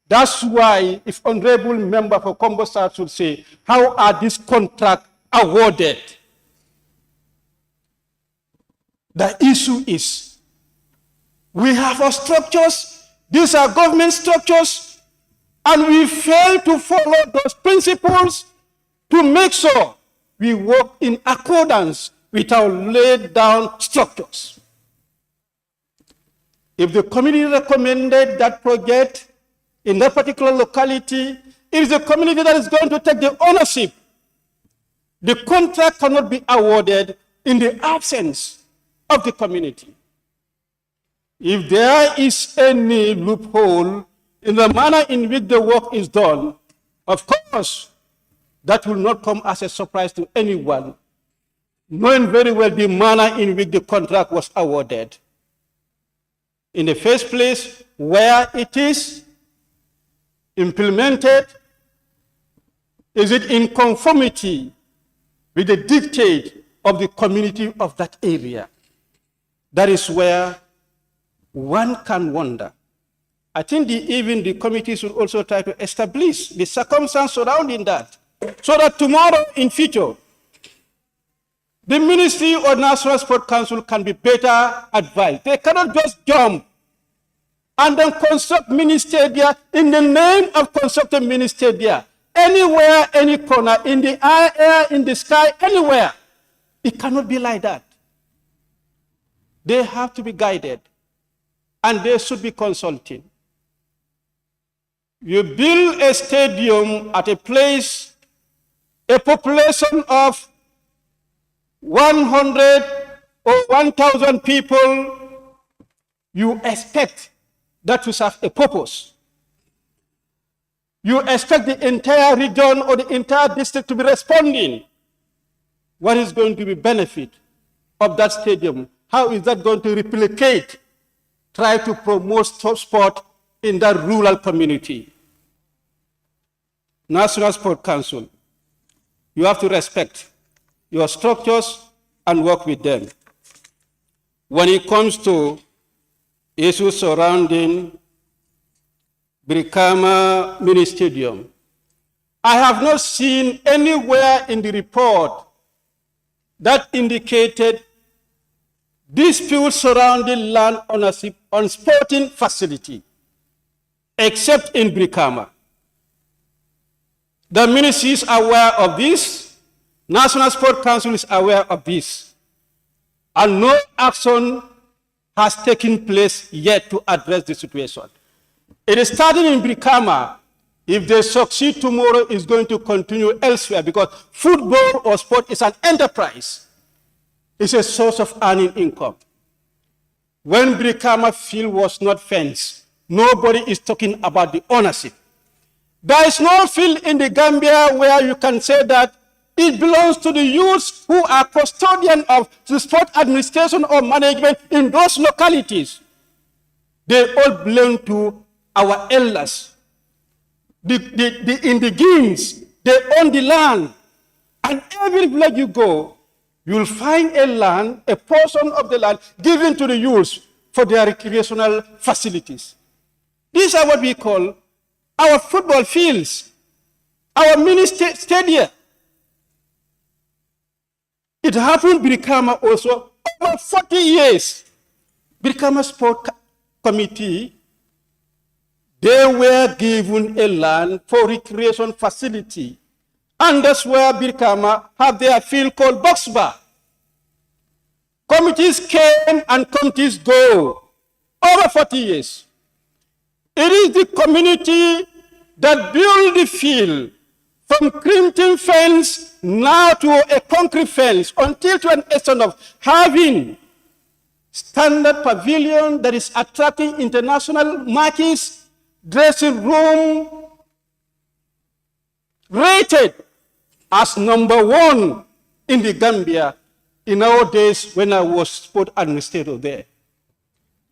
That's why if honorable member for Combo South should say, how are these contracts awarded? The issue is, we have our structures, these are government structures, and we fail to follow those principles to make sure we work in accordance with our laid down structures. If the community recommended that project in that particular locality, it is the community that is going to take the ownership. The contract cannot be awarded in the absence of the community. If there is any loophole in the manner in which the work is done, of course, that will not come as a surprise to anyone, knowing very well the manner in which the contract was awarded. In the first place, where it is implemented, is it in conformity with the dictate of the community of that area? That is where one can wonder. I think even the committee should also try to establish the circumstance surrounding that, so that tomorrow in future, the Ministry or National Sport Council can be better advised. They cannot just jump and then construct mini stadia in the name of constructing mini stadia. Anywhere, any corner, in the air, in the sky, anywhere. It cannot be like that. They have to be guided, and they should be consulting. You build a stadium at a place, a population of 100 or 1,000 people, you expect that to serve a purpose. You expect the entire region or the entire district to be responding. What is going to be benefit of that stadium? How is that going to replicate, try to promote sport in that rural community? National Sport Council, you have to respect your structures and work with them. When it comes to issues surrounding Brikama Mini Stadium, I have not seen anywhere in the report that indicated disputes surrounding land ownership on sporting facility, except in Brikama. The ministry is aware of this, National Sport Council is aware of this, and no action has taken place yet to address the situation. It is starting in Brikama. If they succeed tomorrow, it's going to continue elsewhere, because football or sport is an enterprise. It's a source of earning income. When Brikama field was not fenced, nobody is talking about the ownership. There is no field in the Gambia where you can say that it belongs to the youths who are custodian of the sport administration or management in those localities. They all belong to our elders. The indigenes, they own the land. And every village you go, you'll find a land, a portion of the land given to the youths for their recreational facilities. These are what we call our football fields, our mini stadia. It happened in Brikama also over 40 years. Brikama Sport Committee, they were given a land for recreation facility. And that's where Brikama have their field called Box Bar. Committees came and committees go over 40 years. It is the community that built the field from crimson fence now to a concrete fence, until to an extent of having standard pavilion that is attracting international markets dressing room rated as #1 in the Gambia in our days when I was sport administrator there.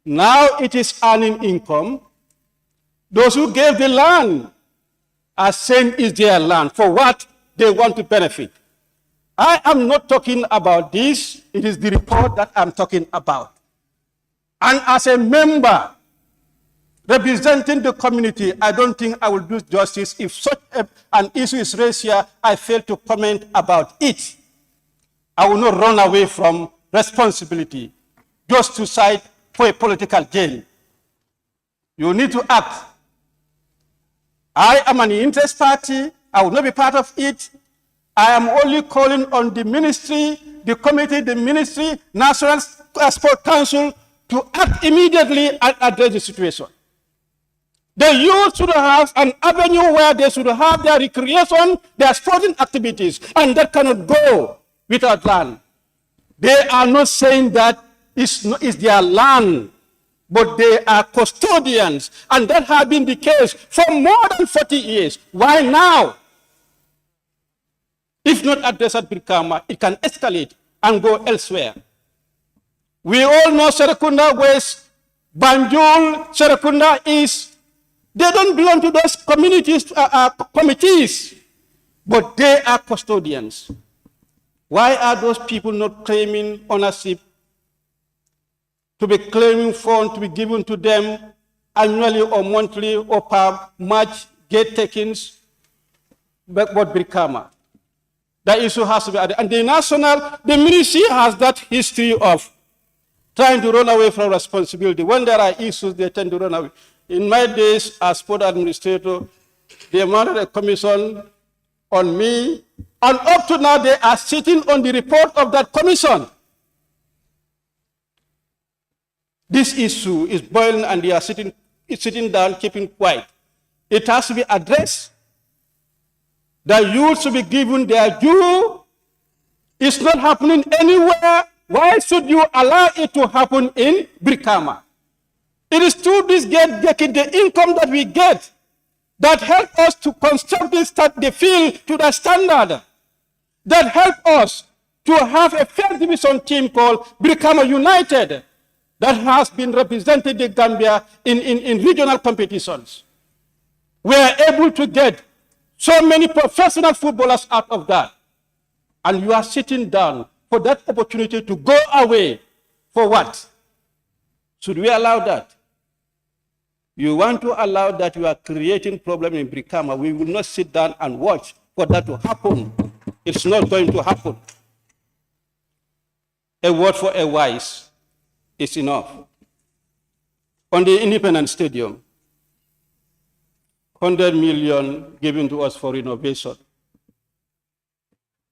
Now it is earning income. Those who gave the land are saying it's their land for what they want to benefit. I am not talking about this. It is the report that I'm talking about. And as a member representing the community, I don't think I will do justice if such an issue is raised here. I fail to comment about it. I will not run away from responsibility just to side for a political gain. You need to act. I am an interest party. I will not be part of it. I am only calling on the ministry, the committee, the ministry, National Sport Council to act immediately and address the situation. The youth should have an avenue where they should have their recreation, their sporting activities, and that cannot go without land. They are not saying that it's their land, but they are custodians, and that has been the case for more than 40 years. Why now? If not addressed at Brikama, it can escalate and go elsewhere. We all know Serekunda West, Banjul, Serekunda East. They don't belong to those communities, committees, but they are custodians. Why are those people not claiming ownership, to be claiming funds to be given to them annually or monthly or per March gate takings? But Brikama. That issue has to be added. And the ministry has that history of trying to run away from responsibility. When there are issues, they tend to run away. In my days as sport administrator, they mounted a commission on me, and up to now they are sitting on the report of that commission. This issue is boiling and they are sitting down, keeping quiet. It has to be addressed. The youth should be given their due. It's not happening anywhere. Why should you allow it to happen in Brikama? It is through this gate, the income that we get, that help us to construct the field to the standard, that help us to have a fair division team called Brikama United that has been represented in Gambia in regional competitions. We are able to get so many professional footballers out of that. And you are sitting down for that opportunity to go away. For what? Should we allow that? You want to allow that, you are creating problem in Brikama. We will not sit down and watch for that to happen. It's not going to happen. A word for a wise is enough. On the Independence Stadium, 100 million given to us for renovation.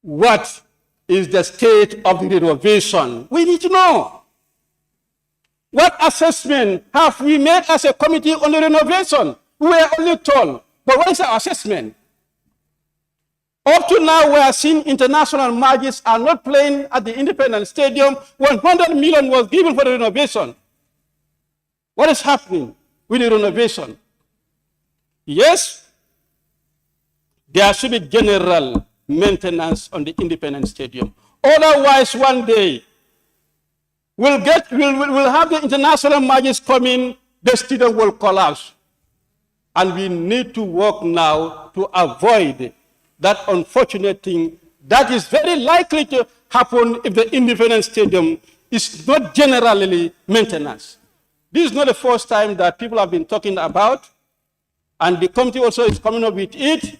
What is the state of the renovation? We need to know. What assessment have we made as a committee on the renovation? We are only told, but what is our assessment? Up to now, we are seeing international matches are not playing at the Independence Stadium. 100 million was given for the renovation. What is happening with the renovation? Yes, there should be general maintenance on the Independence Stadium. Otherwise, one day, we'll have the international matches coming, the stadium will collapse. And we need to work now to avoid that unfortunate thing that is very likely to happen if the Independence Stadium is not generally maintenance. This is not the first time that people have been talking about, and the committee also is coming up with it.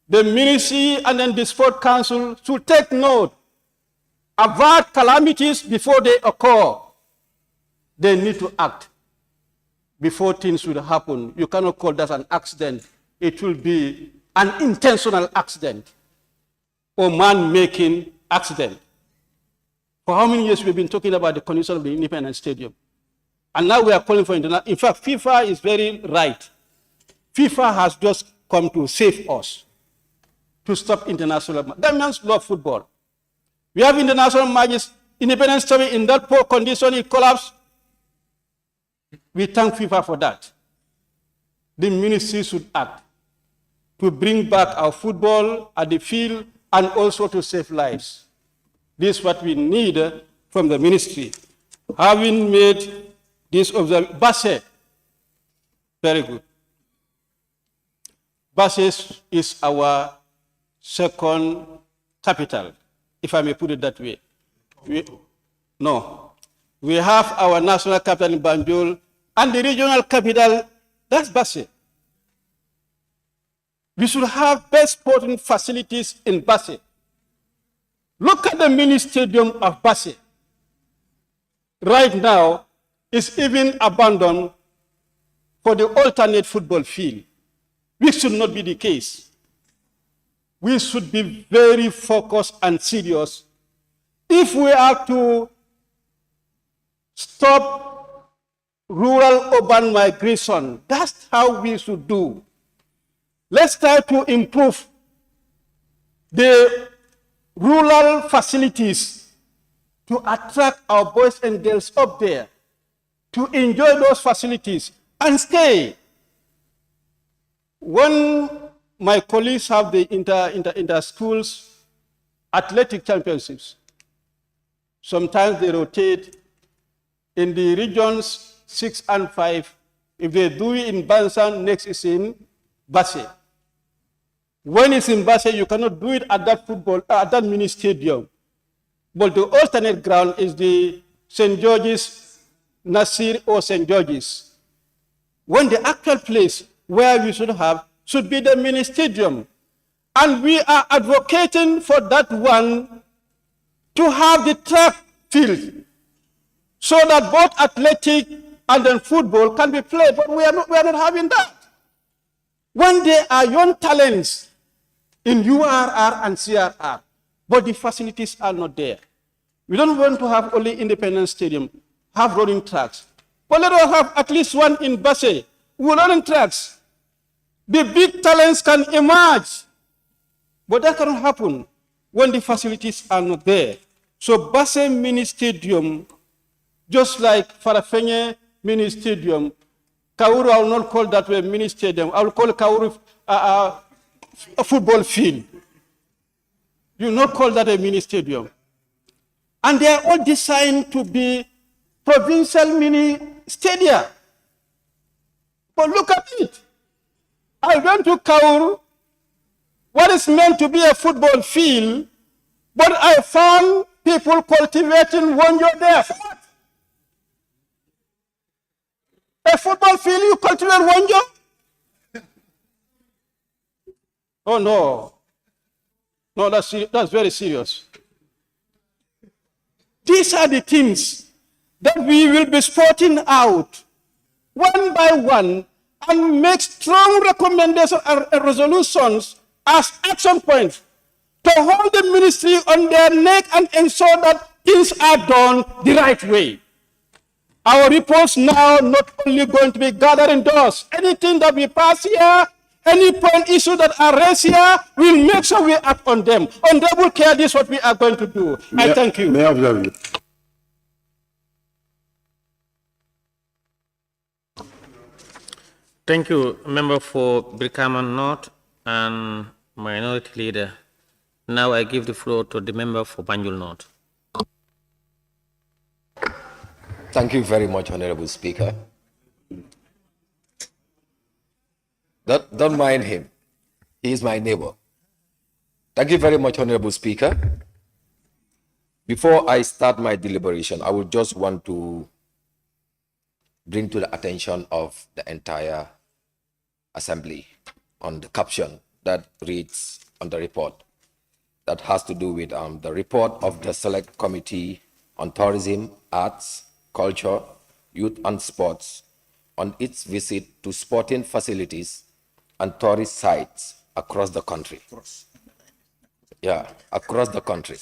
The ministry and then the Sport Council should take note, avert calamities before they occur. They need to act before things will happen. You cannot call that an accident. It will be an intentional accident or man-making accident. For how many years we've been talking about the condition of the Independence Stadium? And now we are calling for international. In fact, FIFA is very right. FIFA has just come to save us, to stop international. Gambians love football. We have international matches, Independence Stadium in that poor condition, it collapsed. We thank FIFA for that. the ministry should act to bring back our football at the field and also to save lives. This is what we need from the ministry. Having made this observation, Basse, very good. Basse is our second capital, if I may put it that way. We have our national capital in Banjul, and the regional capital, that's Basse. We should have best sporting facilities in Basse. Look at the mini stadium of Basse. Right now, it's even abandoned for the alternate football field, which should not be the case. We should be very focused and serious if we are to stop rural-urban migration. That's how we should do. Let's try to improve the rural facilities to attract our boys and girls up there, to enjoy those facilities and stay. When my colleagues have the inter-schools athletic championships, sometimes they rotate in the regions 6 and 5. If they do it in Bansan, next is in Basse. When it's in Basse, you cannot do it at that mini stadium. But the alternate ground is the St. George's, Nasir or St. George's. When the actual place where we should be the mini stadium. And we are advocating for that one to have the track field so that both athletic and then football can be played, but we are not having that. When there are young talents in URR and CRR, but the facilities are not there. We don't want to have only Independence Stadium, have running tracks. But let us have at least one in Basse with running tracks. The big talents can emerge, but that cannot happen when the facilities are not there. So Basse Mini Stadium, just like Farafenye Mini Stadium, Kauru, I will not call that a mini stadium. I will call Kauru a football field. You will not call that a mini stadium. And they are all designed to be provincial mini stadia. But look at it. I went to Kauru, what is meant to be a football field, but I found people cultivating wonjo there. A football field, you cultivate wonjo? Oh no. No, that's very serious. These are the things that we will be sporting out one by one and make strong recommendations and resolutions as action points to hold the ministry on their neck and ensure that things are done the right way. Our reports now not only going to be gathered indoors. Anything that we pass here, any point issue that are raised here, we'll make sure we act on them. On double care, this is what we are going to do. I thank you. May I observe you? Thank you, member for Brikama North and Minority Leader. Now I give the floor to the member for Banjul North. Thank you very much, Honorable Speaker. Don't mind him. He is my neighbor. Thank you very much, Honorable Speaker. Before I start my deliberation, I would just want to bring to the attention of the entire Assembly on the caption that reads on the report that has to do with the report of the Select Committee on Tourism, Arts, Culture, Youth and Sports on its visit to sporting facilities and tourist sites across the country. Across the country.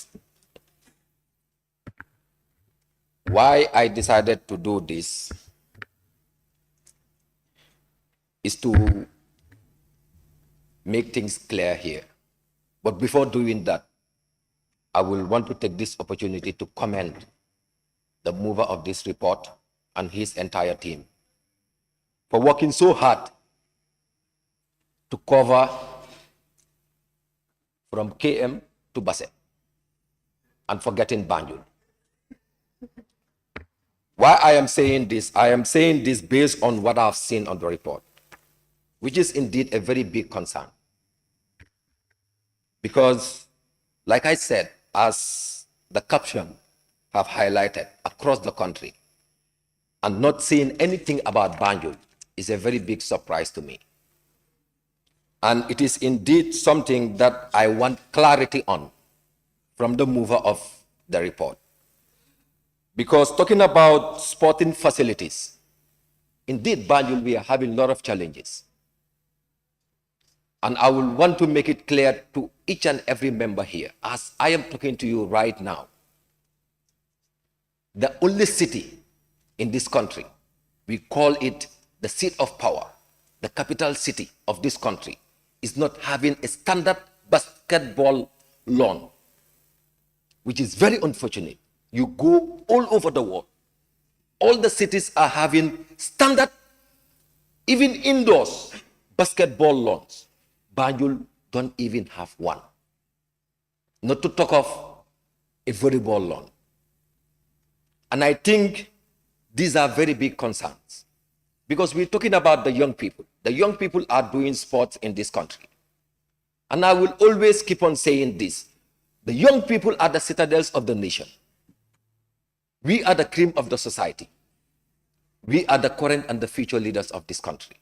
Why I decided to do this is to make things clear here. But before doing that, I will want to take this opportunity to commend the mover of this report and his entire team for working so hard to cover from KM to Basse and forgetting Banjul. Why I am saying this based on what I've seen on the report, which is indeed a very big concern. Because, like I said, as the caption have highlighted across the country, and not seeing anything about Banjul is a very big surprise to me. And it is indeed something that I want clarity on from the mover of the report. Because talking about sporting facilities, indeed, Banjul, we are having a lot of challenges. And I will want to make it clear to each and every member here, as I am talking to you right now, the only city in this country, we call it the seat of power, the capital city of this country, is not having a standard basketball lawn, which is very unfortunate. You go all over the world, all the cities are having standard, even indoors, basketball lawns. Banjul don't even have one. Not to talk of a volleyball lawn. And I think these are very big concerns because we're talking about the young people. The young people are doing sports in this country. And I will always keep on saying this. The young people are the citadels of the nation. We are the cream of the society. We are the current and the future leaders of this country.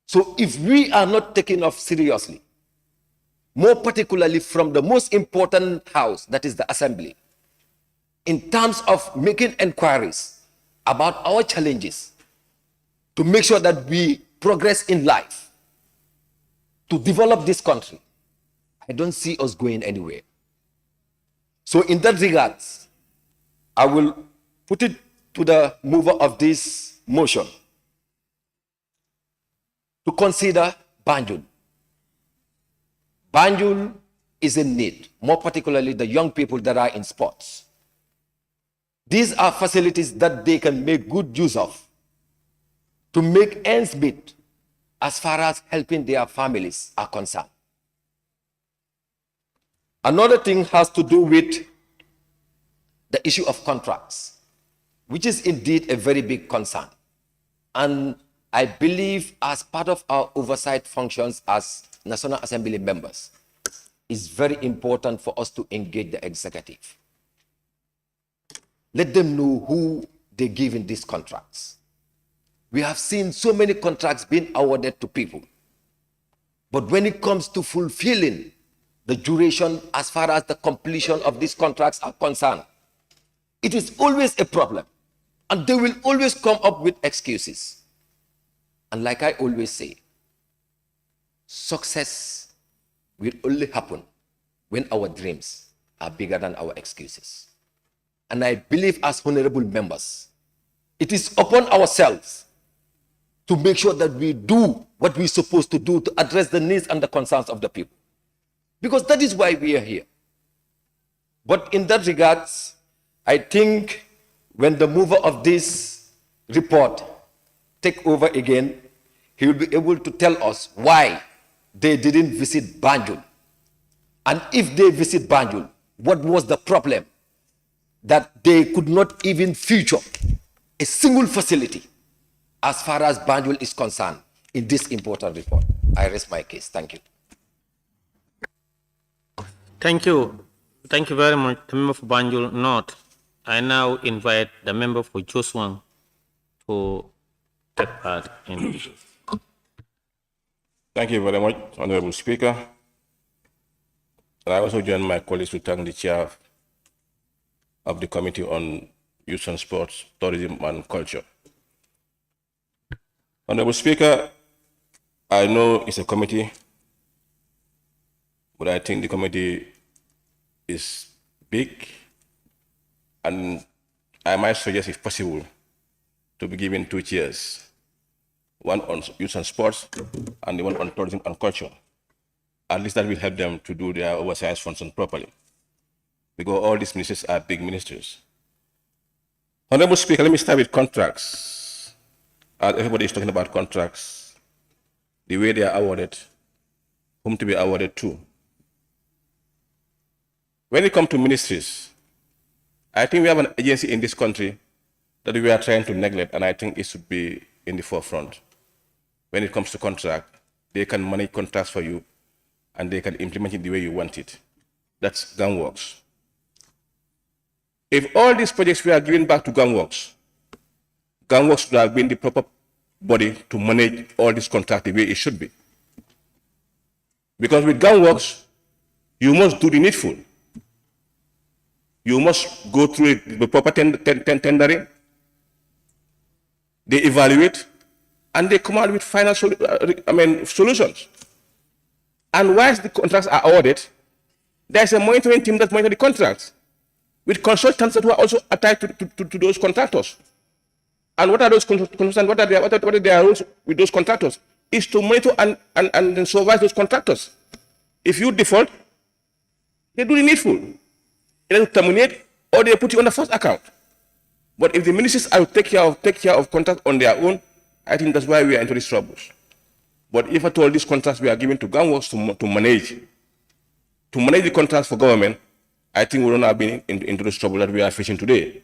So if we are not taken off seriously, more particularly from the most important house, that is the assembly, in terms of making inquiries about our challenges, to make sure that we progress in life, to develop this country, I don't see us going anywhere. So in that regards, I will put it to the mover of this motion to consider Banjul. Banjul is in need, more particularly the young people that are in sports. These are facilities that they can make good use of to make ends meet as far as helping their families are concerned. Another thing has to do with the issue of contracts, which is indeed a very big concern. And I believe as part of our oversight functions as National Assembly members, it's very important for us to engage the executive. Let them know who they give in these contracts. We have seen so many contracts being awarded to people. But when it comes to fulfilling the duration as far as the completion of these contracts are concerned, it is always a problem. And they will always come up with excuses. And like I always say, success will only happen when our dreams are bigger than our excuses. And I believe as honorable members, it is upon ourselves to make sure that we do what we're supposed to do to address the needs and the concerns of the people. Because that is why we are here. But in that regards, I think when the mover of this report take over again, he will be able to tell us why they didn't visit Banjul. And if they visit Banjul, what was the problem that they could not even feature a single facility as far as Banjul is concerned in this important report. I rest my case. Thank you. Thank you. Thank you very much, the member for Banjul North. I now invite the member for Joswang to take part in. Thank you very much, Honorable Speaker. And I also join my colleagues to thank the chair of the Committee on Youth and Sports, Tourism and Culture. Honorable Speaker, I know it's a committee, but I think the committee is big, and I might suggest, if possible, to be given 2 chairs, one on youth and sports and the one on tourism and culture. At least that will help them to do their oversight function properly, because all these ministers are big ministers. Honorable Speaker, let me start with contracts. Everybody is talking about contracts. the way they are awarded, whom to be awarded to. When it comes to ministries, I think we have an agency in this country that we are trying to neglect, and I think it should be in the forefront. When it comes to contract, they can manage contracts for you, and they can implement it the way you want it. That's Gunworks. If all these projects were given back to Gunworks would have been the proper body to manage all this contract the way it should be. Because with Gunworks, you must do the needful. You must go through the proper tendering. They evaluate, and they come out with final solutions. And once the contracts are awarded, there's a monitoring team that monitors the contracts, with consultants that were also attached to those contractors. And what are those consultants? What are their roles with those contractors? Is to monitor and supervise those contractors. If you default, they do the needful. Either terminate or they put you on the first account. But if the ministries are to take care of contracts on their own, I think that's why we are into these troubles. But if at all these contracts we are given to Gunworks to manage the contracts for government, I think we will not have been into this trouble that we are facing today.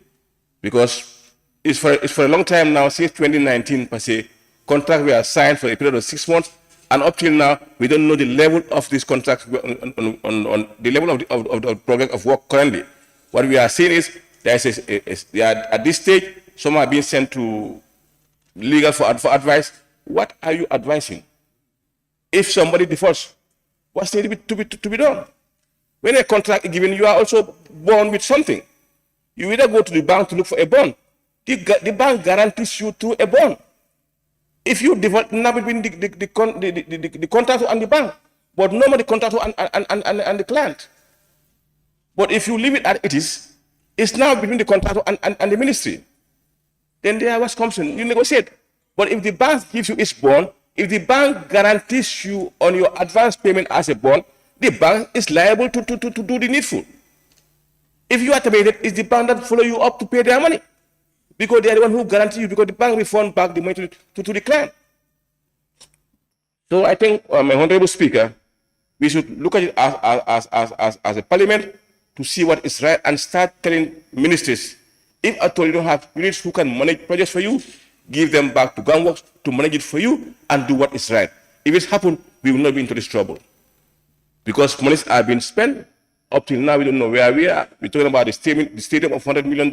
Because it's for a long time now, since 2019 per se, contracts were signed for a period of 6 months, and up till now, we don't know the level of these contracts, on the level of the progress of work currently. What we are seeing is, at this stage, some are being sent to legal for advice. What are you advising? If somebody defaults, what's needed to be done? When a contract is given, you are also born with something. You either go to the bank to look for a bond. The bank guarantees you through a bond. If you default, now between the contractor and the bank, but normally the contractor and the client. But if you leave it as it is, it's now between the contractor and the ministry. Then there what comes in. You negotiate. But if the bank gives you its bond, if the bank guarantees you on your advance payment as a bond, the bank is liable to do the needful. If you are terminated, it's the bank that follow you up to pay their money. Because they are the one who guarantee you, because the bank refund back the money to the client. So I think, my Honorable Speaker, we should look at it as a parliament to see what is right and start telling ministries, if at all you don't have units who can manage projects for you, give them back to Gunworks to manage it for you and do what is right. If it's happened, we will not be into this trouble. Because monies are being spent, up till now we don't know where we are. We're talking about the stadium of $100 million.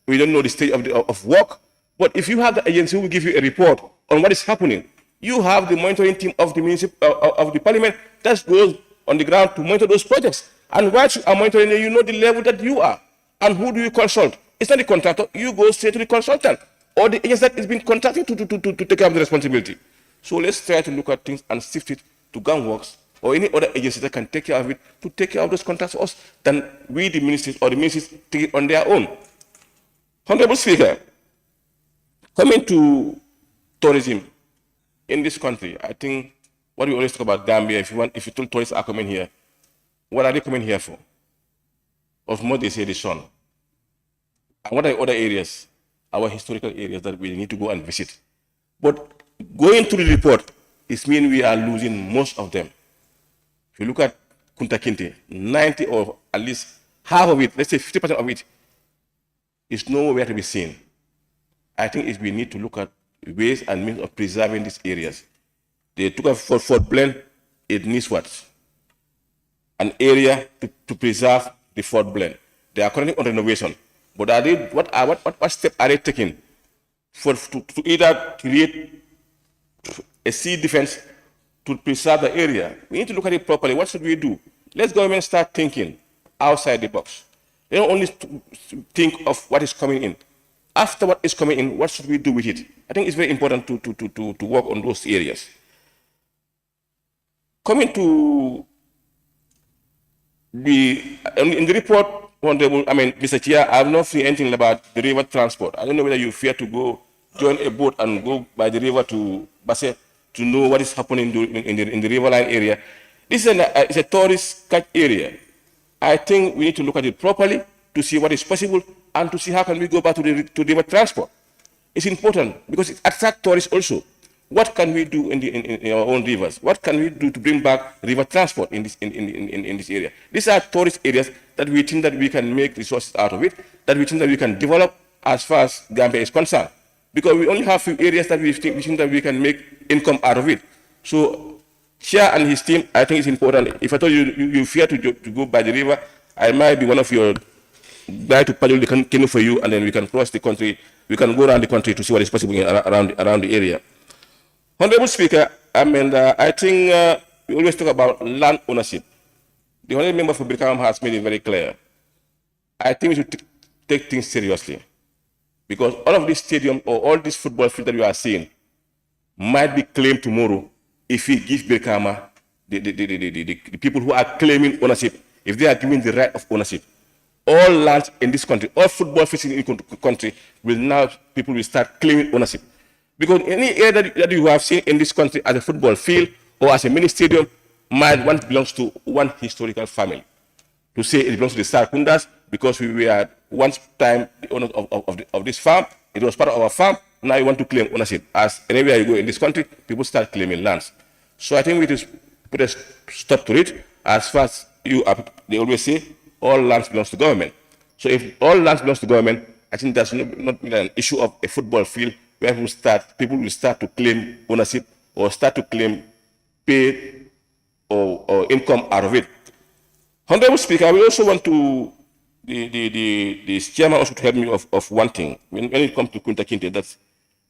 We don't know the state of work. But if you have the agency who will give you a report on what is happening, you have the monitoring team of the parliament that goes on the ground to monitor those projects. And while you are monitoring, you know the level that you are. And who do you consult? It's not the contractor. You go straight to the consultant or the agency that is being contracted to take care of the responsibility. So let's try to look at things and shift it to Gunworks or any other agency that can take care of it, to take care of those contracts for us, than we, the ministries, or the ministries take it on their own. Honorable Speaker, coming to tourism in this country, I think what we always talk about Gambia, if you told tourists are coming here, what are they coming here for? Of more, they say the sun. And what are other areas, our historical areas that we need to go and visit? But going through the report, it means we are losing most of them. If you look at Kunta Kinte, 90 or at least half of it, let's say 50% of it, is nowhere to be seen. I think we need to look at ways and means of preserving these areas. They took up Fort Blend, it needs what? An area to preserve the Fort Blend. They are currently on renovation. But are they, what steps are they taking to either create a sea defense to preserve the area? We need to look at it properly. What should we do? Let's government start thinking outside the box. They don't only think of what is coming in. After what is coming in, what should we do with it? I think it's very important to work on those areas. Coming to in the report, Mr. Chair, I have not seen anything about the river transport. I don't know whether you fear to go join a boat and go by the river to Basse to know what is happening in the riverline area. This is it's a tourist catch area. I think we need to look at it properly to see what is possible and to see how can we go back to the river transport. It's important because it attracts tourists also. what can we do in our own rivers? What can we do to bring back river transport in this area? These are tourist areas that we think that we can make resources out of it, that we think that we can develop as far as Gambia is concerned. Because we only have few areas that we think that we can make income out of it. So Chair and his team, I think it's important. If I told you, you fear to go by the river, I might be one of your guys to paddle the canoe for you, and then we can cross the country. We can go around the country to see what is possible around the area. Honorable Speaker, I think we always talk about land ownership. The honorable member for Birkam has made it very clear. I think we should take things seriously, because all of this stadium or all this football field that you are seeing might be claimed tomorrow if we give Birkama, the people who are claiming ownership, if they are given the right of ownership. All lands in this country, all football fields in the country people will start claiming ownership. Because any area that you have seen in this country as a football field or as a mini stadium might once belongs to one historical family. To say it belongs to the Sarkundas because we were once time the owners of this farm, it was part of our farm, now you want to claim ownership. As anywhere you go in this country, people start claiming lands. So I think we just put a stop to it. As far as they always say, all lands belongs to government. So if all lands belongs to government, I think that's not an issue of a football field where people will start to claim ownership or start to claim pay or income out of it. Honorable Speaker, we also want to, the chairman also to help me of one thing. When it comes to Kunta Kinte, that's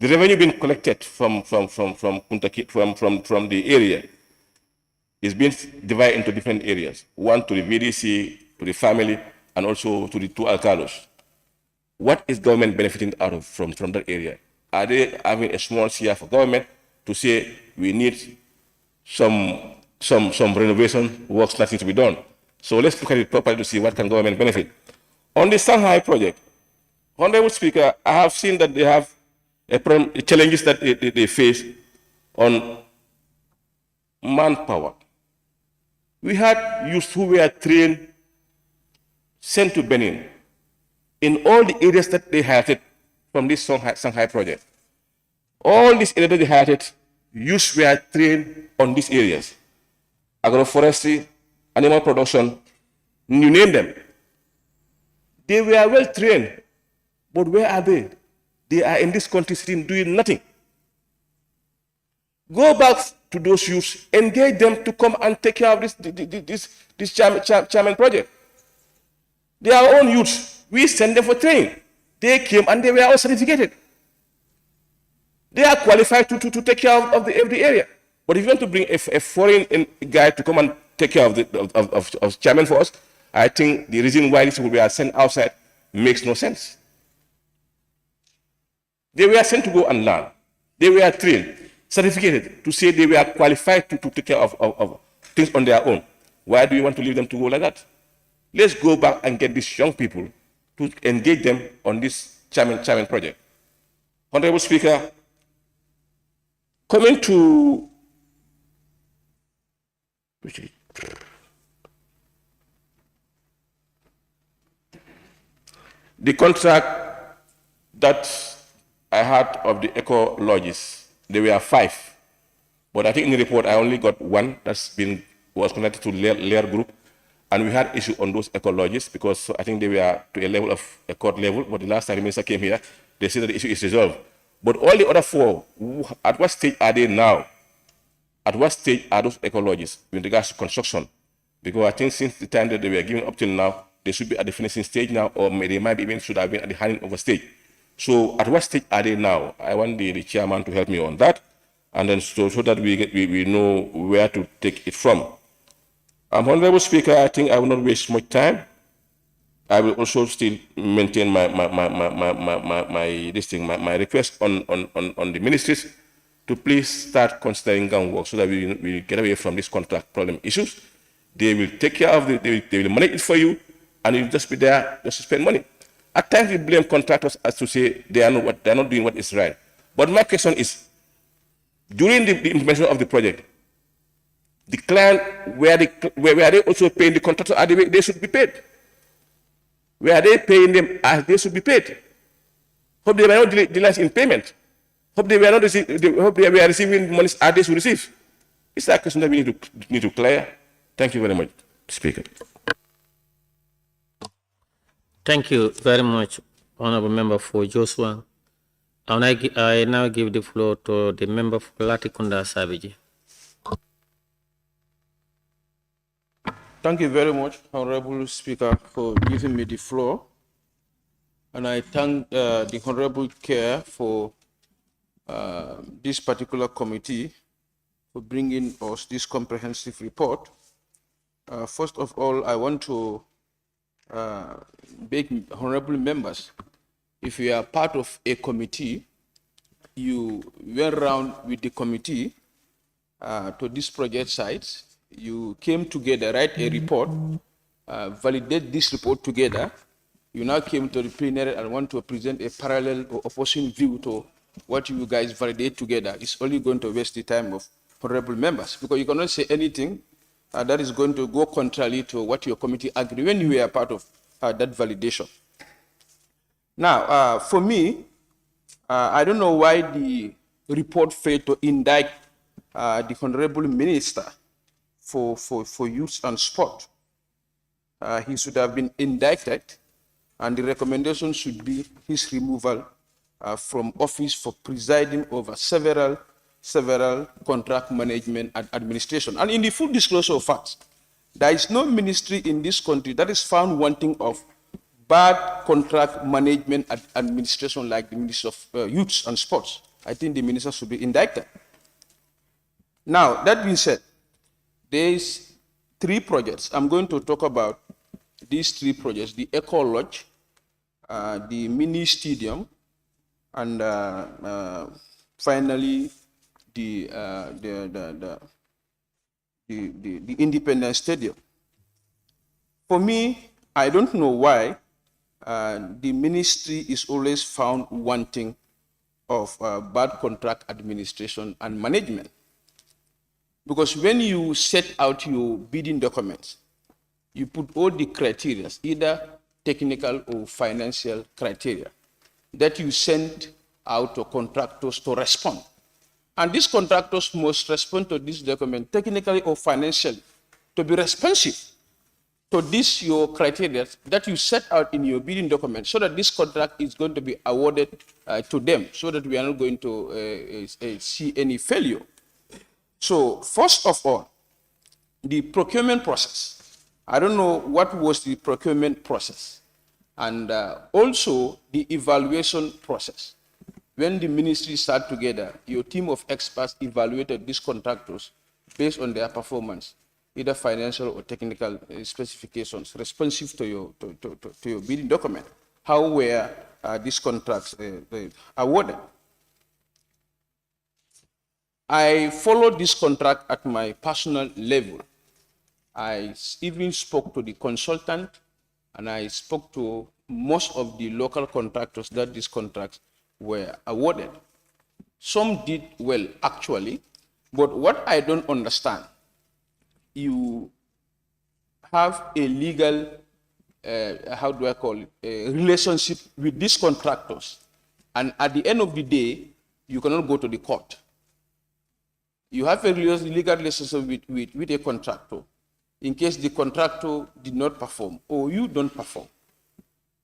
the revenue being collected from the area is being divided into different areas. One to the VDC, to the family, and also to the two alcalos. What is government benefiting out of from that area? Are they having a small share for government to say we need some renovation works nothing to be done? So let's look at it properly to see what can government benefit. On the Shanghai project, Honorable Speaker, I have seen that they have challenges that they face on manpower. We had youths who were trained, sent to Benin in all the areas that they hired from this Shanghai project. All these areas that they hired, youths were trained on these areas. Agroforestry, animal production, you name them. They were well trained, but where are they? They are in this country sitting doing nothing. Go back to those youths, engage them to come and take care of this chairman project. They are our own youths. We send them for training. They came and they were all certificated. They are qualified to take care of the area. But if you want to bring a foreign guy to come and take care of chairman for us, I think the reason why these people were sent outside makes no sense. They were sent to go and learn. They were trained, certificated to say they were qualified to take care of things on their own. Why do you want to leave them to go like that? Let's go back and get these young people to engage them on this chairman project. Honorable Speaker, coming to the contract that I had of the eco lodges, there were 5. But I think in the report I only got 1 was connected to Lair Group. And we had issue on those eco lodges because I think they were to a level of a court level. But the last time the minister came here, they said that the issue is resolved. But all the other 4, at what stage are they now? At what stage are those eco lodges with regards to construction? Because I think since the time that they were given up till now, they should be at the finishing stage now, or they might be even should have been at the handing over stage. So at what stage are they now? I want the chairman to help me on that, and then so that we know where to take it from. Honorable Speaker, I think I will not waste much time. I will also still maintain my request on the ministries to please start considering ground work so that we get away from this contract problem issues. They will take care of it, they will manage it for you, and you'll just be there just to spend money. At times we blame contractors as to say they are not doing what is right. But my question is, during the implementation of the project, the client, where they also paying the contractor as they should be paid? Where are they paying them as they should be paid? Hope there are no delays in payment. Hope they were not hope they were receiving money others will receive. It's a question that we need to clear. Thank you very much, Speaker. Thank you very much, Honorable Member for Joshua. I now give the floor to the member for Latikunda Savage. Thank you very much, Honorable Speaker, for giving me the floor. And I thank the Honorable Chair for this particular committee for bringing us this comprehensive report. First of all, I want to beg honorable members, if you are part of a committee, you went around with the committee to this project site, you came together, write a report, validate this report together, you now came to the plenary and want to present a parallel or opposing view to what you guys validate together. It's only going to waste the time of honorable members, because you cannot say anything that is going to go contrary to what your committee agreed when you were part of that validation. Now, for me, I don't know why the report failed to indict the Honorable Minister for Youth and Sport. He should have been indicted, and the recommendation should be his removal from office for presiding over several contract management and administration. And in the full disclosure of facts, there is no ministry in this country that is found wanting of bad contract management and administration like the Minister of Youth and Sports. I think the minister should be indicted. Now, that being said, there is 3 projects. I'm going to talk about these 3 projects: the Eco Lodge, the mini stadium, and finally the Independence Stadium. For me, I don't know why the ministry is always found wanting of bad contract administration and management. Because when you set out your bidding documents, you put all the criteria, either technical or financial criteria, that you send out to contractors to respond. And these contractors must respond to this document technically or financially to be responsive to this your criteria that you set out in your bidding document, so that this contract is going to be awarded to them, so that we are not going to see any failure. So first of all, the procurement process. I don't know what was the procurement process, and also the evaluation process. When the ministry sat together, your team of experts evaluated these contractors based on their performance, either financial or technical specifications responsive to your bidding document. How were these contracts awarded? I followed this contract at my personal level. I even spoke to the consultant, and I spoke to most of the local contractors that these contracts were awarded. Some did well, actually, but what I don't understand, you have a legal, how do I call it, a relationship with these contractors, and at the end of the day, you cannot go to the court. You have a legal relationship with a contractor. In case the contractor did not perform, or you don't perform,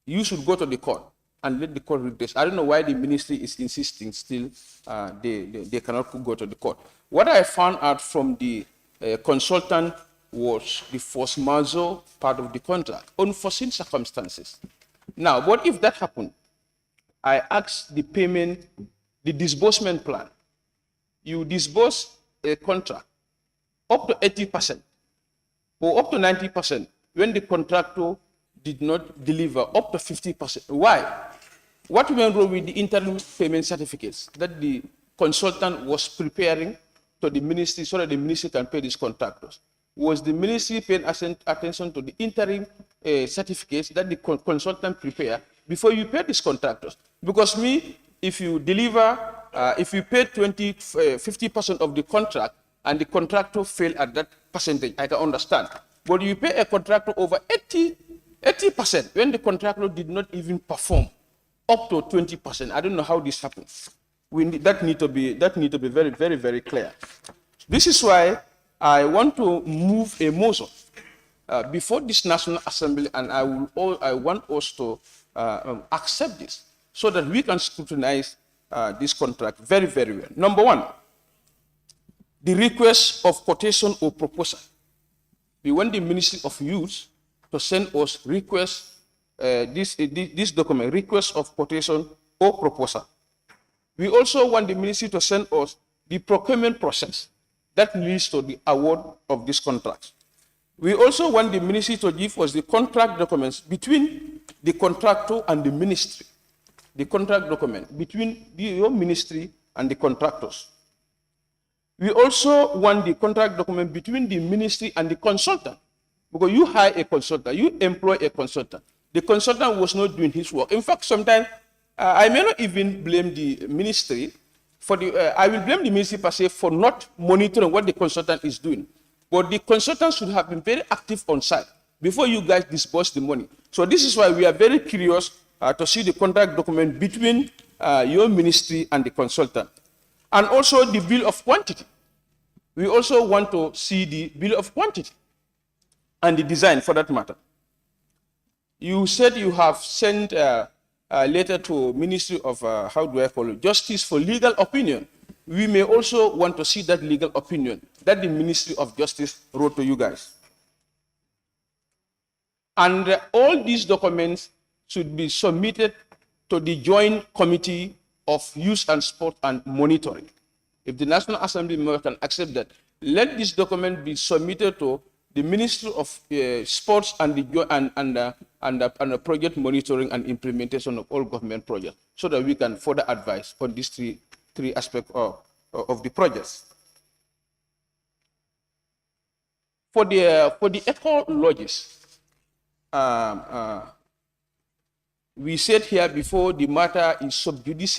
you should go to the court and let the court redress. I don't know why the ministry is insisting still they cannot go to the court. What I found out from the consultant was the force majeure part of the contract, unforeseen circumstances. Now, what if that happened? I asked the payment, the disbursement plan. You disburse a contract up to 80% or up to 90% when the contractor did not deliver up to 50%. Why? What went wrong with the interim payment certificates that the consultant was preparing to the ministry so that the ministry can pay these contractors? Was the ministry paying attention to the interim certificates that the consultant prepared before you pay these contractors? Because if you deliver, if you pay 50% of the contract and the contractor failed at that percentage, I can understand. But you pay a contractor over 80% when the contractor did not even perform up to 20%. I don't know how this happens. that need to be very, very, very clear. This is why I want to move a motion before this National Assembly, and I want us to accept this so that we can scrutinize this contract very, very well. Number one, the request of quotation or proposal. We want the Ministry of Youth to send us this document, request of quotation or proposal. We also want the Ministry to send us the procurement process that leads to the award of this contract. We also want the Ministry to give us the contract documents between the contractor and the Ministry. The contract document between your Ministry and the contractors. We also want the contract document between the Ministry and the consultant. Because you hire a consultant, you employ a consultant. The consultant was not doing his work. In fact, sometimes I may not even blame the Ministry for I will blame the Ministry per se for not monitoring what the consultant is doing. But the consultant should have been very active on site before you guys disburse the money. So this is why we are very curious to see the contract document between your Ministry and the consultant. And also the bill of quantity. We also want to see the bill of quantity and the design for that matter. You said you have sent a letter to Ministry of, Justice for legal opinion. We may also want to see that legal opinion that the Ministry of Justice wrote to you guys. And all these documents should be submitted to the Joint Committee of Youth and Sport and Monitoring. If the National Assembly member can accept that, let this document be submitted to the Ministry of Sports and the project monitoring and implementation of all government projects, so that we can further advise on these three aspects of the projects. For the eco lodges, we said here before the matter is sub judice,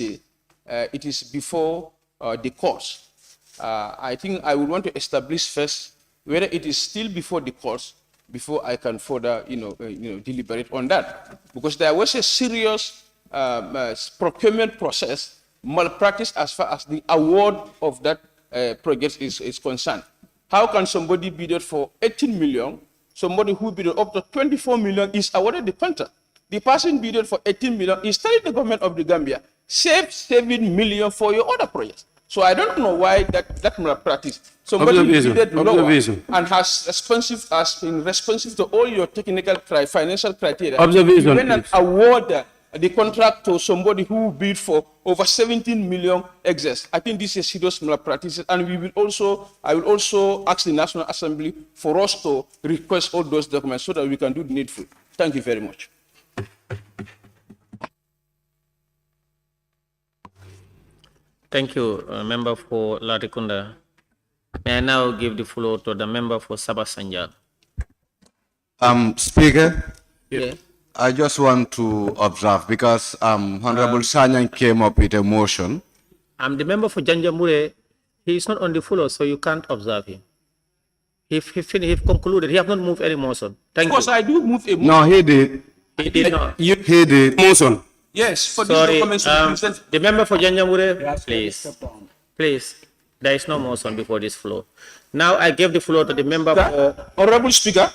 it is before the courts. I think I would want to establish first whether it is still before the courts before I can further, deliberate on that, because there was a serious procurement process malpractice as far as the award of that project is concerned. How can somebody bid for 18 million, somebody who bid up to 24 million is awarded the contract? The person bid for 18 million is telling the government of the Gambia, save 7 million for your other projects. So I don't know why that malpractice. Somebody bid lower and has been responsive to all your technical financial criteria. Observation, you went and award the contract to somebody who bid for over 17 million excess. I think this is serious malpractice, and I will also ask the National Assembly for us to request all those documents so that we can do the needful. Thank you very much. Thank you, member for Latikunda. May I now give the floor to the member for Sabah Sanjal. Speaker. Yeah. I just want to observe because Honorable Sanyan came up with a motion. I'm the member for Janjamure. He is not on the floor, so you can't observe him. He concluded. He has not moved any motion. Thank you. Of course, I do move a motion. No, he did. He did not. He did. Motion. Yes, for Sorry, these documents. the member for Janjamure, please. Please. There is no motion before this floor. Now I give the floor to the member for... Honorable Speaker.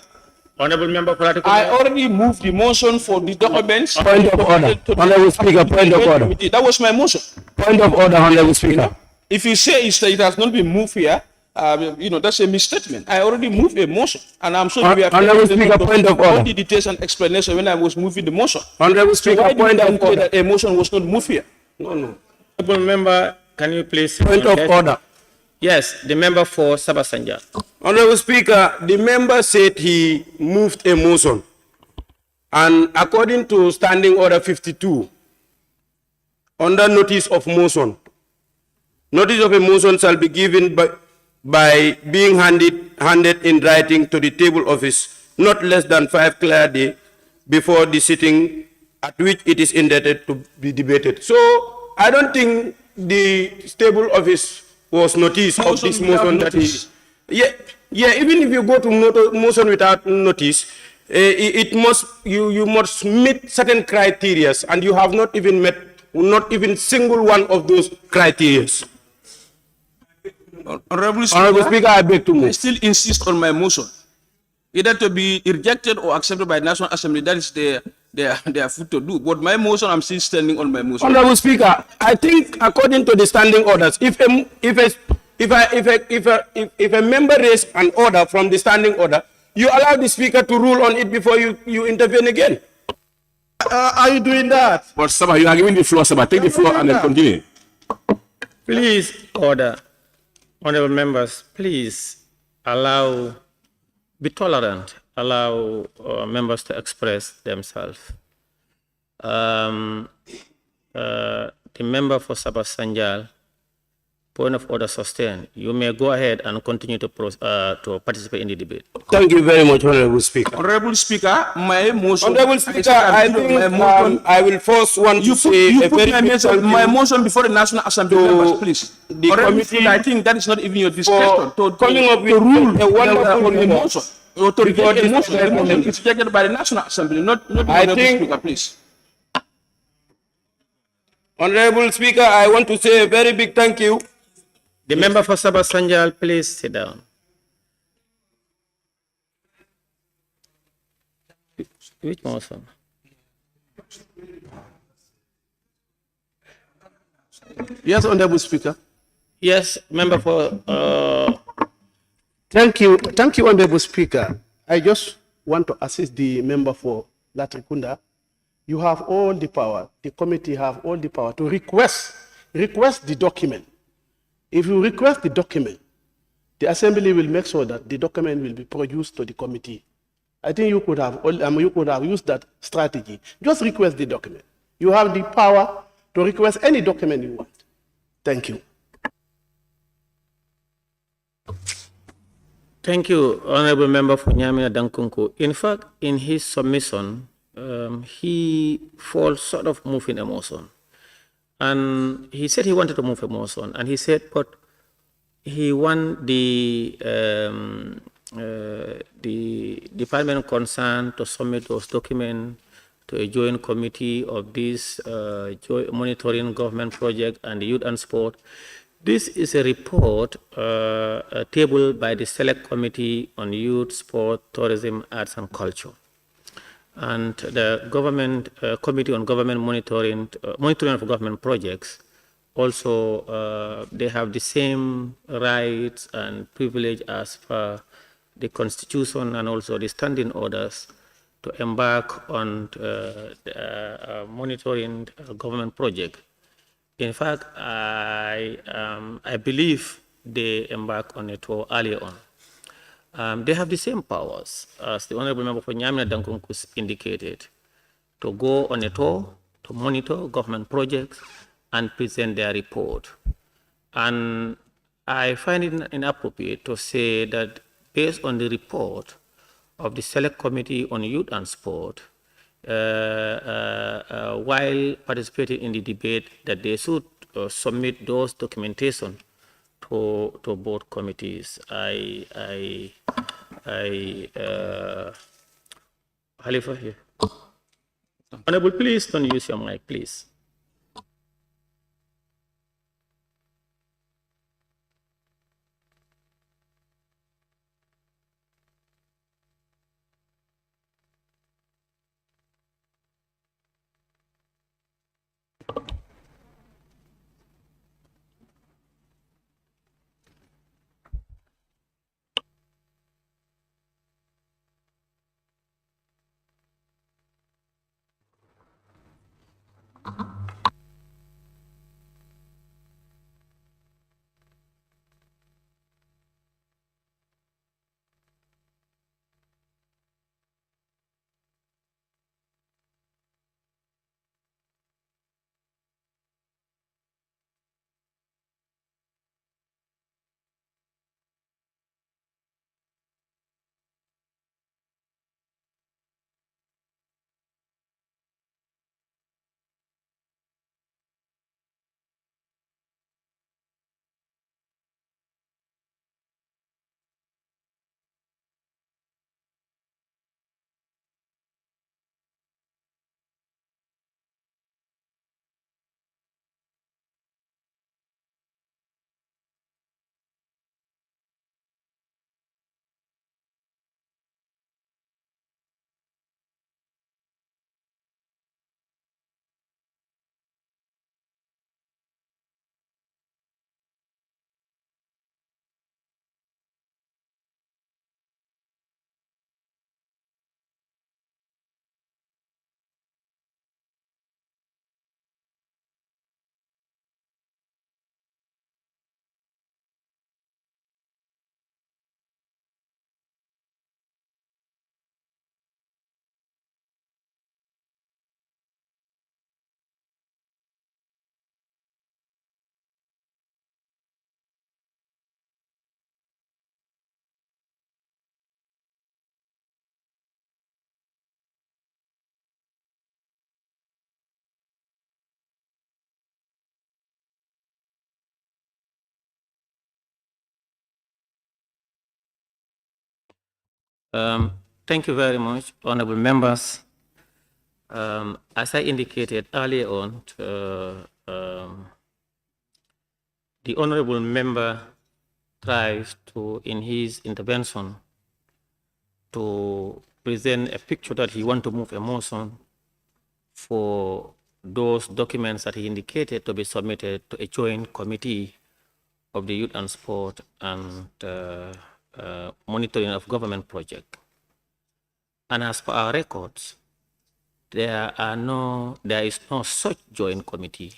Honorable member for Latikunda. I already moved the motion for the documents. Point of order. Honorable Speaker, point of order. That was my motion. Point of order, Honorable Speaker. If you say it has not been moved here, that's a misstatement. I already moved a motion, and I'm sure we have Honorable Speaker, point of order. all the details and explanation when I was moving the motion. Honorable Speaker, so point of order. That a motion was not moved here. No. Honorable member, can you please... Point of order. Yes, the member for Sabah Sanjal. Honorable Speaker, the member said he moved a motion. And according to Standing Order 52, under notice of motion, notice of a motion shall be given by being handed in writing to the table office not less than 5 clear days before the sitting at which it is intended to be debated. So I don't think the table office was notice of this motion that is. Yeah, even if you go to motion without notice, you must meet certain criteria, and you have not even met not even single one of those criteria. Honorable Honorable Speaker, I beg to move. I still insist on my motion, either to be rejected or accepted by the National Assembly. That is their food to do. But my motion, I'm still standing on my motion. Honorable Speaker, I think according to the standing orders, if a member raises an order from the standing order, you allow the Speaker to rule on it before you intervene again. Are you doing that? But Sabah, you are giving the floor, Sabah. Take the floor and then continue. Please, order. Honorable members, please be tolerant, allow members to express themselves. The member for Sabah Sanjal, point of order sustained. You may go ahead and continue to participate in the debate. Thank you very much, Honorable Speaker. Honorable Speaker, my motion. Honorable Speaker, I think I will first want to say you a put very big thank my you motion before the National Assembly members, please. the Honorable committee Speaker, I think that is not even your discretion to coming up with rule a wonderful on a motion. Or to before reject a this motion. A motion assembly. is rejected by the National Assembly, not the I Honorable think- Speaker, please. Honorable Speaker, I want to say a very big thank you. The member for Sabah Sanjal, please sit down. Which motion? Yes, Honorable Speaker. Yes, member for. Thank you, Honorable Speaker. I just want to assist the member for Latrikunda. You have all the power. The committee have all the power to request the document. If you request the document, the assembly will make sure that the document will be produced to the committee. I think you could have used that strategy. Just request the document. You have the power to request any document you want. Thank you. Thank you, Honorable Member for Nyamina Dankunku. In fact, in his submission, he falls sort of moving a motion. And he said he wanted to move a motion. And he said, but he want the department concerned to submit those documents to a joint committee of this monitoring government project and the youth and sport. This is a report tabled by the Select Committee on Youth, Sport, Tourism, Arts and Culture. And the government committee on government monitoring of government projects also they have the same rights and privilege as per the constitution and also the standing orders to embark on monitoring government project. In fact, I believe they embarked on a tour earlier on. They have the same powers as the Honorable Member for Nyamina Dankunkus indicated, to go on a tour, to monitor government projects and present their report. And I find it inappropriate to say that based on the report of the Select Committee on Youth and Sport, while participating in the debate, that they should submit those documentation to both committees. Halifa here. Honorable, please don't use your mic, please. Thank you very much, honorable members. As I indicated earlier on, the honorable member tries to, in his intervention, to present a picture that he wants to move a motion for those documents that he indicated to be submitted to a joint committee of the Youth and Sport and monitoring of government project. And as per our records, there is no such joint committee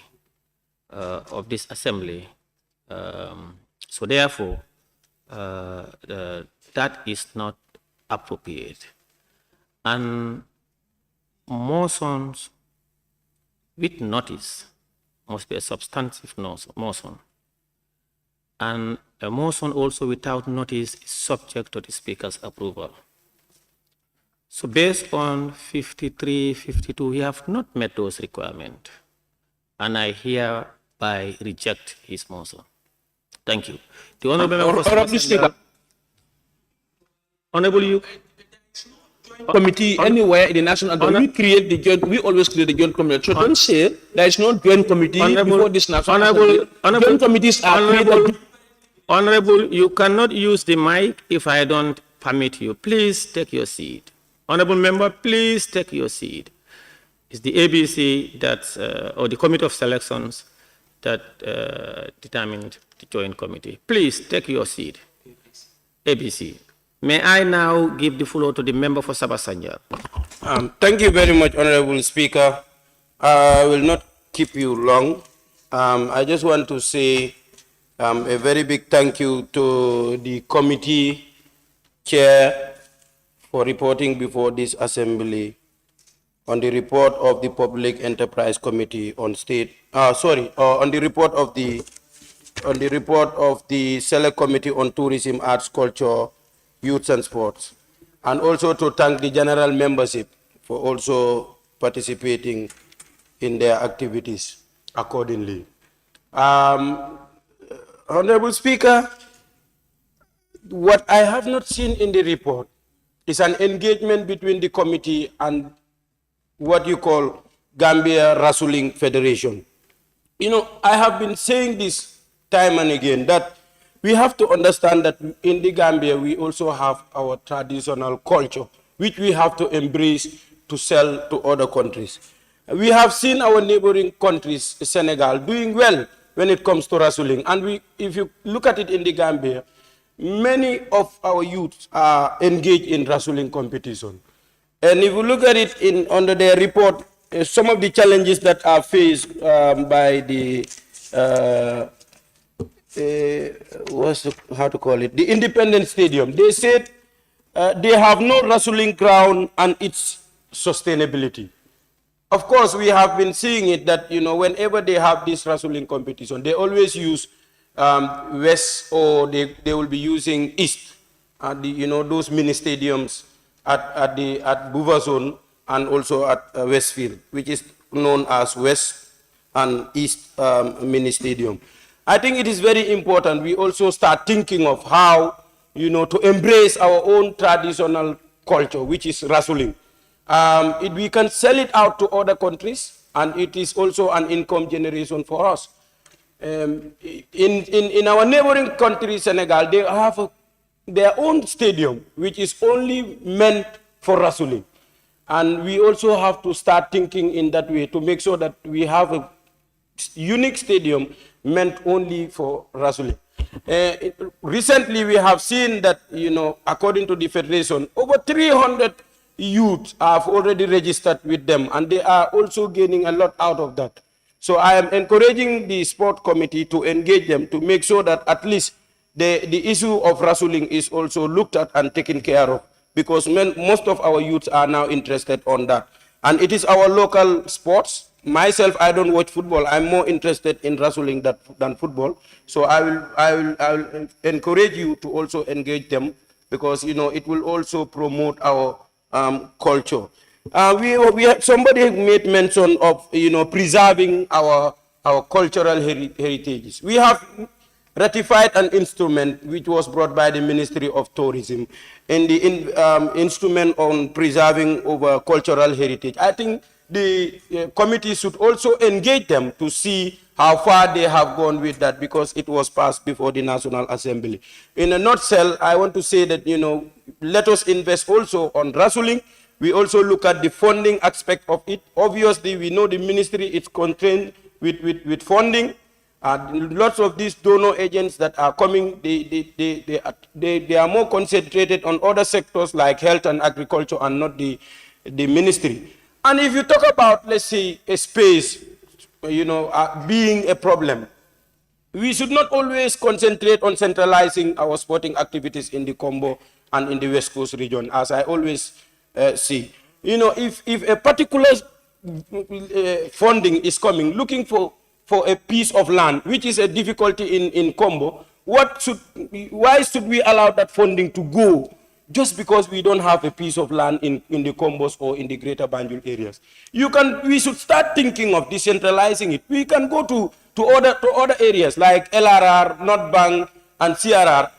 of this assembly. So therefore, that is not appropriate. And motions with notice must be a substantive motion. And a motion also without notice is subject to the Speaker's approval. So based on 53, 52, we have not met those requirements. And I hereby reject his motion. Thank you. The Honorable Member Honorable you. Committee anywhere in the national government. We always create the joint committee. So don't say there is no joint committee before this national assembly. Joint committees are created. Honorable, you cannot use the mic if I don't permit you. Please take your seat. Honorable member, please take your seat. It's the ABC that, or the Committee of Selections that determined the joint committee. Please take your seat. ABC. May I now give the floor to the member for Sabasanjar. Thank you very much, Honorable Speaker. I will not keep you long. I just want to say a very big thank you to the committee chair for reporting before this assembly on the report of the Public Enterprise Committee on on the report of the Select Committee on Tourism, Arts, Culture, Youth and Sports, and also to thank the general membership for also participating in their activities accordingly. Honorable Speaker, what I have not seen in the report is an engagement between the committee and what you call Gambia Wrestling Federation. You know, I have been saying this time and again that we have to understand that in the Gambia, we also have our traditional culture, which we have to embrace to sell to other countries. We have seen our neighboring countries, Senegal, doing well when it comes to wrestling. And if you look at it in the Gambia, many of our youths are engaged in wrestling competition. And if you look at it under their report, some of the challenges that are faced by the the Independent Stadium. They said they have no wrestling ground and its sustainability. Of course, we have been seeing it that, you know, whenever they have this wrestling competition, they always use West, or they will be using East, you know, those mini stadiums at Buvazon and also at Westfield, which is known as West and East mini stadium. I think it is very important we also start thinking of how, you know, to embrace our own traditional culture, which is wrestling. We can sell it out to other countries, and it is also an income generation for us. In our neighboring country, Senegal, they have their own stadium, which is only meant for wrestling. And we also have to start thinking in that way to make sure that we have a unique stadium meant only for wrestling. Recently, we have seen that, you know, according to the Federation, over 300 youths have already registered with them, and they are also gaining a lot out of that. So I am encouraging the sport committee to engage them to make sure that at least the issue of wrestling is also looked at and taken care of, because most of our youths are now interested on that. And it is our local sports. Myself, I don't watch football. I'm more interested in wrestling than football. So I will encourage you to also engage them, because, you know, it will also promote our culture. Somebody made mention of, you know, preserving our cultural heritages. We have ratified an instrument which was brought by the Ministry of Tourism in the instrument on preserving over cultural heritage. I think the committee should also engage them to see how far they have gone with that, because it was passed before the National Assembly. In a nutshell, I want to say that, let us invest also on Rasuling. We also look at the funding aspect of it. Obviously, we know the ministry is constrained with funding. Lots of these donor agents that are coming, they are more concentrated on other sectors like health and agriculture and not the ministry. And if you talk about, let's say, a space, being a problem, we should not always concentrate on centralizing our sporting activities in the Combo and in the West Coast region, as I always see. If a particular funding is coming, looking for a piece of land, which is a difficulty in Combo, why should we allow that funding to go just because we don't have a piece of land in the Combos or in the greater Banjul areas? We should start thinking of decentralizing it. We can go to other areas like LRR, North Bank, and CRR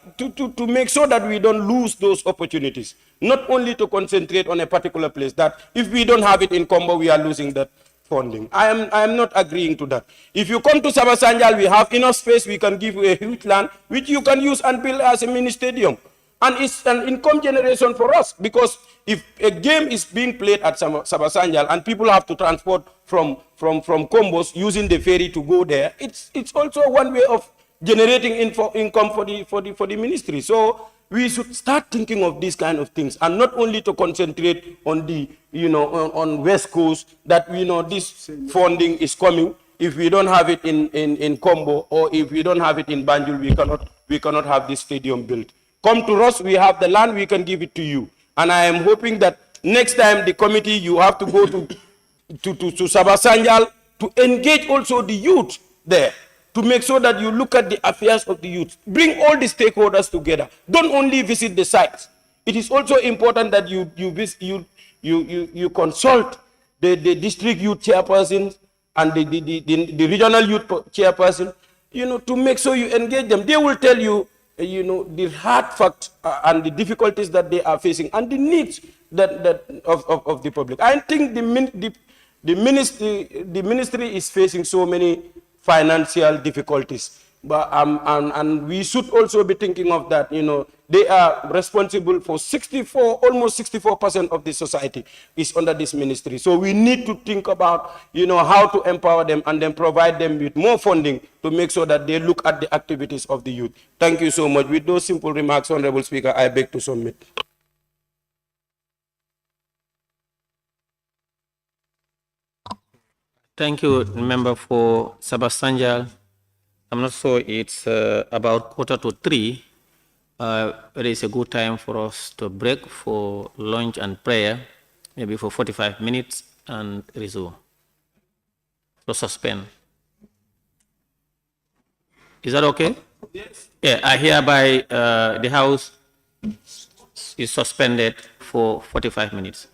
to make sure that we don't lose those opportunities. Not only to concentrate on a particular place, that if we don't have it in Combo, we are losing that funding. I am not agreeing to that. If you come to Sabasanjal, we have enough space. We can give you a huge land, which you can use and build as a mini stadium. And it's an income generation for us, because if a game is being played at Sabasanjal and people have to transport from Combos using the ferry to go there, it's also one way of generating income for the ministry. So we should start thinking of these kind of things, and not only to concentrate on the on West Coast, that this funding is coming. If we don't have it in Combo, or if we don't have it in Banjul, we cannot have this stadium built. Come to us, we have the land, we can give it to you. And I am hoping that next time the committee, you have to go to Sabasanjal to engage also the youth there, to make sure that you look at the affairs of the youth. Bring all the stakeholders together. Don't only visit the sites. It is also important that you consult the district youth chairperson and the regional youth chairperson, to make sure you engage them. They will tell you, the hard fact and the difficulties that they are facing and the needs of the public. I think the ministry is facing so many financial difficulties, but and we should also be thinking of that. They are responsible for almost 64% of the society is under this ministry. So we need to think about how to empower them and then provide them with more funding to make sure that they look at the activities of the youth. Thank you so much. With those simple remarks, Honorable Speaker, I beg to submit. Thank you, member for Sabasanjal. I'm not sure it's about 2:45. It is a good time for us to break for lunch and prayer, maybe for 45 minutes, and resume. So suspend. Is that okay? Yes. Yeah, I hereby the House is suspended for 45 minutes.